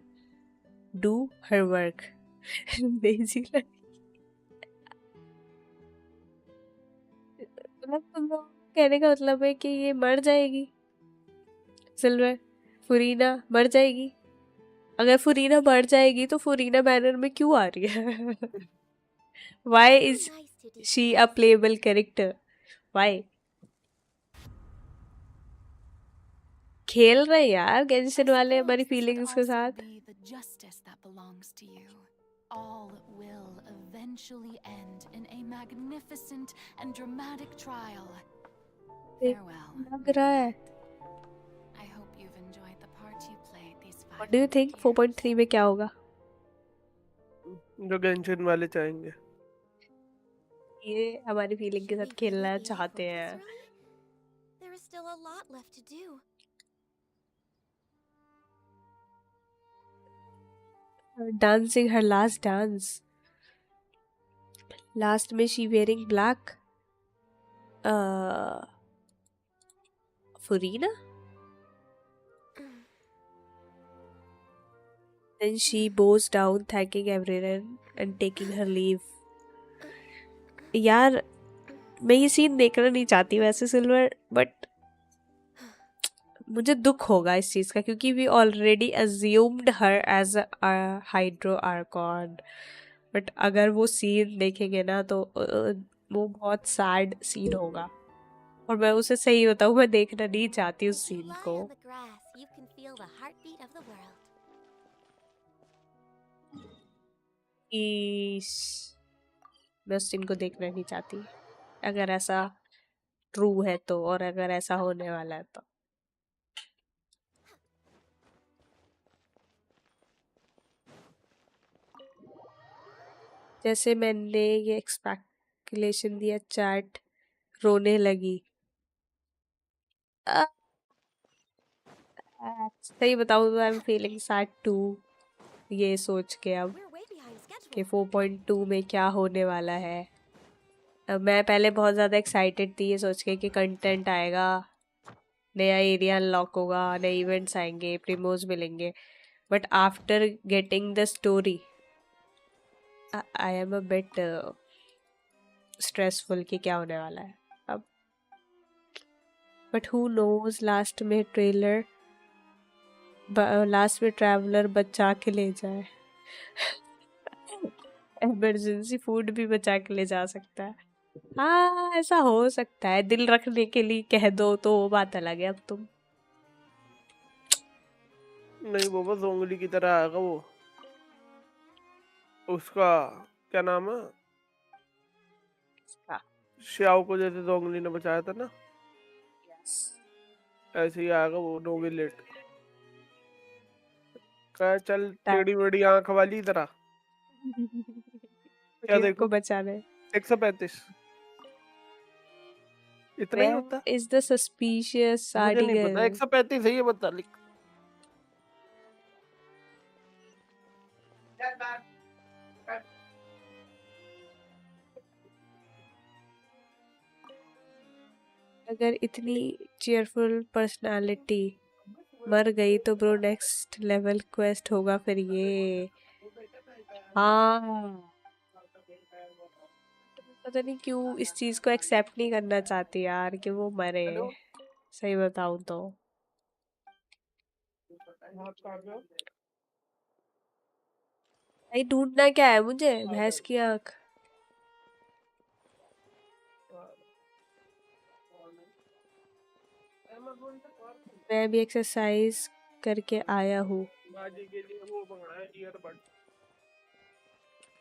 do her work. Basically, मतलब तुम लोग कहने का मतलब है कि ये मर जाएगी। सिल्वर फुरीना मर जाएगी अगर फुरीना बढ़ जाएगी तो फुरीना बैनर में क्यों आ रही है? Why is she a playable character? Why? खेल रहे यार गेंशिन वाले हमारी फीलिंग्स के साथ. The justice that belongs to you. All will eventually end in a magnificent and dramatic trial. Farewell. लग रहा है. I hope you've enjoyed the part you played these 5 What do you think 4.3 में क्या होगा? जो Genshin वाले चाहेंगे. ये हमारी फीलिंग के साथ खेलना चाहते हैं. There is still a lot left to do. Dancing her last dance. Last में she wearing black. Furina? Then she bows down, thanking everyone and taking her leave. यार मैं ये सीन देखना नहीं चाहती वैसे सिल्वर, बट मुझे दुख होगा इस चीज का क्योंकि we already assumed her as a hydro archon. But अगर वो सीन देखेंगे ना तो वो बहुत सैड सीन होगा और मैं उसे सही बताऊं मैं देखना नहीं चाहती उस सीन को. You can feel the heartbeat of the world. मैं उस सीन को देखना नहीं चाहती अगर ऐसा ट्रू है तो, और अगर ऐसा होने वाला है तो. जैसे मैंने ये एक्सपेक्टेशन दिया चैट रोने लगी. सही बताऊँ तो I am feeling sad to ये सोच के अब कि 4.2 में क्या होने वाला है. अब मैं पहले बहुत ज़्यादा एक्साइटेड थी ये सोच के कि कंटेंट आएगा, नया एरिया अनलॉक होगा, नए इवेंट्स आएंगे, प्रीमोज मिलेंगे. But after getting the story I am a bit stressful कि क्या होने वाला है अब. बट हु नोज लास्ट में ट्रेलर लास्ट में ट्रैवलर बचा के ले जाए. इमरजेंसी फूड भी बचा के ले जा सकता है. हाँ ऐसा हो सकता है, दिल रखने के लिए कह दो तो वो बात अलग है. अब तुम नहीं बाबा जोंगली की तरह आएगा वो. उसका क्या नाम है, श्याओ को जैसे जोंगली ने बचाया था ना, ऐसे ही आएगा वो नोविलेट. कह चल टेढ़ी मेढ़ी आंख वाली तरह. क्या देखो बचाने 135 इतना ही होता इज द सस्पिशियस मुझे नहीं आर्टिकल. पता. 135 है ये बता लिख. अगर इतनी चीयरफुल पर्सनालिटी मर गई तो ब्रो नेक्स्ट लेवल क्वेस्ट होगा फिर ये. हाँ पता नहीं क्यों इस चीज को एक्सेप्ट नहीं करना चाहती यार कि वो मरे. सही बताऊं तो भाई ढूंढना क्या है मुझे, भैंस की आंख. मैं भी एक्सरसाइज करके आया हूँ.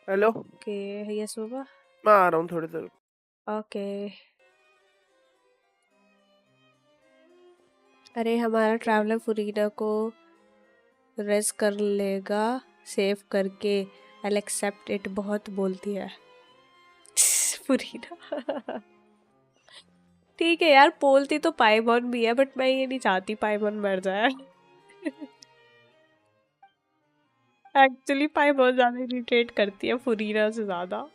हेलो ओके यस बाबा मैं आ रहा हूँ थोड़ी देर. ओके. अरे हमारा ट्रैवलर फुरीना को रेस कर लेगा सेव करके. आई एक्सेप्ट इट बहुत बोलती है फुरीना. ठीक है यार बोलती तो पाइमॉन भी है बट मैं ये नहीं चाहती पाइमॉन मर जाए. एक्चुअली पाइमॉन ज्यादा इरिटेट करती है फुरीना से ज्यादा.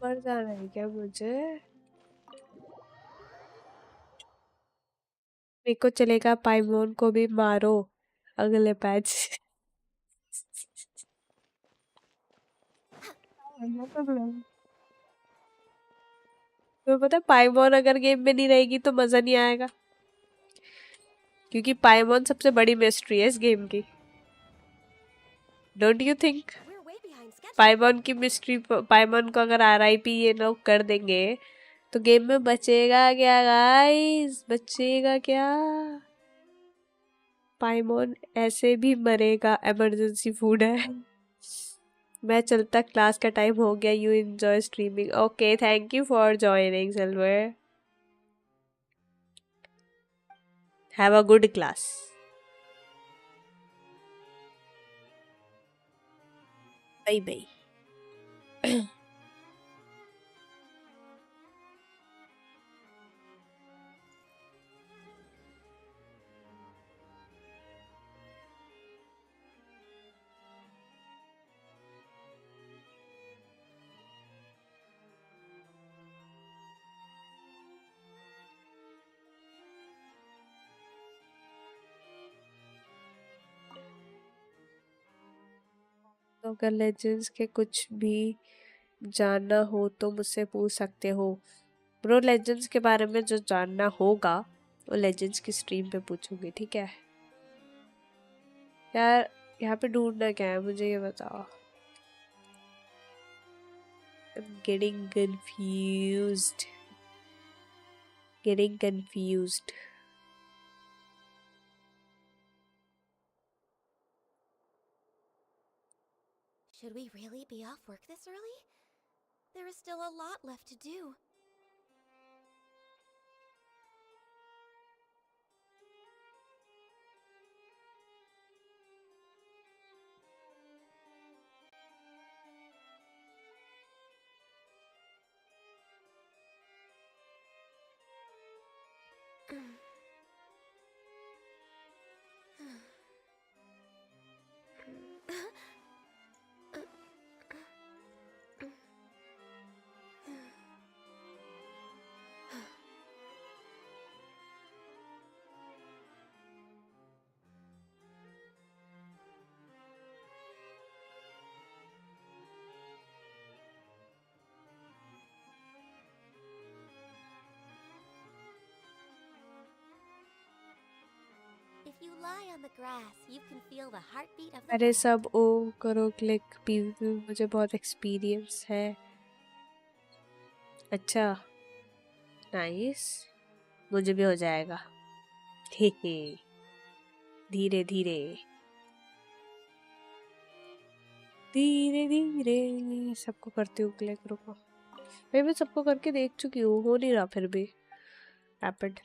मर जाना है क्या मुझे? मेरे को चलेगा, पाइमोन को भी मारो अगले पैच। तो पता है पाइमोन अगर गेम में नहीं रहेगी तो मजा नहीं आएगा, क्योंकि पाइमोन सबसे बड़ी मिस्ट्री है इस गेम की। Don't you think? पाइमोन की मिस्ट्री, पाइमोन को अगर RIP ये लोग कर देंगे तो गेम में बचेगा क्या गाइस? बचेगा क्या? पाइमोन ऐसे भी मरेगा, इमरजेंसी फूड है। मैं चलता, क्लास का टाइम हो गया। You enjoy streaming. Okay, thank you for joining Silver. Have a good class. Bye bye. तो अगर लेजेंड्स के कुछ भी जानना हो तो मुझसे पूछ सकते हो ब्रो। लेजेंड्स के बारे में जो जानना होगा वो लेजेंड्स की स्ट्रीम पे पूछूंगी, ठीक है यार? यहाँ पे ढूंढना क्या है मुझे ये बताओ। I'm getting confused. Getting confused. Should we really be off work this early? There is still a lot left to do. If you lie on the grass, you can feel the heartbeat of the अरे सब ओ करो click. PvP मुझे बहुत experience है। अच्छा, nice, मुझे भी हो जाएगा। हे धीरे धीरे धीरे धीरे सबको करती हूँ क्लिक। रुको भाई, मैं सबको करके देख चुकी हूँ, हो नहीं रहा फिर भी रैपिड।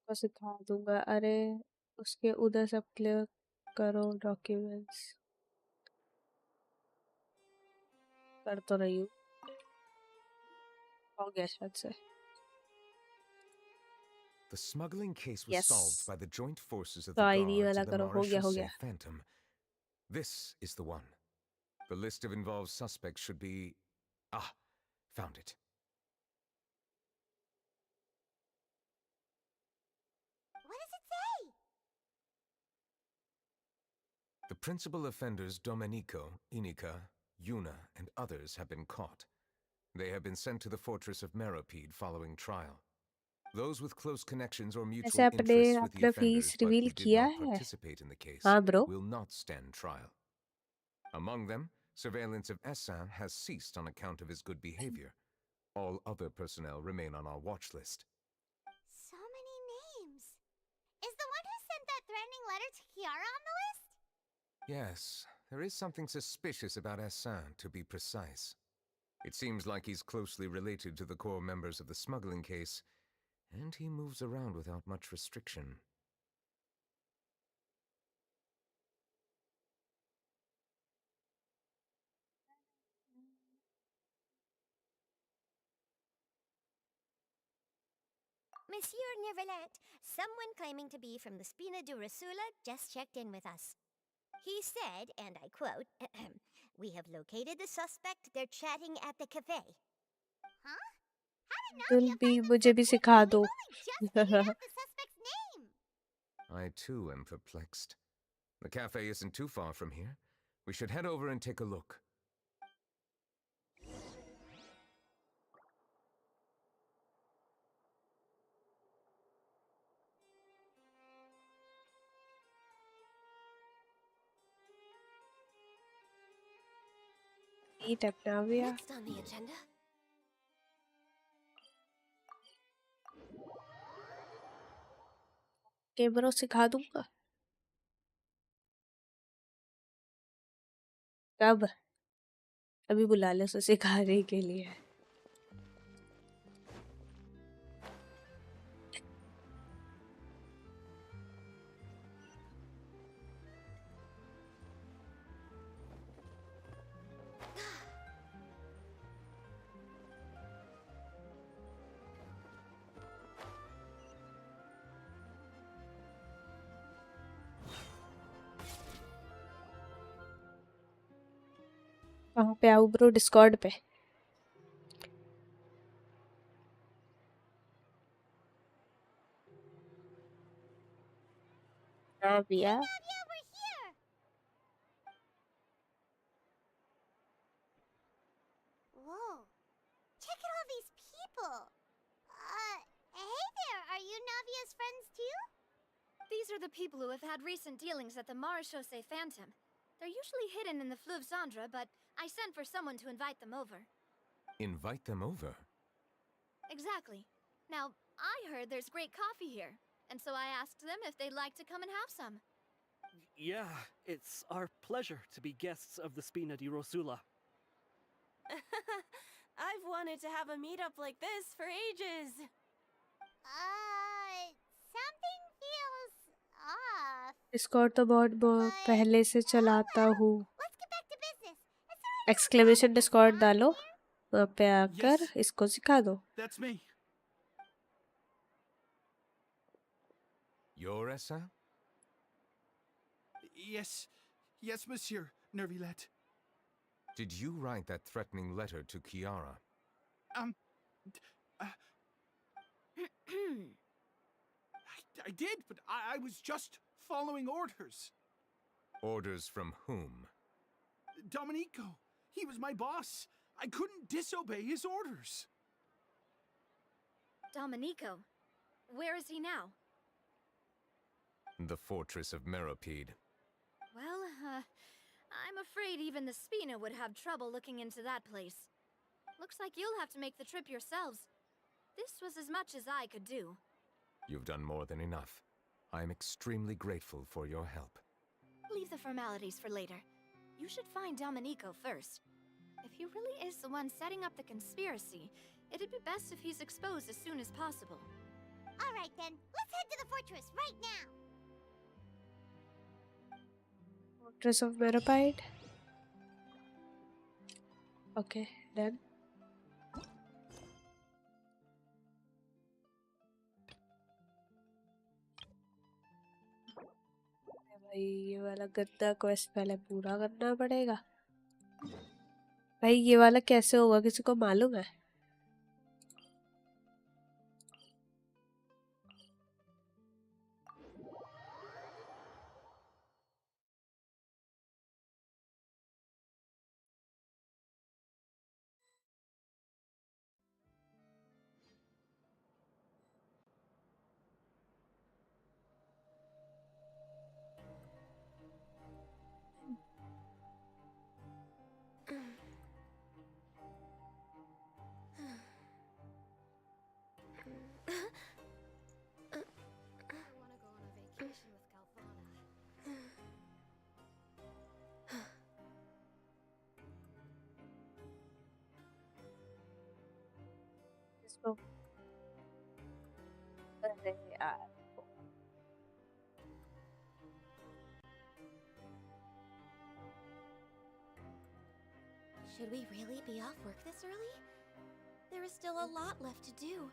को सिखा दूंगा। अरे उसके उधर सब क्लियर करो डॉक्यूमेंट्स। कर तो रही हूँ, हो गया शायद से। The smuggling case was solved by the joint forces of तो the ID guards वाला and the करो। हो गया हो गया। Maréchaussée Phantom. This is the one. The list of involved suspects should be... Ah, found it. What does it say? The principal offenders Domenico, Inika, Yuna, and others have been caught. They have been sent to the fortress of Meropide following trial. Those with close connections or mutual ऐसे अपने interests with the अपना offenders fees but reveal who did किया not है? participate in the case हाँ bro. will not stand trial. Among them, surveillance of Essin has ceased on account of his good behavior. All other personnel remain on our watch list. So many names. Is the one who sent that threatening letter to Kiara on the list? Yes, there is something suspicious about Essin, to be precise. It seems like he's closely related to the core members of the smuggling case, and he moves around without much restriction. Monsieur Neverland, someone claiming to be from the Spina Durasula just checked in with us. He said, and I quote, "We have located the suspect. They're chatting at the cafe." Huh? तुम भी मुझे भी सिखा दो. The suspect's name. I too am perplexed. The cafe isn't too far from here. We should head over and take a look. Eat Abnavia. Next on the agenda. कैमरों सिखा दूंगा. कब? अभी बुला ले उसे सिखाने के लिए. कहाँ पे आऊँ ब्रो? डिस्कॉर्ड पे. Navia. Whoa. Check out all these people. Hey there, are you Navia's friends too? These are the people who have had recent dealings at the Marechaussee Phantom. They're usually hidden in the Fleuve Zandra, but I sent for someone to invite them over. Invite them over? Exactly. Now, I heard there's great coffee here, and so I asked them if they'd like to come and have some. Yeah, it's our pleasure to be guests of the Spina di Rosula. I've wanted to have a meetup like this for ages. Something feels off. Discord तो बहुत पहले से चलाता हूँ. Exclamation Discord डालो. वहाँ पे आकर इसको सिखा दो. That's me. You're Essa? Yes, Monsieur Nervilette. Did you write that threatening letter to Kiara? I did, but I was just following orders. Orders from whom? Domenico. He was my boss. I couldn't disobey his orders. Domenico. Where is he now? The fortress of Meropide. Well, I'm afraid even the Spina would have trouble looking into that place. Looks like you'll have to make the trip yourselves. This was as much as I could do. You've done more than enough. I am extremely grateful for your help. Leave the formalities for later. You should find Domenico first. If he really is the one setting up the conspiracy, it'd be best if he's exposed as soon as possible. All right then, let's head to the fortress right now. Fortress of Meropide. Okay, done. भाई ये वाला गंदा quest पहले पूरा करना पड़ेगा. भाई ये वाला कैसे होगा किसी को मालूम है? इसको अरे यार Should we really be off work this early? There is still a lot left to do.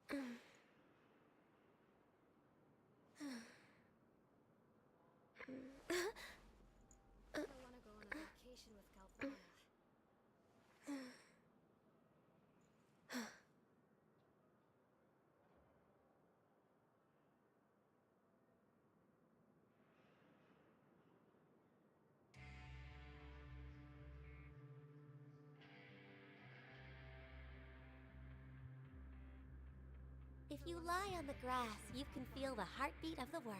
I want to go on a vacation with Galvana. If you lie on the grass, you can feel the heartbeat of the world.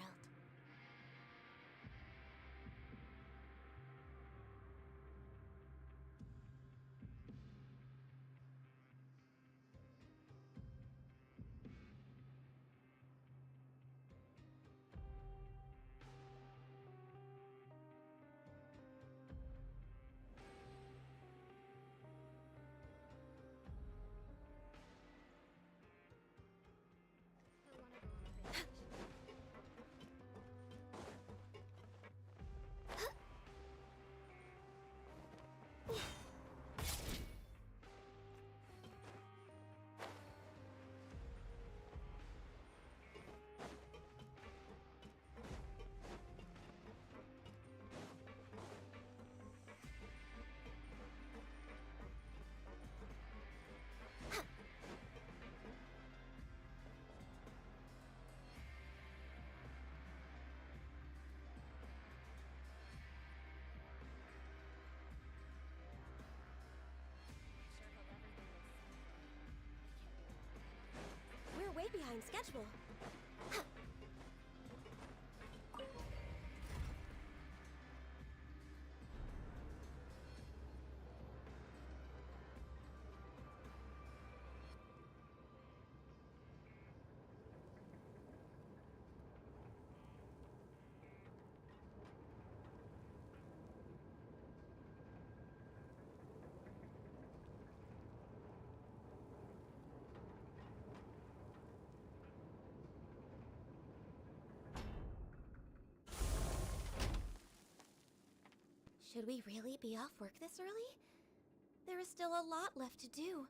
We're way behind schedule. Should we really be off work this early? There is still a lot left to do.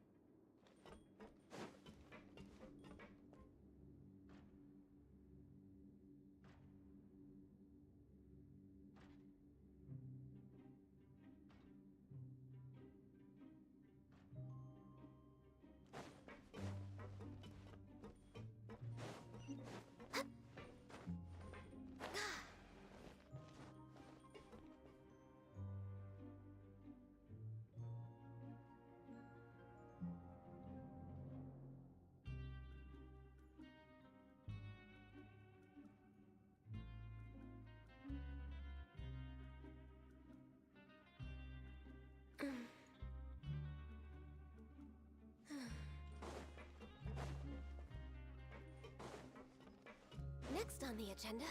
Next on the agenda.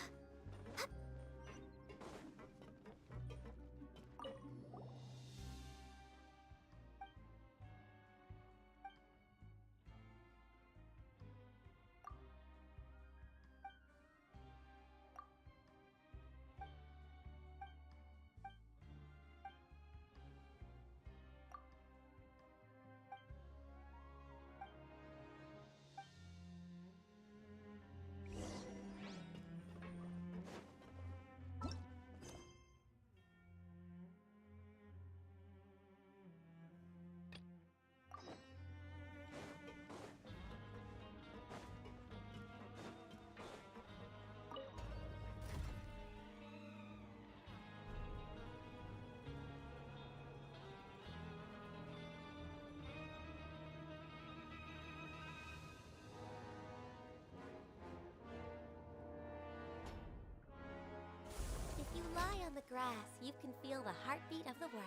If you lie on the grass, you can feel the heartbeat of the world.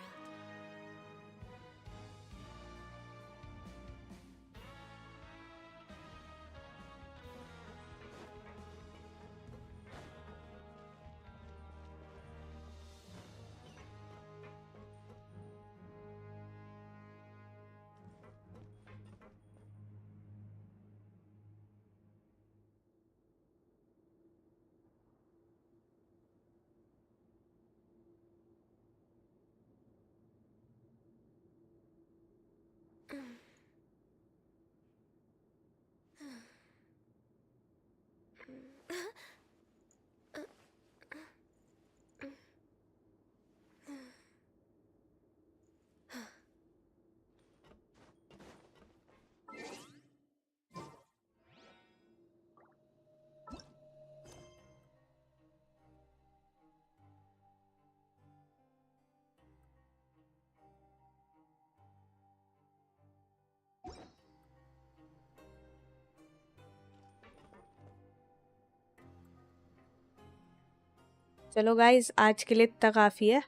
चलो guys, आज के लिए इतना काफ़ी है।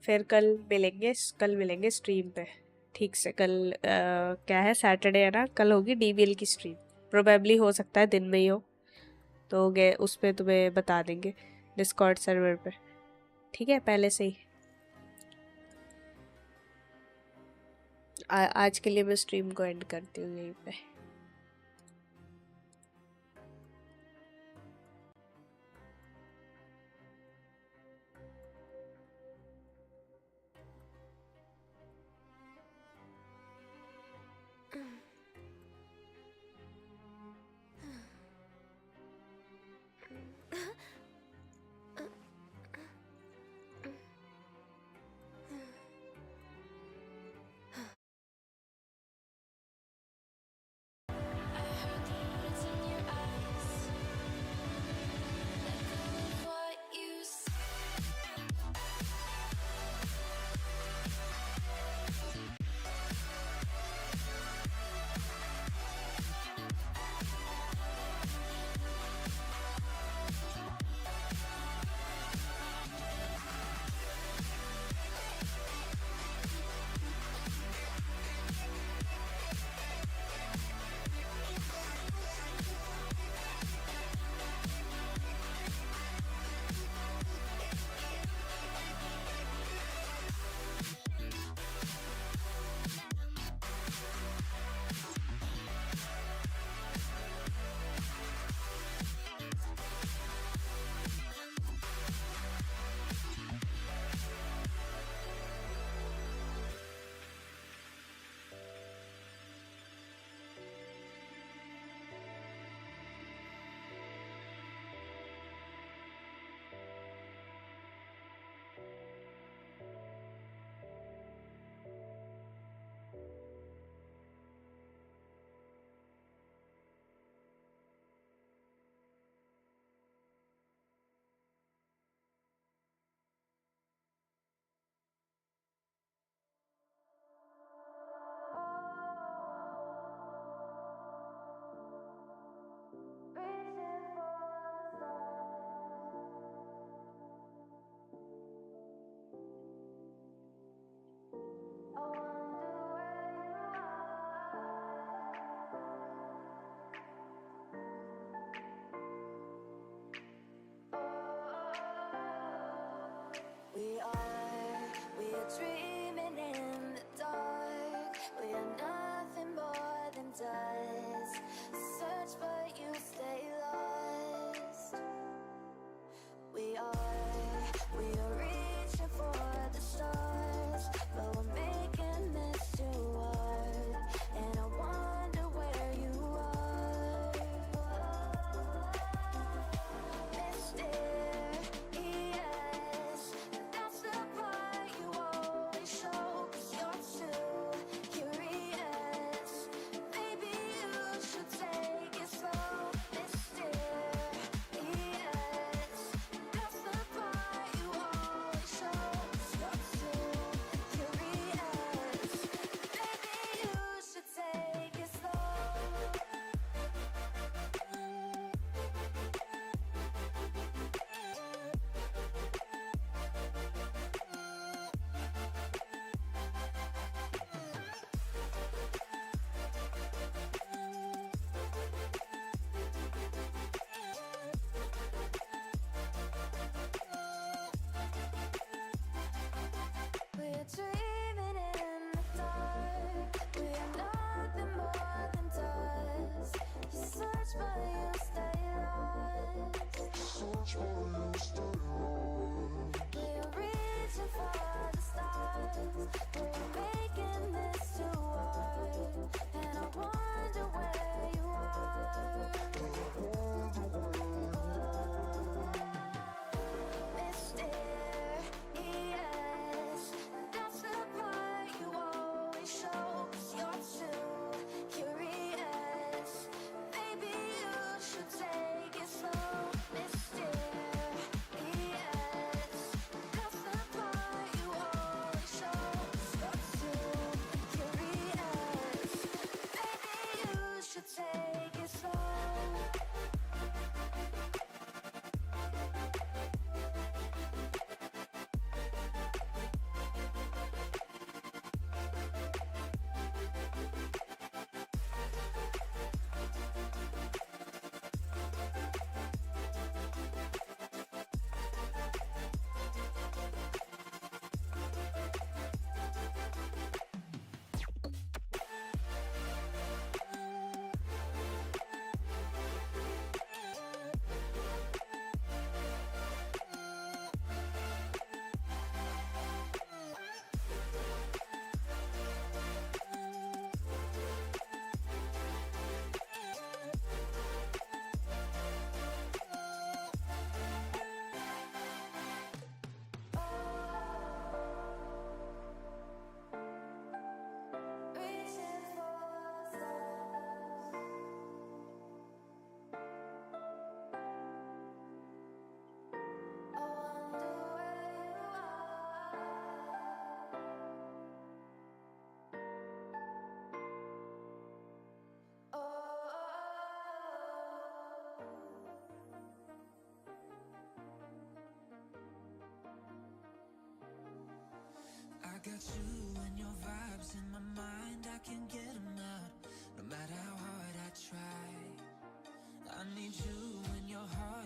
फिर कल मिलेंगे स्ट्रीम पे। ठीक से कल क्या है, सैटरडे है ना, कल होगी डीबीएल की स्ट्रीम। प्रोबेबली हो सकता है दिन में ही हो, तो उस पर तुम्हें बता देंगे डिस्कॉर्ड सर्वर पे। ठीक है, पहले से ही। आज के लिए मैं स्ट्रीम को एंड करती हूँ यहीं पे। Dreaming in the dark, we are nothing more than dust. Search but you stay lost. We are reaching for the stars, but we're making this too hard. And I wonder where you are. Mysterious, that's the part you always got you and your vibes in my mind, I can't get them out, no matter how hard I try. I need you in your heart.